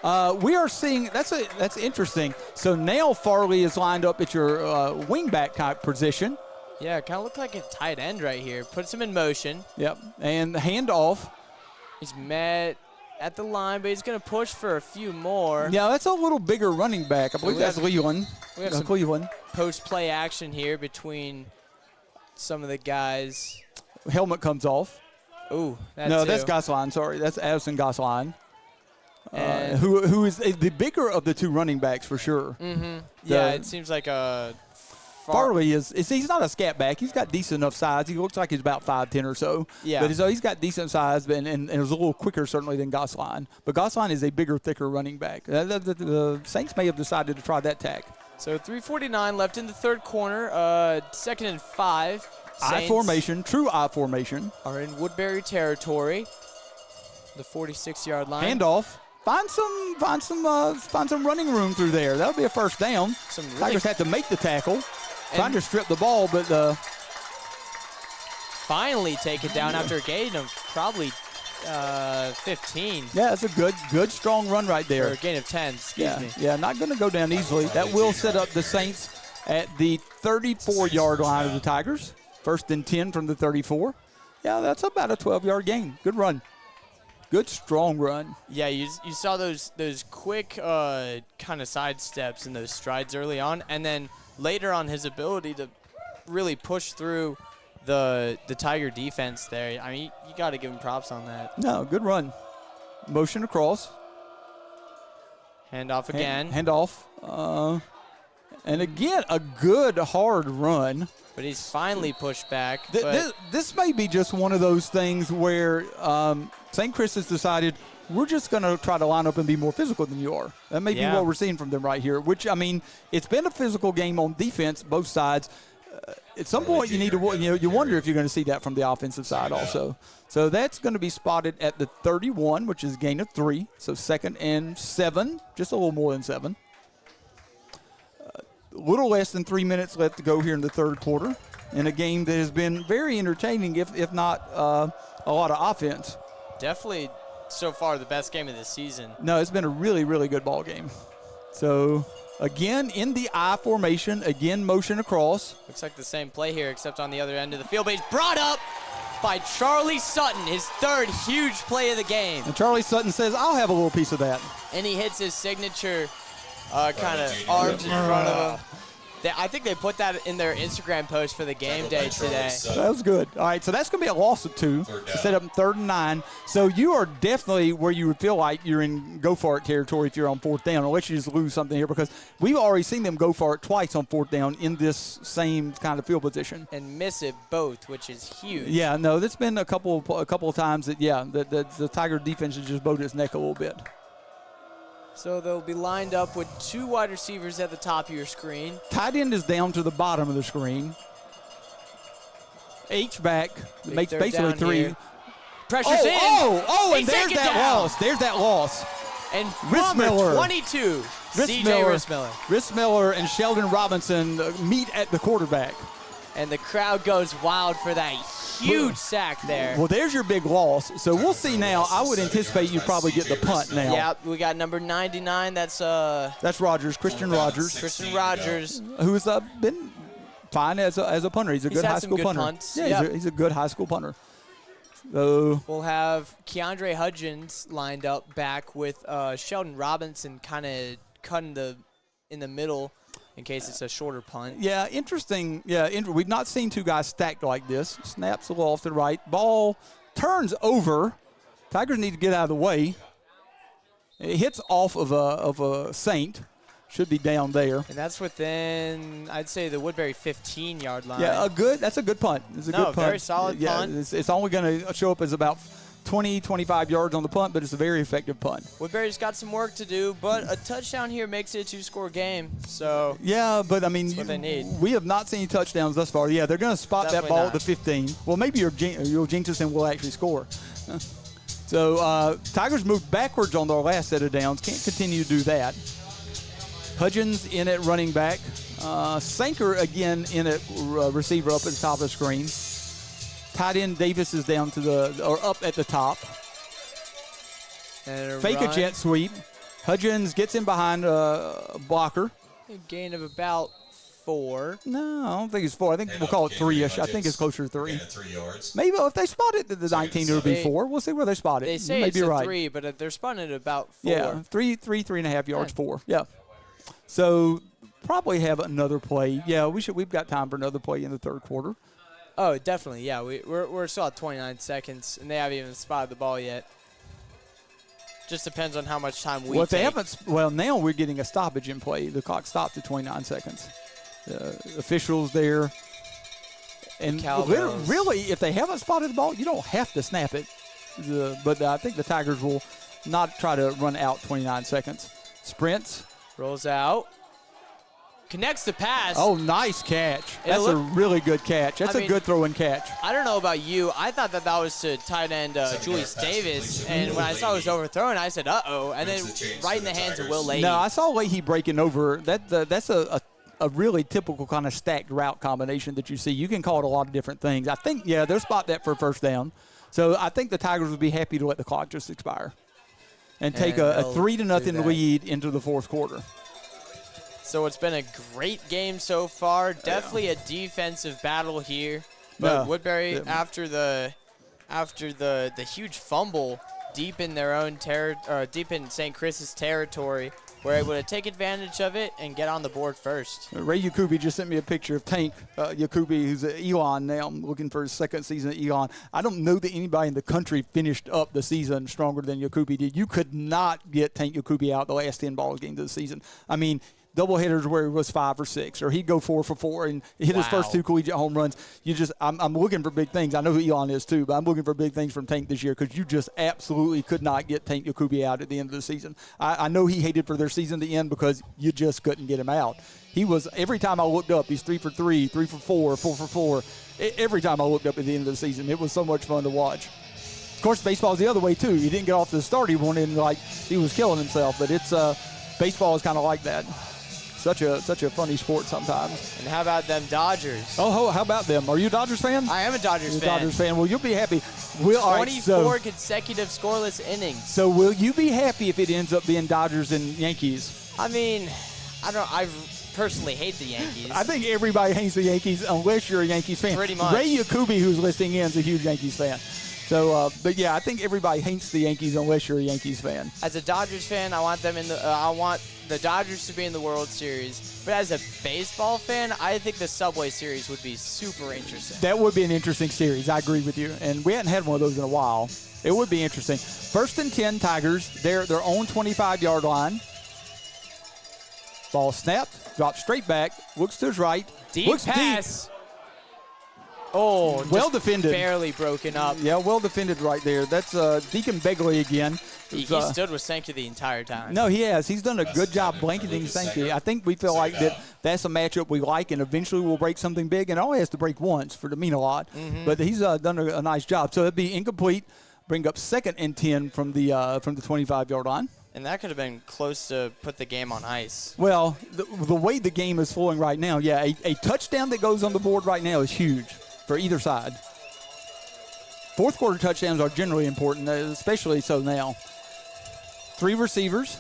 A: We are seeing that's interesting. So now Farley is lined up at your wingback type position.
B: Yeah, it kind of looked like a tight end right here. Puts him in motion.
A: Yep, and handoff.
B: He's met at the line, but he's going to push for a few more.
A: Yeah, that's a little bigger running back. I believe that's Leland.
B: We have some
A: Cleveland.
B: Post-play action here between some of the guys.
A: Helmet comes off.
B: Ooh,
A: that's Gosselin. Sorry, that's Addison Gosselin. Who is the bigger of the two running backs for sure.
B: Mm-hmm. Yeah, it seems like
A: Farley he's not a scat back. He's got decent enough size. He looks like he's about 5'10" or so.
B: Yeah.
A: But he's got decent size and is a little quicker certainly than Gosselin. But Gosselin is a bigger, thicker running back. The Saints may have decided to try that tack.
B: So 3:49 left in the third quarter. 2nd and 5.
A: I formation, true I formation.
B: Are in Woodbury territory. The 46-yard line.
A: Handoff. Find some running room through there. That'll be a first down. Tigers had to make the tackle. Trying to strip the ball, but
B: finally take it down after a gain of probably 15.
A: Yeah, that's a good, strong run right there.
B: Or a gain of 10, excuse me.
A: Yeah, not going to go down easily. That will set up the Saints at the 34-yard line of the Tigers. 1st and 10 from the 34. Yeah, that's about a 12-yard gain. Good run. Good, strong run.
B: Yeah, you saw those quick kind of side steps and those strides early on, and then later on his ability to really push through the Tiger defense there. I mean, you got to give him props on that.
A: No, good run. Motion across.
B: Handoff again.
A: Handoff. And again, a good hard run.
B: But he's finally pushed back.
A: This may be just one of those things where St. Chris has decided we're just going to try to line up and be more physical than you are. That may be what we're seeing from them right here, which, I mean, it's been a physical game on defense, both sides. At some point, you wonder if you're going to see that from the offensive side also. So that's going to be spotted at the 31, which is a gain of 3. So 2nd and 7, just a little more than 7. A little less than 3 minutes left to go here in the third quarter in a game that has been very entertaining, if not a lot of offense.
B: Definitely so far the best game of the season.
A: No, it's been a really, really good ball game. So, again, in the I formation, again, motion across.
B: Looks like the same play here, except on the other end of the field. But he's brought up by Charlie Sutton, his 3rd huge play of the game.
A: And Charlie Sutton says, I'll have a little piece of that.
B: And he hits his signature kind of arms in front of him. I think they put that in their Instagram post for the game day today.
A: That was good. All right, so that's going to be a loss of 2 to set up 3rd and 9. So you are definitely where you would feel like you're in go for it territory if you're on 4th down, unless you just lose something here, because we've already seen them go for it twice on 4th down in this same kind of field position.
B: And miss it both, which is huge.
A: Yeah, no, there's been a couple of times that, the Tiger defense has just bowed its neck a little bit.
B: So they'll be lined up with 2 wide receivers at the top of your screen.
A: Tight end is down to the bottom of the screen. H-back makes basically 3.
B: Here. Pressure's in.
A: And there's that loss. There's that loss.
B: And
A: Rissmiller,
B: 22, C.J. Rissmiller.
A: Rissmiller and Sheldon Robinson meet at the quarterback.
B: And the crowd goes wild for that huge sack there.
A: Well, there's your big loss. So we'll see now. I would anticipate you probably get the punt now.
B: Yeah, we got number 99. That's
A: Rogers, Christian Rogers.
B: Christian Rogers.
A: Who's been fine as a punter. He's a good high school punter.
B: Punts.
A: Yeah, he's a good high school punter. So
B: we'll have Keandre Hudgens lined up back with Sheldon Robinson kind of cut in the middle in case it's a shorter punt.
A: Yeah, interesting. Yeah, we've not seen two guys stacked like this. Snaps a little off to the right. Ball turns over. Tigers need to get out of the way. It hits off of a Saint. Should be down there.
B: And that's within, I'd say, the Woodbury 15-yard line.
A: Yeah, that's a good punt. It's a good punt.
B: Very solid punt.
A: It's only going to show up as about 20, 25 yards on the punt, but it's a very effective punt.
B: Woodbury's got some work to do, but a touchdown here makes it a 2-score game. So
A: yeah, but I mean,
B: that's what they need.
A: We have not seen touchdowns thus far. Yeah, they're going to spot
B: Definitely
A: that ball
B: not.
A: at the 15. Well, maybe your Jinkerson will actually score. So Tigers moved backwards on their last set of downs. Can't continue to do that. Hudgens in at running back. Sanker again in at receiver up at the top of the screen. Tight end Davis is down up at the top.
B: And
A: Fake
B: run.
A: a jet sweep. Hudgens gets in behind a blocker.
B: A gain of about 4.
A: No, I don't think it's 4. I think we'll call it 3-ish. I think it's closer to 3.
C: 3 yards.
A: Maybe if they spot it at the 19, it'll be 4. We'll see where they spot it.
B: They say
A: Maybe
B: it's
A: right.
B: 3, but they're spotting it about 4.
A: Yeah, 3.5 yards, 4. Yeah. So probably have another play. Yeah, we've got time for another play in the third quarter.
B: Oh, definitely. Yeah, we're still at 29 seconds, and they haven't even spotted the ball yet. Just depends on how much time we
A: Well, if they
B: take.
A: haven't, well, now we're getting a stoppage in play. The clock stopped at 29 seconds. Officials there. And
B: Cowbells.
A: really, if they haven't spotted the ball, you don't have to snap it. But I think the Tigers will not try to run out 29 seconds. Sprints.
B: Rolls out. Connects the pass.
A: Oh, nice catch. That's a really good catch. That's a good throw and catch.
B: I don't know about you. I thought that was to tight end Julius Davis. And when I saw it was overthrown, I said, uh-oh. And then right in the hands of Will Leahy.
A: No, I saw Leahy breaking over. That's a really typical kind of stacked route combination that you see. You can call it a lot of different things. I think, yeah, they'll spot that for a first down. So I think the Tigers would be happy to let the clock just expire and take a 3-0 lead into the fourth quarter.
B: So it's been a great game so far. Definitely a defensive battle here. But Woodbury, after the huge fumble deep in their own deep in St. Chris's territory, were able to take advantage of it and get on the board first.
A: Ray Yakubi just sent me a picture of Tank Yakubi, who's at Elon now. I'm looking for his second season at Elon. I don't know that anybody in the country finished up the season stronger than Yakubi did. You could not get Tank Yakubi out the last 10 ball games of the season. I mean, doubleheaders where he was 5 or 6, or he'd go 4 for 4 and hit his first 2 collegiate home runs. I'm looking for big things. I know who Elon is too, but I'm looking for big things from Tank this year because you just absolutely could not get Tank Yakubi out at the end of the season. I know he hated for their season to end because you just couldn't get him out. He was, every time I looked up, he's 3 for 3, 3 for 4, 4 for 4. Every time I looked up at the end of the season, it was so much fun to watch. Of course, baseball's the other way too. He didn't get off to the start he wanted, like he was killing himself, but it's baseball is kind of like that. Such a funny sport sometimes.
B: And how about them Dodgers?
A: Oh, how about them? Are you a Dodgers fan?
B: I am a Dodgers fan.
A: Dodgers fan. Well, you'll be happy.
B: 24 consecutive scoreless innings.
A: So will you be happy if it ends up being Dodgers and Yankees?
B: I mean, I personally hate the Yankees.
A: I think everybody hates the Yankees unless you're a Yankees fan.
B: Pretty much.
A: Ray Yakubi, who's listening in, is a huge Yankees fan. So, but yeah, I think everybody hates the Yankees unless you're a Yankees fan.
B: As a Dodgers fan, I want them in the. I want the Dodgers to be in the World Series. But as a baseball fan, I think the Subway Series would be super interesting.
A: That would be an interesting series. I agree with you. And we hadn't had one of those in a while. It would be interesting. 1st and 10 Tigers. They're their own 25-yard line. Ball snapped, drops straight back, looks to his right.
B: Deep pass. Oh,
A: well defended.
B: Barely broken up.
A: Yeah, well defended right there. That's Deacon Begley again.
B: He stood with Sankey the entire time.
A: No, he has. He's done a good job blanketing Sankey. I think we feel like that's a matchup we like, and eventually we'll break something big. And it only has to break once for to mean a lot. Mm-hmm. But he's done a nice job. So it'd be incomplete. Bring up 2nd and 10 from the 25-yard line.
B: And that could have been close to put the game on ice.
A: Well, the way the game is flowing right now, yeah, a touchdown that goes on the board right now is huge for either side. Fourth quarter touchdowns are generally important, especially so now. 3 receivers.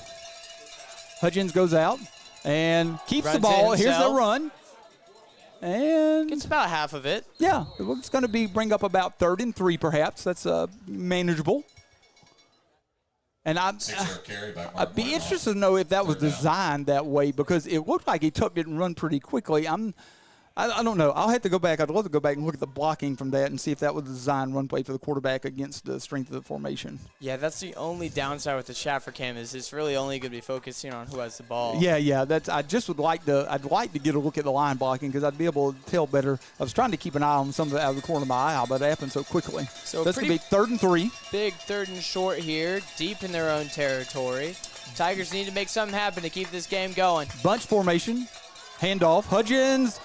A: Hudgens goes out and keeps the ball. Here's the run. And
B: gets about half of it.
A: Yeah, it's going to bring up about 3rd and 3 perhaps. That's manageable. And
C: Six-yard carry by Mark
A: I'd be
C: Whitehouse.
A: interested to know if that was
C: Third down.
A: designed that way because it looked like he took it and run pretty quickly. I don't know. I'll have to go back. I'd love to go back and look at the blocking from that and see if that was a designed run play for the quarterback against the strength of the formation.
B: Yeah, that's the only downside with the Schaffer cam is it's really only going to be focusing on who has the ball.
A: Yeah. I'd like to get a look at the line blocking because I'd be able to tell better. I was trying to keep an eye on some of it out of the corner of my eye, but it happened so quickly.
B: So
A: that's going to be 3rd and 3.
B: Big 3rd and short here, deep in their own territory. Tigers need to make something happen to keep this game going.
A: Bunch formation, handoff. Hudgens.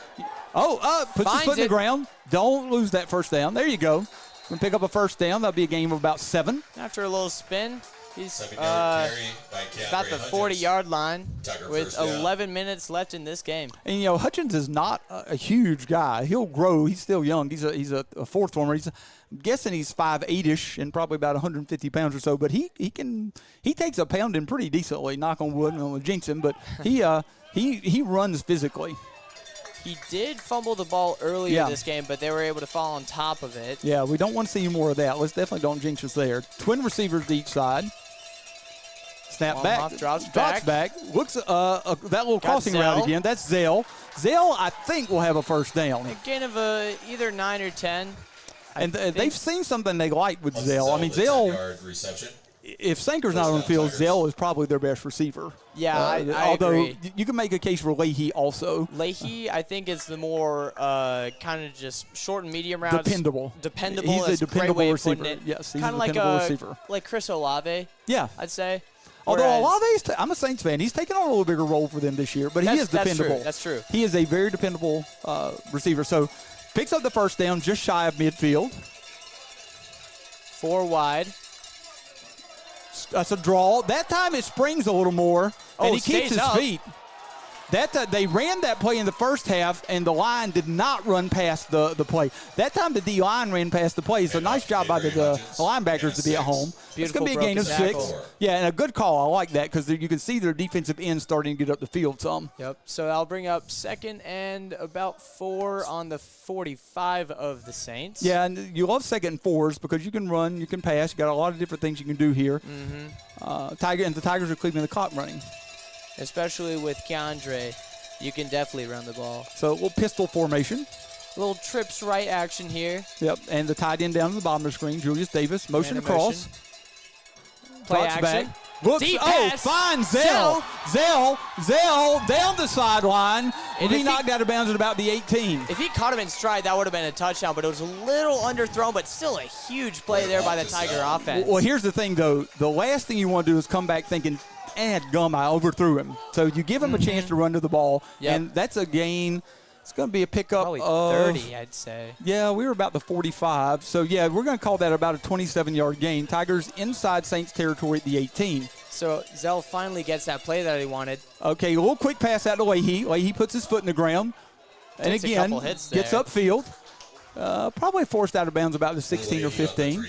A: Puts his foot in the ground. Don't lose that first down. There you go. Gonna pick up a first down. That'll be a game of about 7.
B: After a little spin, he's
C: Second-yard carry by
B: about the 40-yard line
C: Tiger
B: with
C: first down.
B: 11 minutes left in this game.
A: And, Hutchins is not a huge guy. He'll grow. He's still young. He's a fourth former. I'm guessing he's 5'8"ish and probably about 150 pounds or so. But he takes a pounding pretty decently, knock on wood, I don't want to jinx him. But he runs physically.
B: He did fumble the ball earlier this game, but they were able to fall on top of it.
A: Yeah, we don't want to see more of that. Let's definitely don't jinx us there. Twin receivers to each side. Snap back.
B: Off, drops
A: back. Looks that little crossing route again. That's Zell. Zell, I think, will have a first down.
B: A gain of either 9 or 10.
A: And they've seen something they like with
C: Plus
A: Zell. I mean,
C: with a
A: Zell,
C: 10-yard reception.
A: if Sanker's not on the field,
C: Tigers.
A: Zell is probably their best receiver.
B: Yeah, I
A: although
B: agree.
A: you can make a case for Leahy also.
B: Leahy, I think, is the more kind of just short and medium routes.
A: Dependable.
B: He's
A: He's a dependable receiver.
B: It.
A: Yes, he's
B: kind
A: a
B: of
A: dependable receiver.
B: Like Chris Olave,
A: Yeah.
B: I'd say.
A: Although
B: Whereas-
A: Olave's, I'm a Saints fan. He's taken on a little bigger role for them this year, but he is dependable.
B: That's true.
A: He is a very dependable receiver. So picks up the first down just shy of midfield.
B: 4 wide.
A: That's a draw. That time it springs a little more, and he keeps
B: stays
A: his
B: up.
A: feet. They ran that play in the first half, and the line did not run past the play. That time the D-line ran past the play, so nice job by the linebackers to be at home. It's going to be a gain of 6. Yeah, and a good call. I like that because you can see their defensive end starting to get up the field some.
B: Yep. So I'll bring up 2nd and about 4 on the 45 of the Saints.
A: Yeah, and you love 2nd and 4s because you can run, you can pass. You got a lot of different things you can do here. The Tigers are keeping the clock running.
B: Especially with Keandre, you can definitely run the ball.
A: So a little pistol formation.
B: Little trips right action here.
A: Yep, and the tight end down to the bottom of the screen, Julius Davis, motion
B: Man in
A: across.
B: motion. Play
A: Drops
B: action.
A: back. Looks,
B: Deep
A: oh,
B: pass.
A: finds Zell. Zell down the sideline.
B: And
A: He
B: if
A: knocked out of bounds at about the 18.
B: If he caught him in stride, that would have been a touchdown, but it was a little underthrown, but still a huge play there by the Tiger offense.
A: Well, here's the thing, though. The last thing you want to do is come back thinking, gum, I overthrew him. So you give him a chance to run to the ball, and that's a gain. It's going to be a pickup
B: Probably
A: of
B: 30, I'd say.
A: Yeah, we were about the 45. So, yeah, we're going to call that about a 27-yard gain. Tigers inside Saints territory at the 18.
B: So Zell finally gets that play that he wanted.
A: Okay, a little quick pass out to Leahy. Leahy puts his foot in the ground. And
B: Takes a
A: again,
B: couple hits
A: gets
B: there.
A: upfield. Probably forced out of bounds about the 16 or 15.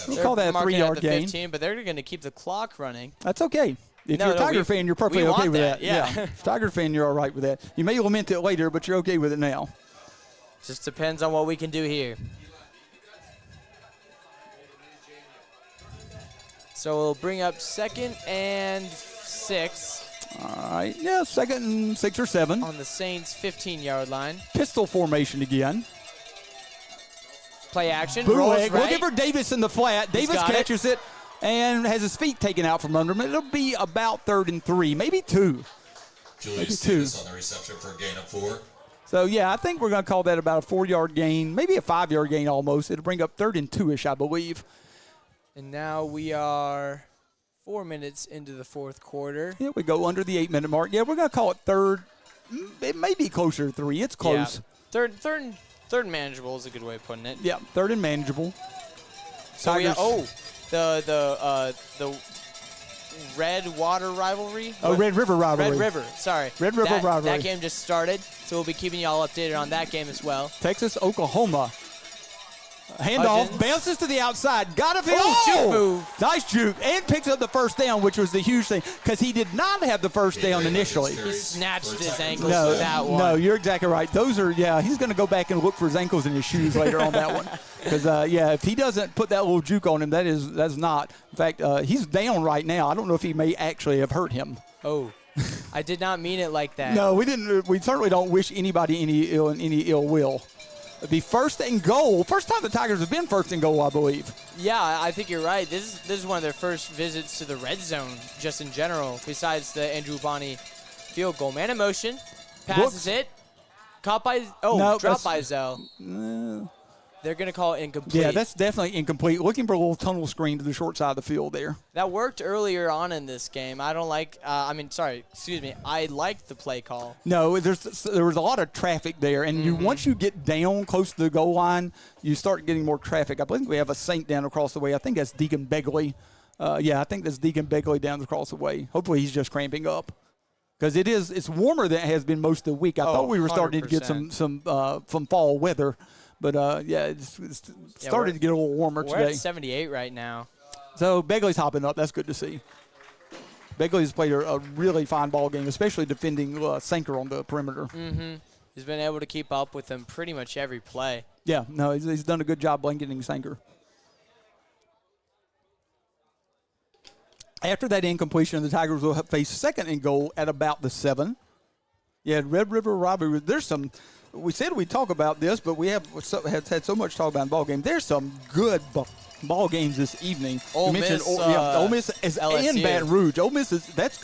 A: We'll call that a
B: Marking
A: 3-yard
B: at the
A: gain.
B: 15, but they're going to keep the clock running.
A: That's okay. If you're a Tiger fan, you're perfectly okay with that.
B: Yeah.
A: If you're a Tiger fan, you're all right with that. You may lament it later, but you're okay with it now.
B: Just depends on what we can do here. So we'll bring up 2nd and 6
A: All right. Yeah, 2nd and 6 or 7.
B: on the Saints' 15-yard line.
A: Pistol formation again.
B: Play action.
A: Bootleg.
B: Rolls right.
A: Looking for Davis in the flat.
B: He's
A: Davis
B: got
A: catches it and has his feet taken out from under him. It'll be about 3rd and 3, maybe 2.
C: Julius
A: Maybe 2.
C: Davis on the reception for a gain of 4.
A: So, yeah, I think we're going to call that about a 4-yard gain, maybe a 5-yard gain almost. It'll bring up 3rd and 2-ish, I believe.
B: And now we are 4 minutes into the 4th quarter.
A: Yeah, we go under the 8-minute mark. Yeah, we're going to call it 3rd. It may be closer to 3. It's close.
B: Yeah. Third and manageable is a good way of putting it.
A: Yeah, 3rd and manageable.
B: So we
A: Tigers.
B: the Red Water rivalry.
A: Oh, Red River rivalry.
B: Red River. Sorry.
A: Red River rivalry.
B: That game just started, so we'll be keeping y'all updated on that game as well.
A: Texas, Oklahoma. Handoff,
B: Hudgens.
A: bounces to the outside, got a field.
B: Oh, juke move.
A: Nice juke, and picks up the first down, which was the huge thing, because he did not have the first down initially.
B: He snatched his ankles with that one.
A: No, you're exactly right. Those are, he's going to go back and look for his ankles and his shoes later on that one. Because, if he doesn't put that little juke on him, that's not. In fact, he's down right now. I don't know if he may actually have hurt him.
B: Oh, I did not mean it like that.
A: No, we didn't. We certainly don't wish anybody any ill will. The first and goal. First time the Tigers have been first and goal, I believe.
B: Yeah, I think you're right. This is one of their first visits to the red zone, just in general, besides the Andrew Bonney field goal. Man in motion, passes it, caught by, dropped by Zell. They're going to call it incomplete.
A: Yeah, that's definitely incomplete. Looking for a little tunnel screen to the short side of the field there.
B: That worked earlier on in this game. I don't like, I liked the play call.
A: No, there was a lot of traffic there, and once you get down close to the goal line, you start getting more traffic. I believe we have a Saint down across the way. I think that's Deacon Begley. I think that's Deacon Begley down across the way. Hopefully he's just cramping up. Because it's warmer than it has been most of the week. I thought we were starting
B: 100%.
A: to get some fall weather. But, it's started to get a little warmer today.
B: We're at 78 right now.
A: So Begley's hopping up. That's good to see. Begley's played a really fine ball game, especially defending Sanker on the perimeter.
B: Mm-hmm. He's been able to keep up with him pretty much every play.
A: Yeah, no, he's done a good job blanketing Sanker. After that incompletion, the Tigers will face second and goal at about the 7. Yeah, Red River Robbery. There's some. We said we'd talk about this, but we have had so much talk about the ball game. There's some good ball games this evening.
B: Ole Miss,
A: Ole Miss is and Baton Rouge. Ole Miss is that's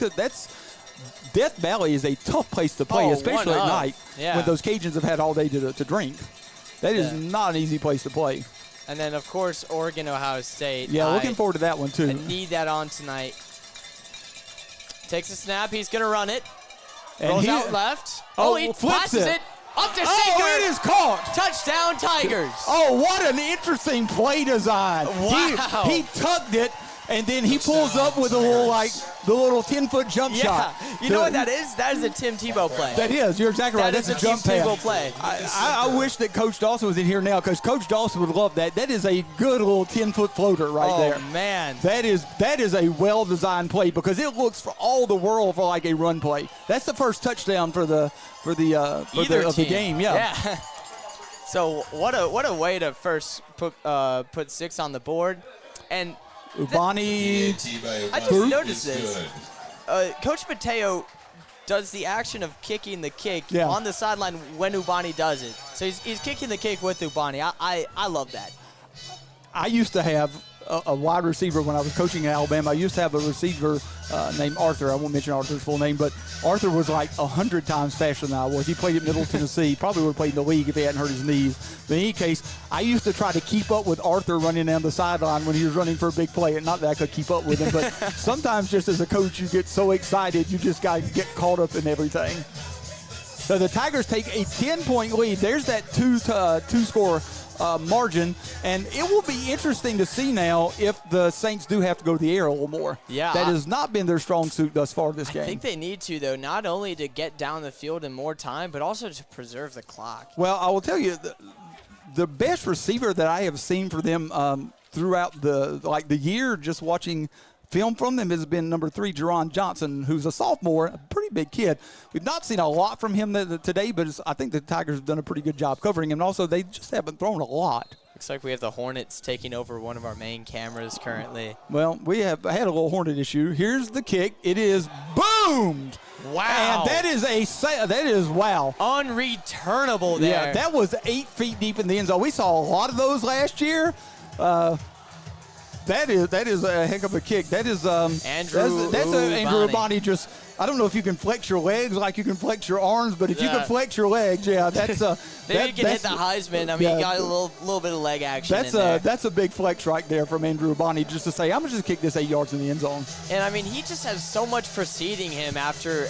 A: Death Valley is a tough place to play, especially at night when those Cajuns have had all day to drink. That is not an easy place to play.
B: And then, of course, Oregon, Ohio State.
A: Yeah, looking forward to that one, too.
B: I need that on tonight. Takes a snap. He's going to run it. Rolls out left. He passes it. Up to Sanker.
A: Oh, it is caught.
B: Touchdown, Tigers.
A: Oh, what an interesting play design.
B: Wow.
A: He tugged it, and then he pulls up with the little 10-foot jump shot.
B: You know what that is? That is a Tim Tebow play.
A: That is. You're exactly right. That's a jump
B: Tim
A: pass.
B: Tebow play.
A: I wish that Coach Dawson was in here now, because Coach Dawson would love that. That is a good little 10-foot floater right there.
B: Oh, man.
A: That is a well-designed play, because it looks for all the world for like a run play. That's the first touchdown for the game. Yeah.
B: So what a way to first put 6 on the board. And
A: Ubani.
B: I just noticed this. Coach Mateo does the action of kicking the kick on the sideline when Ubani does it. So he's kicking the kick with Ubani. I love that.
A: I used to have a wide receiver when I was coaching in Alabama. I used to have a receiver named Arthur. I won't mention Arthur's full name, but Arthur was like 100 times faster than I was. He played at Middle Tennessee. Probably would have played in the league if he hadn't hurt his knees. But in any case, I used to try to keep up with Arthur running down the sideline when he was running for a big play. And not that I could keep up with him, but sometimes just as a coach, you get so excited, you just got to get caught up in everything. So the Tigers take a 10-point lead. There's that two-score margin, and it will be interesting to see now if the Saints do have to go to the air a little more.
B: Yeah.
A: That has not been their strong suit thus far this game.
B: I think they need to, though, not only to get down the field in more time, but also to preserve the clock.
A: Well, I will tell you, the best receiver that I have seen for them throughout the year, just watching film from them, has been number 3, Jerron Johnson, who's a sophomore, a pretty big kid. We've not seen a lot from him today, but I think the Tigers have done a pretty good job covering him. And also, they just haven't thrown a lot.
B: Looks like we have the Hornets taking over one of our main cameras currently.
A: Well, we have had a little Hornet issue. Here's the kick. It is boomed.
B: Wow.
A: And that is wow.
B: Unreturnable there.
A: Yeah, that was 8 feet deep in the end zone. We saw a lot of those last year. That is a heck of a kick. That is
B: Andrew
A: Andrew Ubani. Just, I don't know if you can flex your legs like you can flex your arms, but if you can flex your legs, that's
B: maybe you can hit the Heisman. I mean, you got a little bit of leg action.
A: That's a big flex right there from Andrew Ubani, just to say, I'm gonna just kick this 8 yards in the end zone.
B: And I mean, he just has so much preceding him after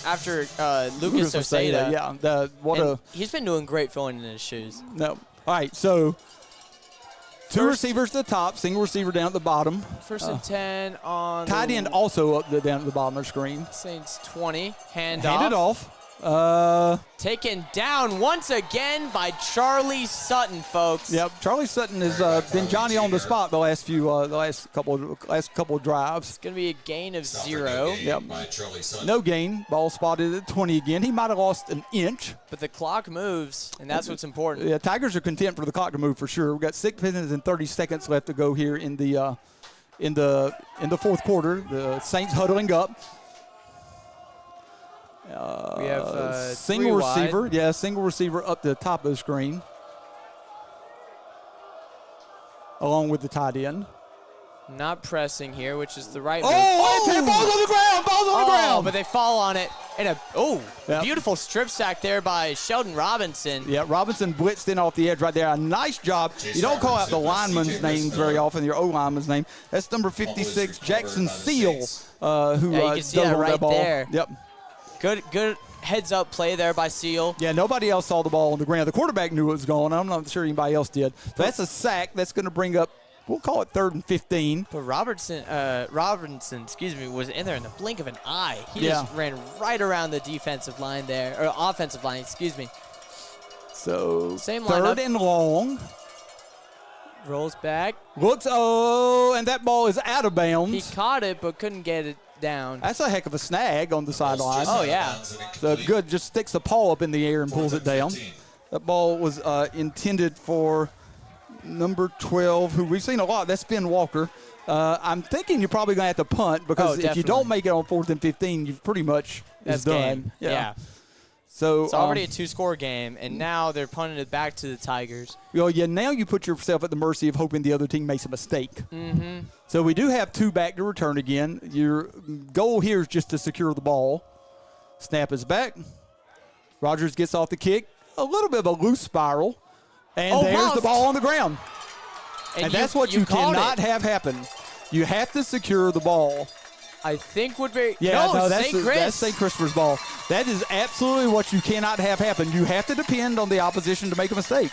B: Lucas Oseda.
A: Yeah,
B: he's been doing great filling in his shoes.
A: No, all right, so. Two receivers at the top, single receiver down at the bottom.
B: First and 10 on
A: tight end also up down at the bottom of the screen.
B: Saints 20. Hand
A: it off.
B: Taken down once again by Charlie Sutton, folks.
A: Yep, Charlie Sutton has been Johnny on the spot the last couple of drives.
B: It's going to be a gain of 0.
A: Yep.
C: By Charlie Sutton.
A: No gain. Ball spotted at 20 again. He might have lost an inch.
B: But the clock moves, and that's what's important.
A: Yeah, Tigers are content for the clock to move for sure. We've got 6 minutes and 30 seconds left to go here in the fourth quarter. The Saints huddling up.
B: We have
A: single receiver.
B: wide.
A: Yeah, single receiver up to the top of the screen, along with the tight end.
B: Not pressing here, which is the right move.
A: Oh! Ball's on the ground! Ball's on the ground!
B: But they fall on it. And
A: Yep.
B: beautiful strip sack there by Sheldon Robinson.
A: Yeah, Robinson blitzed in off the edge right there. A nice job. You don't call out the lineman's names very often, your O-lineman's name. That's number 56, Jackson Seal, who
B: you can see
A: dove
B: that
A: on
B: right
A: that ball.
B: there.
A: Yep.
B: Good heads-up play there by Seal.
A: Yeah, nobody else saw the ball on the ground. The quarterback knew it was going. I'm not sure anybody else did. So that's a sack. That's going to bring up, we'll call it 3rd and 15.
B: But Robinson, was in there in the blink of an eye. He
A: Yeah.
B: just ran right around the defensive line there, or offensive line,
A: So
B: Same
A: 3rd
B: lineup.
A: and long.
B: Rolls back.
A: Looks, and that ball is out of
B: He
A: bounds.
B: caught it, but couldn't get it down.
A: That's a heck of a snag on the sideline.
B: Oh, yeah.
A: So good, just sticks the paw up in the air and pulls it down. That ball was intended for number 12, who we've seen a lot. That's Ben Walker. I'm thinking you're probably going to have to punt because if you
B: definitely.
A: don't make it on 4th and 15, you've pretty much
B: That's
A: is done.
B: game. Yeah.
A: So
B: It's already a 2-score game, and now they're punting it back to the Tigers.
A: now you put yourself at the mercy of hoping the other team makes a mistake. Mm-hmm. So we do have 2 back to return again. Your goal here is just to secure the ball. Snap is back. Rogers gets off the kick. A little bit of a loose spiral. And there's
B: muffed.
A: the ball on the ground. And that's what you
B: called
A: cannot
B: it.
A: have happen. You have to secure the ball.
B: I think Woodbury.
A: Yeah, no,
B: St. Chris.
A: that's St. Christopher's ball. That is absolutely what you cannot have happen. You have to depend on the opposition to make a mistake.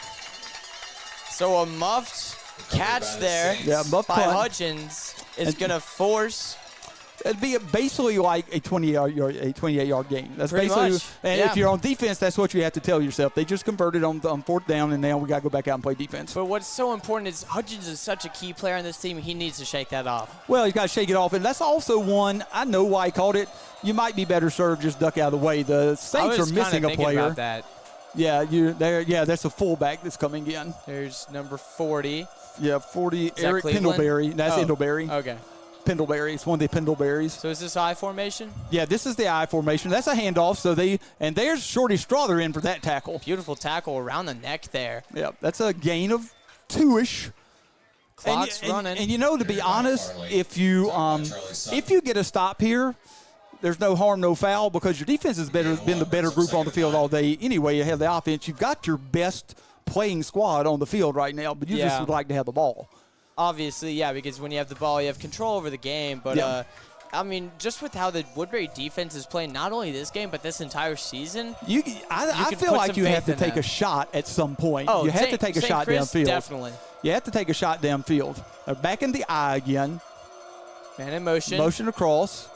B: So a muffed catch there
A: Yeah, muffed
B: by
A: punt.
B: Hutchins is going to force.
A: It'd be basically like a 28-yard gain. That's
B: Pretty
A: basically,
B: much,
A: and
B: yeah.
A: if you're on defense, that's what you have to tell yourself. They just converted on 4th down, and now we got to go back out and play defense.
B: But what's so important is Hutchins is such a key player on this team. He needs to shake that off.
A: Well, you got to shake it off, and that's also one. I know why he called it. You might be better served just duck out of the way. The Saints are missing a player.
B: About that.
A: Yeah, that's a fullback that's coming in.
B: There's number 40.
A: Yeah, 40.
B: that
A: Eric
B: Cleveland?
A: Pendlebury. That's Pendlebury.
B: Okay.
A: Pendlebury. It's one of the Pendleberries.
B: So is this I formation?
A: Yeah, this is the I formation. That's a handoff. So there's Shorty Strother in for that tackle.
B: Beautiful tackle around the neck there.
A: Yeah, that's a gain of 2-ish.
B: Clock's running.
A: And to be honest, if you get a stop here, there's no harm, no foul, because your defense has been the better group on the field all day. Anyway, you have the offense. You've got your best playing squad on the field right now, but you just would like to have the ball.
B: Obviously, yeah, because when you have the ball, you have control over the game. But, I mean, just with how the Woodbury defense is playing not only this game, but this entire season.
A: I
B: can
A: feel
B: put
A: like
B: some
A: you have
B: faith
A: to
B: in
A: take
B: that.
A: a shot at some point.
B: Oh,
A: you have to take a
B: St.
A: shot
B: Chris,
A: downfield.
B: Definitely.
A: You have to take a shot downfield. They're back in the eye again.
B: Man in motion.
A: Motion across.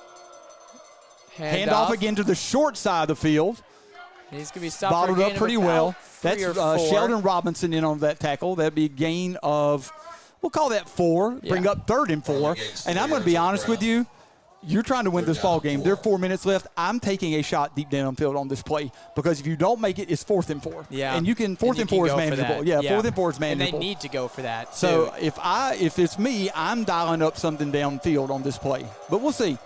A: Hand off
B: off
A: again to the short side of the field.
B: He's going to be stopped
A: Bottled
B: for a
A: up
B: gain
A: pretty
B: of
A: well.
B: about 3
A: That's
B: or 4.
A: Sheldon Robinson in on that tackle. That'd be a gain of, we'll call that 4. Bring
B: Yeah.
A: up 3rd and 4. And I'm going to be honest with you. You're trying to win this ball game. There are 4 minutes left. I'm taking a shot deep downfield on this play because if you don't make it, it's 4th and 4.
B: Yeah.
A: And you can 4th and 4 is manageable. Yeah, 4th and 4 is manageable.
B: And they need to go for that.
A: So
B: too.
A: if it's me, I'm dialing up something downfield on this play. But we'll see.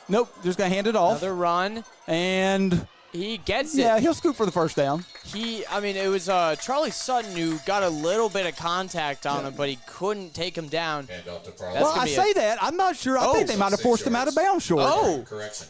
A: Nope, just going to hand it off.
B: Another run.
A: And
B: He gets it.
A: yeah, he'll scoop for the first down.
B: It was Charlie Sutton who got a little bit of contact on him, but he couldn't take him down.
C: Hand off to Farley.
B: That's
A: Well,
B: gonna
A: I
B: be
A: say that. I'm not sure. I think they might have forced him out of bounds short.
B: Oh,
C: Correction.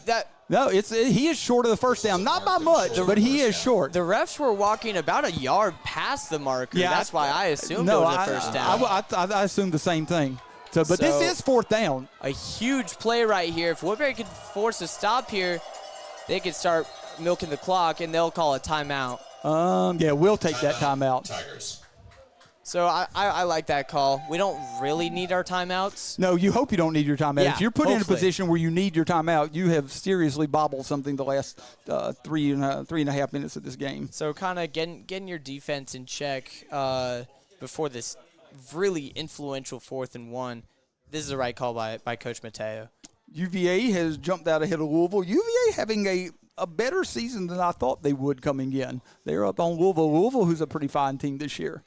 A: No, he is short of the first down. Not by much, but he is short.
B: The refs were walking about a yard past the marker.
A: Yeah,
B: That's why I assumed
A: no,
B: it was a first down.
A: I assumed the same thing. But this is 4th down.
B: A huge play right here. If Woodbury could force a stop here, they could start milking the clock, and they'll call a timeout.
A: Yeah, we'll take that timeout.
C: Tigers.
B: So I like that call. We don't really need our timeouts.
A: No, you hope you don't need your timeout.
B: Yeah,
A: if you're put in a
B: hopefully.
A: position where you need your timeout, you have seriously bobbled something the last 3.5 minutes of this game.
B: So kind of getting your defense in check before this really influential 4th and 1. This is the right call by Coach Mateo.
A: UVA has jumped out ahead of Louisville. UVA having a better season than I thought they would coming in. They're up on Louisville. Louisville, who's a pretty fine team this year.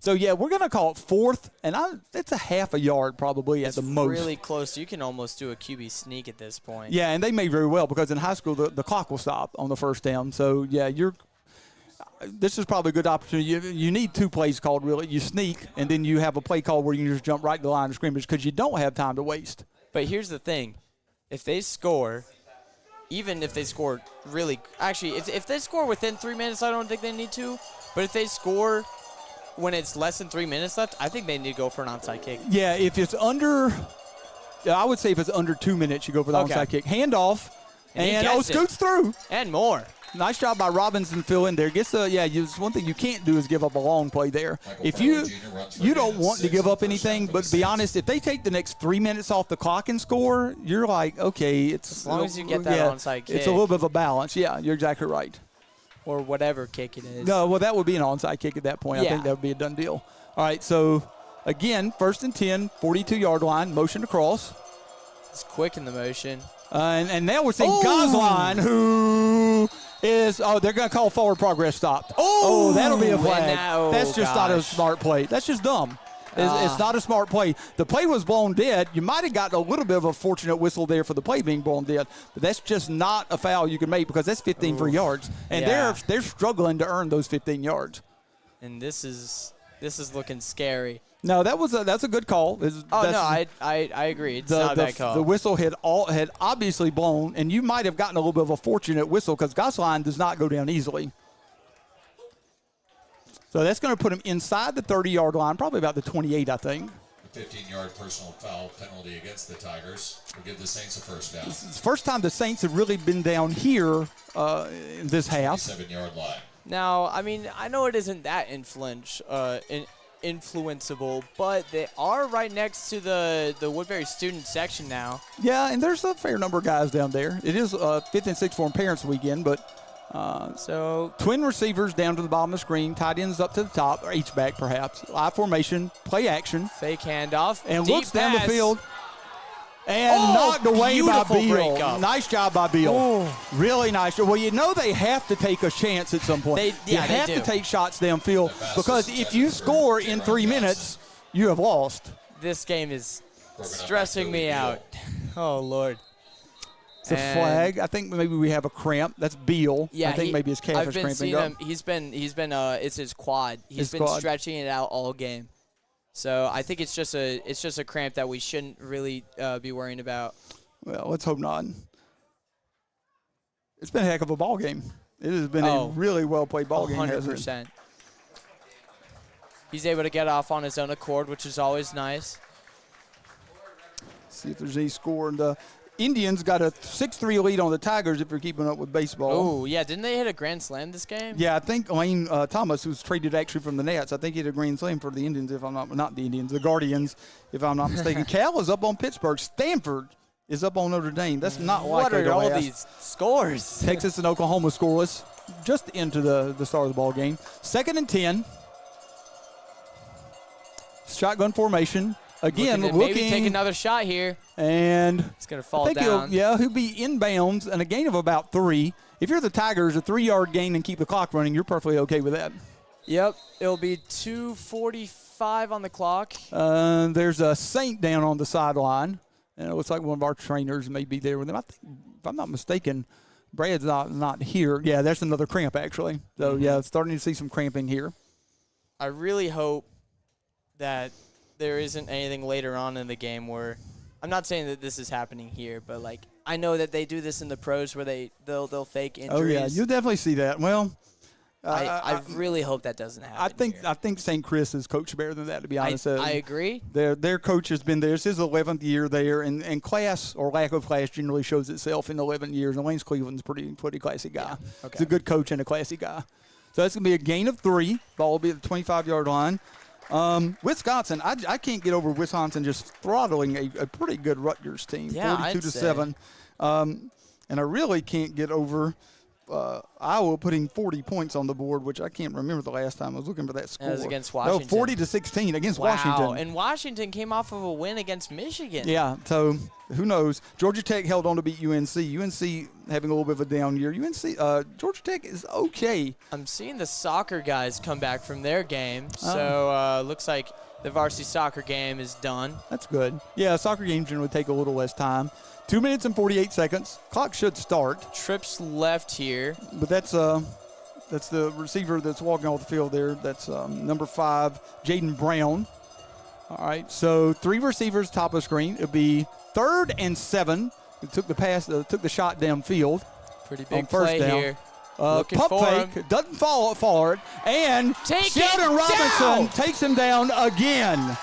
A: So, yeah, we're going to call it 4th, and it's a half a yard probably at the most.
B: It's really close. You can almost do a QB sneak at this point.
A: Yeah, and they may very well because in high school the clock will stop on the first down. So, yeah, this is probably a good opportunity. You need 2 plays called, really. You sneak, and then you have a play call where you can just jump right to the line of scrimmage because you don't have time to waste.
B: But here's the thing. If they score, even if they score really – actually, if they score within 3 minutes, I don't think they need to. But if they score – when it's less than 3 minutes left, I think they need to go for an onside kick.
A: Yeah, if it's under, I would say if it's under 2 minutes, you go for the onside kick. Handoff, and scoots through.
B: And more.
A: Nice job by Robinson fill in there. Gets one thing you can't do is give up a long play there. If you don't want to give up anything, but to be honest, if they take the next 3 minutes off the clock and score, you're like, okay, it's
B: as long as you get that onside kick.
A: It's a little bit of a balance. Yeah, you're exactly right.
B: Or whatever kick it is.
A: No, well, that would be an onside kick at that point.
B: Yeah.
A: I think that would be a done deal. All right, so, again, 1st and 10, 42-yard line, motion across.
B: It's quick in the motion.
A: And now we're seeing Gosline, who is, they're going to call forward progress stopped. Oh, that'll be a flag. That's just not a smart play. That's just dumb. It's not a smart play. The play was blown dead. You might have gotten a little bit of a fortunate whistle there for the play being blown dead, but that's just not a foul you can make because that's 15 free yards, and they're struggling to earn those 15 yards.
B: And this is looking scary.
A: No, that's a good call.
B: I agree. It's not a bad call.
A: The whistle had obviously blown, and you might have gotten a little bit of a fortunate whistle because Gosline does not go down easily. So that's going to put him inside the 30-yard line, probably about the 28, I think.
C: A 15-yard personal foul penalty against the Tigers will give the Saints a first down.
A: It's the first time the Saints have really been down here in this half.
C: 7-yard line.
B: Now, I mean, I know it isn't that influenceable, but they are right next to the Woodbury student section now.
A: Yeah, and there's a fair number of guys down there. It is 5th and 6th form parents weekend, but
B: so
A: twin receivers down to the bottom of the screen, tight ends up to the top, or H-back perhaps. I formation, play action.
B: Fake handoff.
A: And
B: deep
A: looks down
B: pass.
A: the field. And knocked away by Beal.
B: Breakup.
A: Nice job by Beal. Really nice. Well, you know they have to take a chance at some point.
B: They
A: have to take shots downfield because if you score in 3 minutes, you have lost.
B: This game is stressing me out. Oh, Lord.
A: It's a flag. I think maybe we have a cramp. That's Beal.
B: Yeah,
A: I think maybe his calf is cramping up.
B: He's been. It's his quad. He's been stretching it out all game. So I think it's just a cramp that we shouldn't really be worrying about.
A: Well, let's hope not. It's been a heck of a ball game. It has been a really well played ball game.
B: 100%. He's able to get off on his own accord, which is always nice.
A: See if there's any score. And the Indians got a 6-3 lead on the Tigers if you're keeping up with baseball.
B: Oh, yeah. Didn't they hit a grand slam this game?
A: Yeah, I think Lane Thomas, who's traded actually from the Nats, I think he hit a grand slam for the Indians, if I'm not the Indians, the Guardians, if I'm not mistaken. Cal is up on Pittsburgh. Stanford is up on Notre Dame. That's not
B: what
A: likely
B: are all these scores?
A: Texas and Oklahoma scoreless just into the start of the ball game. 2nd and 10. Shotgun formation. Again, looking.
B: Maybe take another shot here.
A: And
B: it's going to fall down.
A: He'll be inbounds and a gain of about 3. If you're the Tigers, a 3-yard gain and keep the clock running, you're perfectly okay with that.
B: Yep. It'll be 2:45 on the clock.
A: There's a Saint down on the sideline. And it looks like one of our trainers may be there with him. I think, if I'm not mistaken, Brad's not here. Yeah, there's another cramp, actually. So, yeah, starting to see some cramping here.
B: I really hope that there isn't anything later on in the game where I'm not saying that this is happening here, but like I know that they do this in the pros where they'll fake injuries.
A: Oh yeah, you'll definitely see that. Well,
B: I really hope that doesn't happen.
A: I think St. Chris is coached better than that, to be honest.
B: I agree.
A: Their coach has been there. This is his 11th year there, and class or lack of class generally shows itself in 11 years. And Lance Cleveland's pretty classy guy.
B: Yeah. Okay.
A: He's a good coach and a classy guy. So that's going to be a gain of 3. Ball will be at the 25-yard line. Wisconsin, I can't get over Wisconsin just throttling a pretty good Rutgers team,
B: Yeah,
A: 42-7. And I really can't get over Iowa putting 40 points on the board, which I can't remember the last time I was looking for that score.
B: That was against Washington.
A: No, 40-16 against
B: Wow.
A: Washington.
B: And Washington came off of a win against Michigan.
A: Yeah, so who knows? Georgia Tech held on to beat UNC. UNC having a little bit of a down year. Georgia Tech is okay.
B: I'm seeing the soccer guys come back from their game. So looks like the varsity soccer game is done.
A: That's good. Yeah, soccer games generally take a little less time. 2 minutes and 48 seconds. Clock should start.
B: Trips left here.
A: But that's the receiver that's walking off the field there. That's number 5, Jaden Brown. All right, so 3 receivers top of the screen. It'll be 3rd and 7. It took the pass, took the shot downfield.
B: Pretty big
A: first
B: play
A: down.
B: here.
A: Pump fake,
B: him.
A: doesn't fall forward, and Sheldon Robinson takes him down again.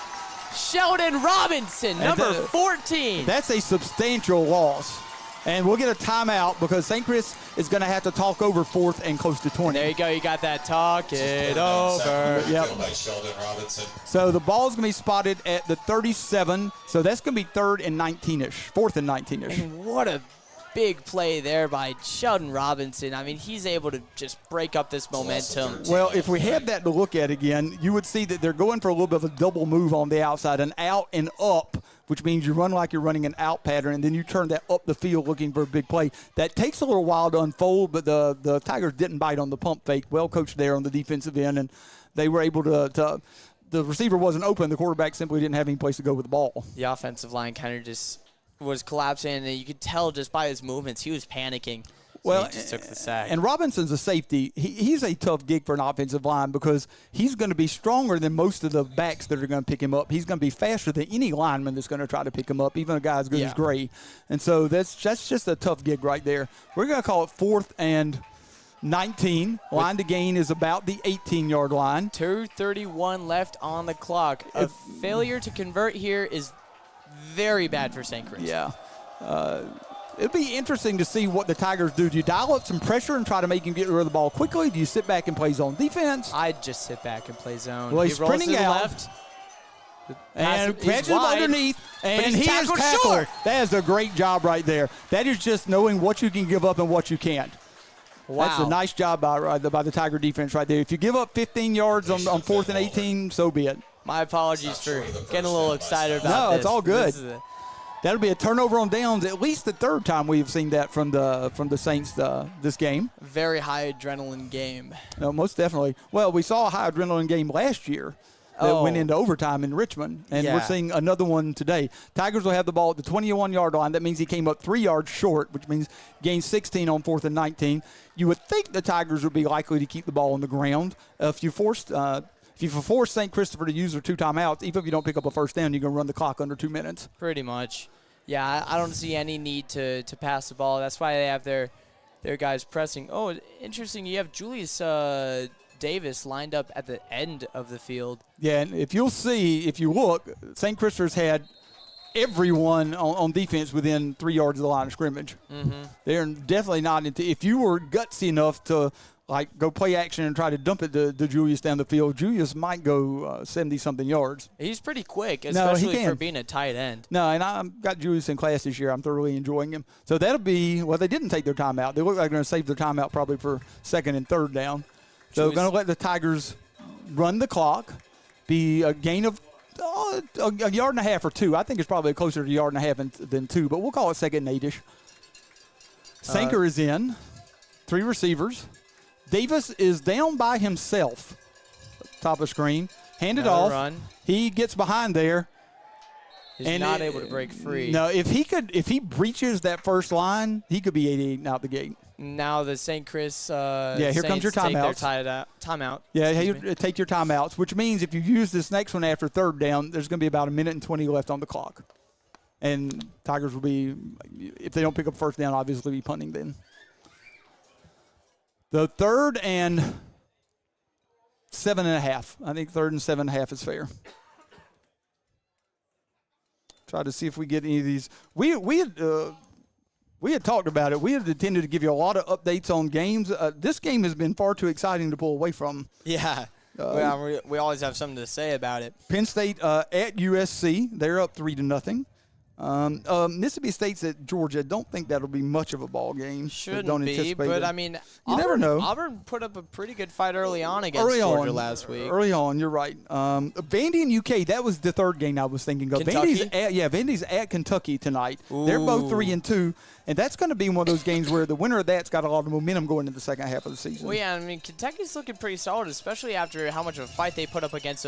B: Sheldon Robinson, number 14.
A: That's a substantial loss. And we'll get a timeout because St. Chris is going to have to talk over 4th and close to 20.
B: There you go. You got that talk it over.
A: Yep. So the ball's going to be spotted at the 37. So that's going to be 3rd and 19-ish, 4th and 19-ish.
B: And what a big play there by Sheldon Robinson. I mean, he's able to just break up this momentum.
A: Well, if we had that to look at again, you would see that they're going for a little bit of a double move on the outside, an out and up, which means you run like you're running an out pattern, and then you turn that up the field looking for a big play. That takes a little while to unfold, but the Tigers didn't bite on the pump fake. Well coached there on the defensive end, and they were able to the receiver wasn't open. The quarterback simply didn't have any place to go with the ball.
B: The offensive line kind of just was collapsing, and you could tell just by his movements he was panicking. So he just took the sack.
A: And Robinson's a safety. He's a tough gig for an offensive line because he's going to be stronger than most of the backs that are going to pick him up. He's going to be faster than any lineman that's going to try to pick him up, even a guy as good as Gray. And so that's just a tough gig right there. We're going to call it 4th and 19. Line to gain is about the 18-yard line.
B: 2:31 left on the clock. A failure to convert here is very bad for St. Chris.
A: Yeah. It'll be interesting to see what the Tigers do. Do you dial up some pressure and try to make him get rid of the ball quickly? Do you sit back and play zone defense?
B: I'd just sit back and play zone.
A: Well, he's sprinting
B: rolls to the
A: out.
B: Left.
A: And catches him underneath, and he is tackled.
B: Short.
A: That is a great job right there. That is just knowing what you can give up and what you can't.
B: Wow.
A: That's a nice job by the Tiger defense right there. If you give up 15 yards on 4th and 18, so be it.
B: My apologies for getting a little excited about this.
A: No, it's all good. That'll be a turnover on downs, at least the 3rd time we've seen that from the Saints this game.
B: Very high adrenaline game.
A: No, most definitely. Well, we saw a high adrenaline game last year that went into overtime in Richmond, and we're seeing another one today. Tigers will have the ball at the 21-yard line. That means he came up 3 yards short, which means gained 16 on 4th and 19. You would think the Tigers would be likely to keep the ball on the ground. If you force St. Christopher to use their 2 timeouts, even if you don't pick up a first down, you're going to run the clock under 2 minutes.
B: Pretty much. Yeah, I don't see any need to pass the ball. That's why they have their guys pressing. Oh, interesting. You have Julius Davis lined up at the end of the field. Yeah,
A: and if you look, St. Christopher's had everyone on defense within 3 yards of the line of scrimmage.
B: Mm-hmm.
A: They're definitely not if you were gutsy enough to go play action and try to dump it to Julius down the field, Julius might go 70-something yards.
B: He's pretty quick, especially for being a tight end.
A: No, and I've got Julius in class this year. I'm thoroughly enjoying him. So that'll be, they didn't take their timeout. They look like they're going to save their timeout probably for 2nd and 3rd down. So going to let the Tigers run the clock, be a gain of a yard and a half or 2. I think it's probably closer to a yard and a half than 2, but we'll call it 2nd and 8-ish. Sanker is in, 3 receivers. Davis is down by himself. Top of screen. Handed off.
B: Run.
A: He gets behind there.
B: He's not able to break free.
A: No, if he breaches that first line, he could be 88 out the gate.
B: Now the St. Chris
A: here comes your timeouts.
B: Timeout.
A: Yeah, take your timeouts, which means if you use this next one after 3rd down, there's going to be about 1 minute and 20 left on the clock. And Tigers will be, if they don't pick up first down, obviously be punting then. The 3rd and 7.5. I think 3rd and 7.5 is fair. Try to see if we get any of these. We had talked about it. We had intended to give you a lot of updates on games. This game has been far too exciting to pull away from.
B: Yeah. We always have something to say about it.
A: Penn State at USC, they're up 3-0. Mississippi State's at Georgia. Don't think that'll be much of a ball game.
B: Shouldn't be, but I mean,
A: you never know.
B: Auburn put up a pretty good fight early on against Georgia last week.
A: Early on, you're right. Vandy and UK, that was the third game I was thinking of.
B: Kentucky?
A: Vandy's at Kentucky tonight.
B: Ooh.
A: They're both 3-2, and that's going to be one of those games where the winner of that's got a lot of momentum going into the second half of the season.
B: Well, yeah, I mean, Kentucky's looking pretty solid, especially after how much of a fight they put up against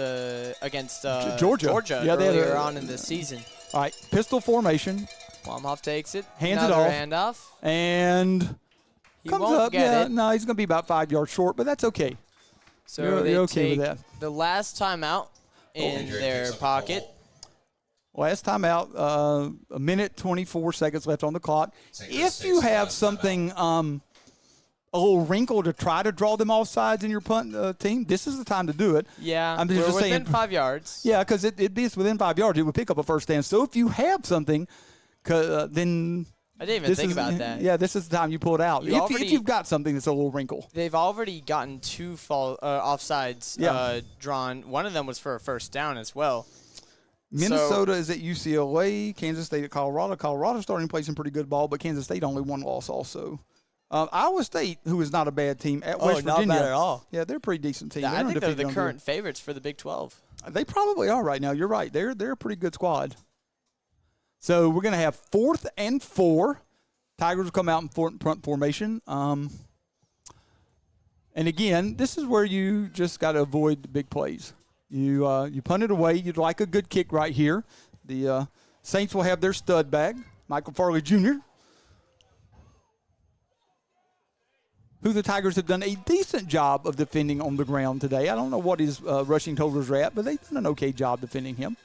A: Georgia
B: earlier on in the season.
A: All right, pistol formation.
B: Plumhoff takes it.
A: Hands it
B: off.
A: handoff. And
B: he
A: comes
B: won't
A: up.
B: Get it.
A: No, he's going to be about 5 yards short, but that's okay.
B: So
A: you're
B: take
A: okay with that.
B: The last timeout in their pocket.
A: Last time out, a minute 24 seconds left on the clock. If you have something, a little wrinkle to try to draw them off sides in your punt team, this is the time to do it.
B: Yeah,
A: I'm just
B: we're
A: saying,
B: within 5 yards.
A: Yeah, because it'd be within 5 yards. It would pick up a first down. So if you have something, then
B: I didn't even think about that.
A: Yeah, this is the time you pull it out. If you've got something that's a little wrinkle.
B: They've already gotten 2 offsides drawn. One of them was for a first down as well.
A: Minnesota is at UCLA. Kansas State at Colorado. Colorado's starting to play some pretty good ball, but Kansas State only one loss also. Iowa State, who is not a bad team, at West Virginia.
B: Not bad at all.
A: Yeah, they're a pretty decent team.
B: I think they're the current favorites for the Big 12.
A: They probably are right now. You're right. They're a pretty good squad. So we're going to have 4th and 4. Tigers will come out in front formation. And again, this is where you just got to avoid the big plays. You punt it away. You'd like a good kick right here. The Saints will have their stud back, Michael Farley Jr., who the Tigers have done a decent job of defending on the ground today. I don't know what his rushing totals are at, but they've done an okay job defending him.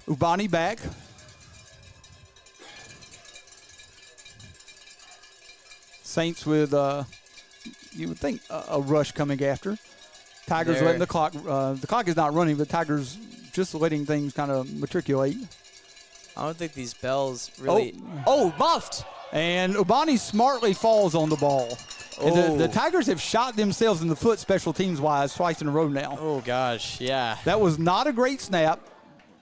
A: Ubani back. Saints with, you would think, a rush coming after. Tigers letting the clock is not running, but Tigers just letting things kind of matriculate.
B: I don't think these bells really. Oh, muffed!
A: And Ubani smartly falls on the ball. And the Tigers have shot themselves in the foot special teams-wise twice in a row now.
B: Oh, gosh, yeah.
A: That was not a great snap.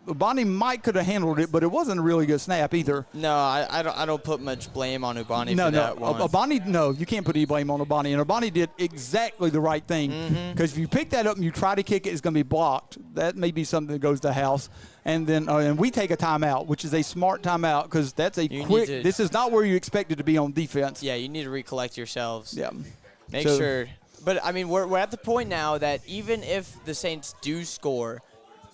A: Ubani could have handled it, but it wasn't a really good snap either.
B: No, I don't put much blame on Ubani for that one.
A: Ubani, you can't put any blame on Ubani. And Ubani did exactly the right thing. Because if you pick that up and you try to kick it, it's going to be blocked. That may be something that goes to the house. And then and we take a timeout, which is a smart timeout because that's a quick. This is not where you expect it to be on defense.
B: Yeah, you need to recollect yourselves.
A: Yeah.
B: Make sure. But, I mean, we're at the point now that even if the Saints do score,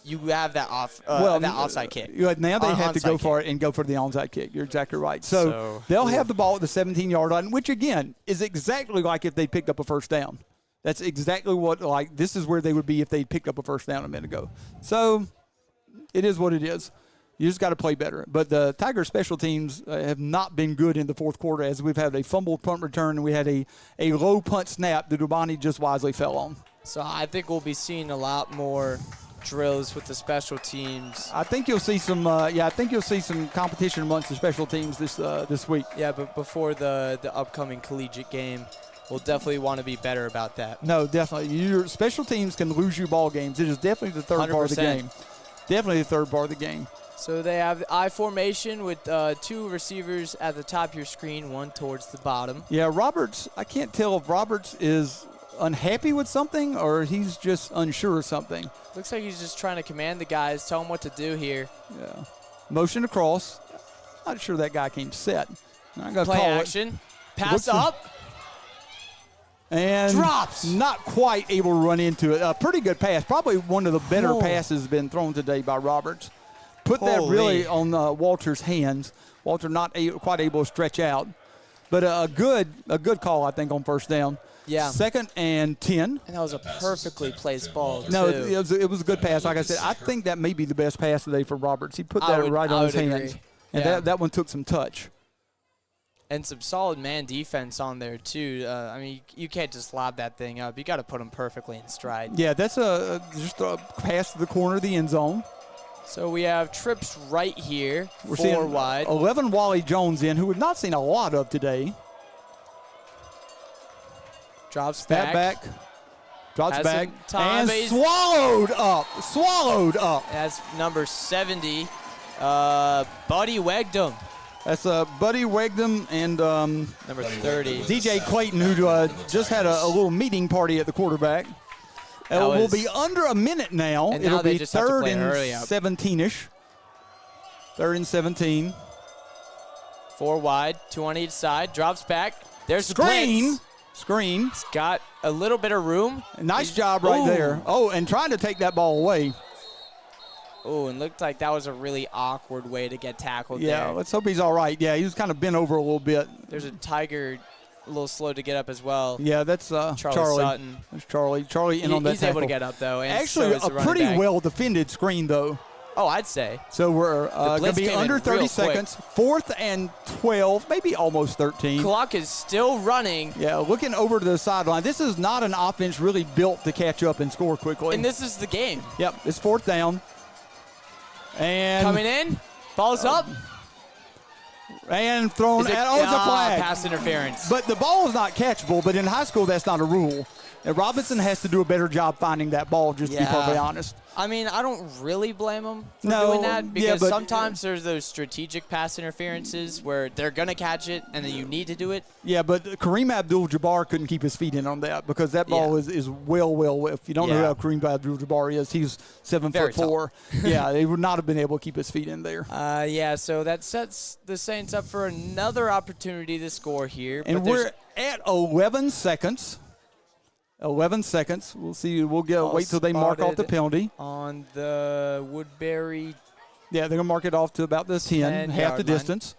B: you have that offside kick.
A: Now they have to go for it and go for the onside kick. You're exactly right. So they'll have the ball at the 17-yard line, which, again, is exactly like if they picked up a first down. That's exactly this is where they would be if they picked up a first down a minute ago. So it is what it is. You just got to play better. But the Tigers special teams have not been good in the fourth quarter, as we've had a fumbled punt return and we had a low punt snap that Ubani just wisely fell on.
B: So I think we'll be seeing a lot more drills with the special teams.
A: I think you'll see some. I think you'll see some competition amongst the special teams this week.
B: Yeah, but before the upcoming collegiate game, we'll definitely want to be better about that.
A: No, definitely. Your special teams can lose you ball games. It is definitely the third
B: 100%.
A: part of the game. Definitely the third part of the game.
B: So they have I formation with 2 receivers at the top of your screen, 1 towards the bottom.
A: Yeah, Roberts. I can't tell if Roberts is unhappy with something or he's just unsure of something.
B: Looks like he's just trying to command the guys, tell them what to do here.
A: Yeah. Motion across. Not sure that guy came set.
B: Play action. Pass up.
A: And
B: drops.
A: Not quite able to run into it. A pretty good pass. Probably one of the better passes been thrown today by Roberts. Put that really on Walter's hands. Walter not quite able to stretch out. But a good call, I think, on first down.
B: Yeah.
A: 2nd and 10.
B: And that was a perfectly placed ball,
A: No,
B: too.
A: it was a good pass. Like I said, I think that may be the best pass today for Roberts. He put that right on his hands. And that one took some touch.
B: And some solid man defense on there, too. I mean, you can't just lob that thing up. You got to put him perfectly in stride.
A: Yeah, that's just a pass to the corner of the end zone.
B: So we have trips right here,
A: We're
B: 4
A: seeing
B: wide.
A: 11 Wally Jones in, who we've not seen a lot of today.
B: Drops
A: back. Drops
B: Has
A: back
B: some time,
A: and swallowed up.
B: That's number 70, Buddy Wegdom.
A: That's Buddy Wegdom and
B: Number 30.
A: DJ Clayton, who just had a little meeting party at the quarterback. We'll be under a minute now.
B: And
A: It'll
B: now they
A: be
B: just have to
A: third
B: play
A: and
B: hurry up.
A: 17-ish. Third and 17.
B: 4 wide, 2 on each side. Drops back. There's the
A: Screen.
B: blitz.
A: Screen.
B: He's got a little bit of room.
A: Nice job right there. Oh, and trying to take that ball away.
B: Oh, and looked like that was a really awkward way to get tackled
A: Yeah,
B: there.
A: let's hope he's all right. Yeah, he was kind of bent over a little bit.
B: There's a Tiger a little slow to get up as well.
A: Yeah, that's
B: Charlie Sutton.
A: That's Charlie. Charlie in on that
B: He's able to
A: tackle.
B: get up, though. And
A: Actually,
B: so is the
A: a
B: running
A: pretty
B: back.
A: well-defended screen, though.
B: Oh, I'd say.
A: So we're going to
B: blitz
A: be
B: came in
A: under 30
B: real
A: seconds. 4th and 12, maybe almost 13.
B: Clock is still running.
A: Yeah, looking over to the sideline. This is not an offense really built to catch up and score quickly.
B: And this is the game.
A: Yep, it's 4th down. And
B: Coming in. Ball's up.
A: And thrown
B: Is it,
A: at, it's a flag.
B: Pass interference.
A: But the ball is not catchable, but in high school, that's not a rule. And Robinson has to do a better job finding that ball, just to be perfectly honest.
B: I mean, I don't really blame them for
A: No,
B: doing that because
A: but
B: sometimes there's those strategic pass interferences where they're going to catch it and then you need to do it.
A: Yeah, but Kareem Abdul-Jabbar couldn't keep his feet in on that because that ball is well. If you don't know who Kareem Abdul-Jabbar is, he's 7'4". Yeah, they would not have been able to keep his feet in there.
B: Yeah, so that sets the Saints up for another opportunity to score here.
A: And we're at 11 seconds. 11 seconds. We'll see. We'll wait till they mark off the penalty.
B: On the Woodbury.
A: Yeah, they're going to mark it off to about the 10 half the
B: line.
A: distance.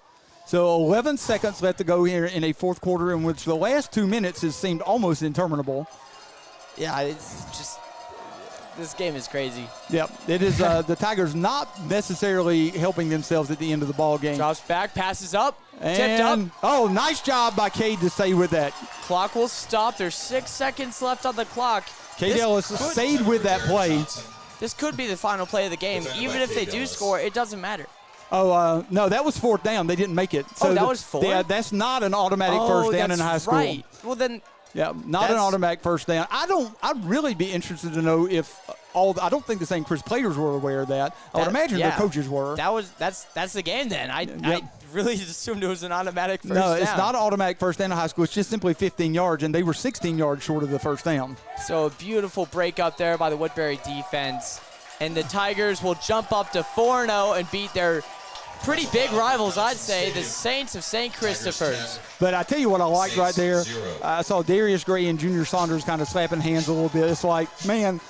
A: So 11 seconds left to go here in a fourth quarter in which the last 2 minutes has seemed almost interminable.
B: Yeah, it's just this game is crazy.
A: Yep, it is. The Tigers not necessarily helping themselves at the end of the ball game.
B: Drops back, passes up, tipped up.
A: Oh, nice job by Cade to stay with that.
B: Clock will stop. There's 6 seconds left on the clock.
A: Cade Ellis stayed with that play.
B: This could be the final play of the game. Even if they do score, it doesn't matter.
A: Oh, no, that was 4th down. They didn't make it. So
B: that was 4?
A: Yeah, that's not an automatic first down in high school.
B: Right. Well, then.
A: Yeah, not an automatic first down. I'd really be interested to know if I don't think the St. Chris players were aware of that. I would imagine their coaches were.
B: That's the game then. I really assumed it was an automatic first down.
A: No, it's not an automatic first down in high school. It's just simply 15 yards, and they were 16 yards short of the first down.
B: So a beautiful break up there by the Woodbury defense. And the Tigers will jump up to 4-0 and beat their pretty big rivals, I'd say, the Saints of St. Christopher's.
A: But I tell you what I liked right there. I saw Darius Gray and Junior Saunders kind of slapping hands a little bit. It's like, man,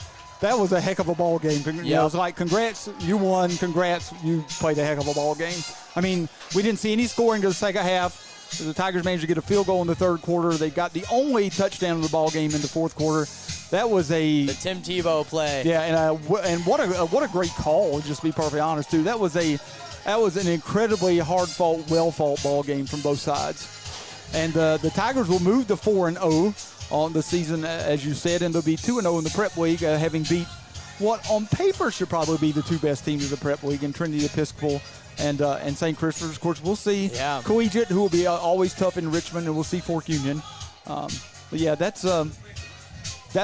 A: that was a heck of a ball game. You know, it's like, congrats, you won. Congrats, you played a heck of a ball game. I mean, we didn't see any scoring to the second half. The Tigers managed to get a field goal in the third quarter. They got the only touchdown of the ball game in the fourth quarter. That was the
B: Tim Tebow play.
A: Yeah, and what a great call. Just to be perfectly honest, too. That was an incredibly hard-fought, well-fought ball game from both sides. And the Tigers will move to 4-0 on the season, as you said, and they'll be 2-0 in the Prep League, having beat what on paper should probably be the two best teams of the Prep League in Trinity Episcopal and St. Christopher's. Of course, we'll see Collegiate, who will be always tough in Richmond, and we'll see Fork Union. But yeah, that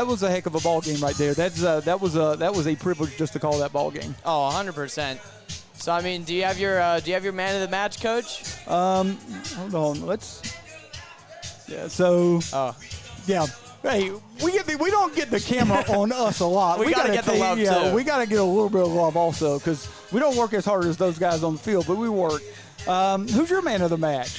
A: was a heck of a ball game right there. That was a privilege just to call that ball game.
B: Oh, 100%. So I mean, do you have your man of the match, Coach?
A: Hold on. Yeah. Hey, we don't get the camera on us a lot.
B: we gotta get the love too.
A: We gotta get a little bit of love also because we don't work as hard as those guys on the field, but we work. Who's your man of the match?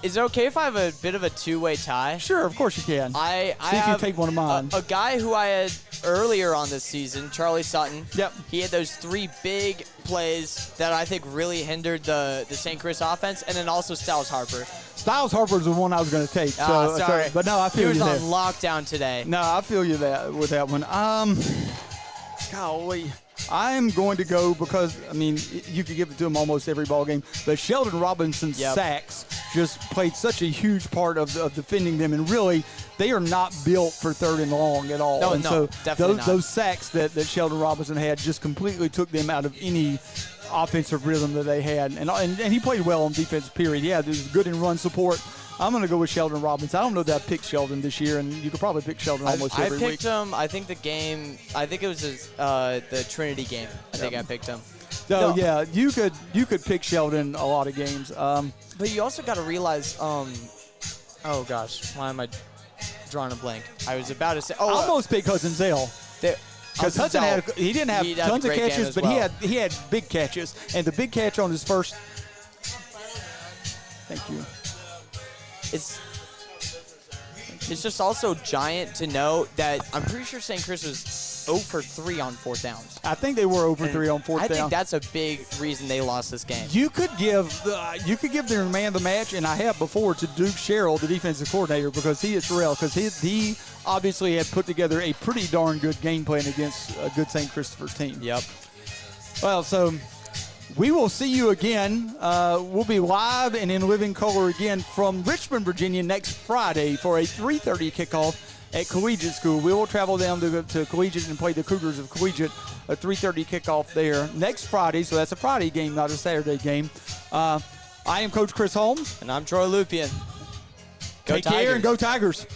B: Is it okay if I have a bit of a two-way tie?
A: Sure, of course you can.
B: I
A: See if you take one of mine.
B: A guy who I had earlier on this season, Charlie Sutton.
A: Yep.
B: He had those 3 big plays that I think really hindered the St. Chris offense, and then also Styles Harper.
A: Styles Harper is the one I was going to take.
B: Sorry.
A: But no, I feel you
B: He was
A: there.
B: on lockdown today.
A: No, I feel you with that one. Golly. I am going to go because, I mean, you could give it to him almost every ball game, but Sheldon Robinson's sacks just played such a huge part of defending them, and really, they are not built for third and long at all.
B: No, definitely not.
A: Those sacks that Sheldon Robinson had just completely took them out of any offensive rhythm that they had, and he played well on defense, period. Yeah, he was good in run support, I'm going to go with Sheldon Robbins. I don't know that I picked Sheldon this year, and you could probably pick Sheldon almost every week.
B: I picked him. I think the game. I think it was the Trinity game. I think I picked him.
A: So yeah, you could pick Sheldon a lot of games.
B: But you also got to realize. Oh gosh, why am I drawing a blank? I was about to say. Oh,
A: almost pick Hudson Zale. Because Hudson he didn't have tons of catches, but he had big catches, and the big catch on his first. Thank you.
B: It's just also giant to know that I'm pretty sure St. Chris was 0 for 3 on 4th downs.
A: I think they were 0 for 3 on 4th down.
B: I think that's a big reason they lost this game.
A: You could give the man of the match, and I have before, to Duke Sherrill, the defensive coordinator, because he obviously had put together a pretty darn good game plan against a good St. Christopher's team.
B: Yep.
A: Well, so we will see you again. We'll be live and in living color again from Richmond, Virginia next Friday for a 3:30 kickoff at Collegiate School. We will travel down to Collegiate and play the Cougars of Collegiate, a 3:30 kickoff there next Friday. So that's a Friday game, not a Saturday game. I am Coach Chris Holmes.
B: And I'm Troy Lupian.
A: Take care and go Tigers.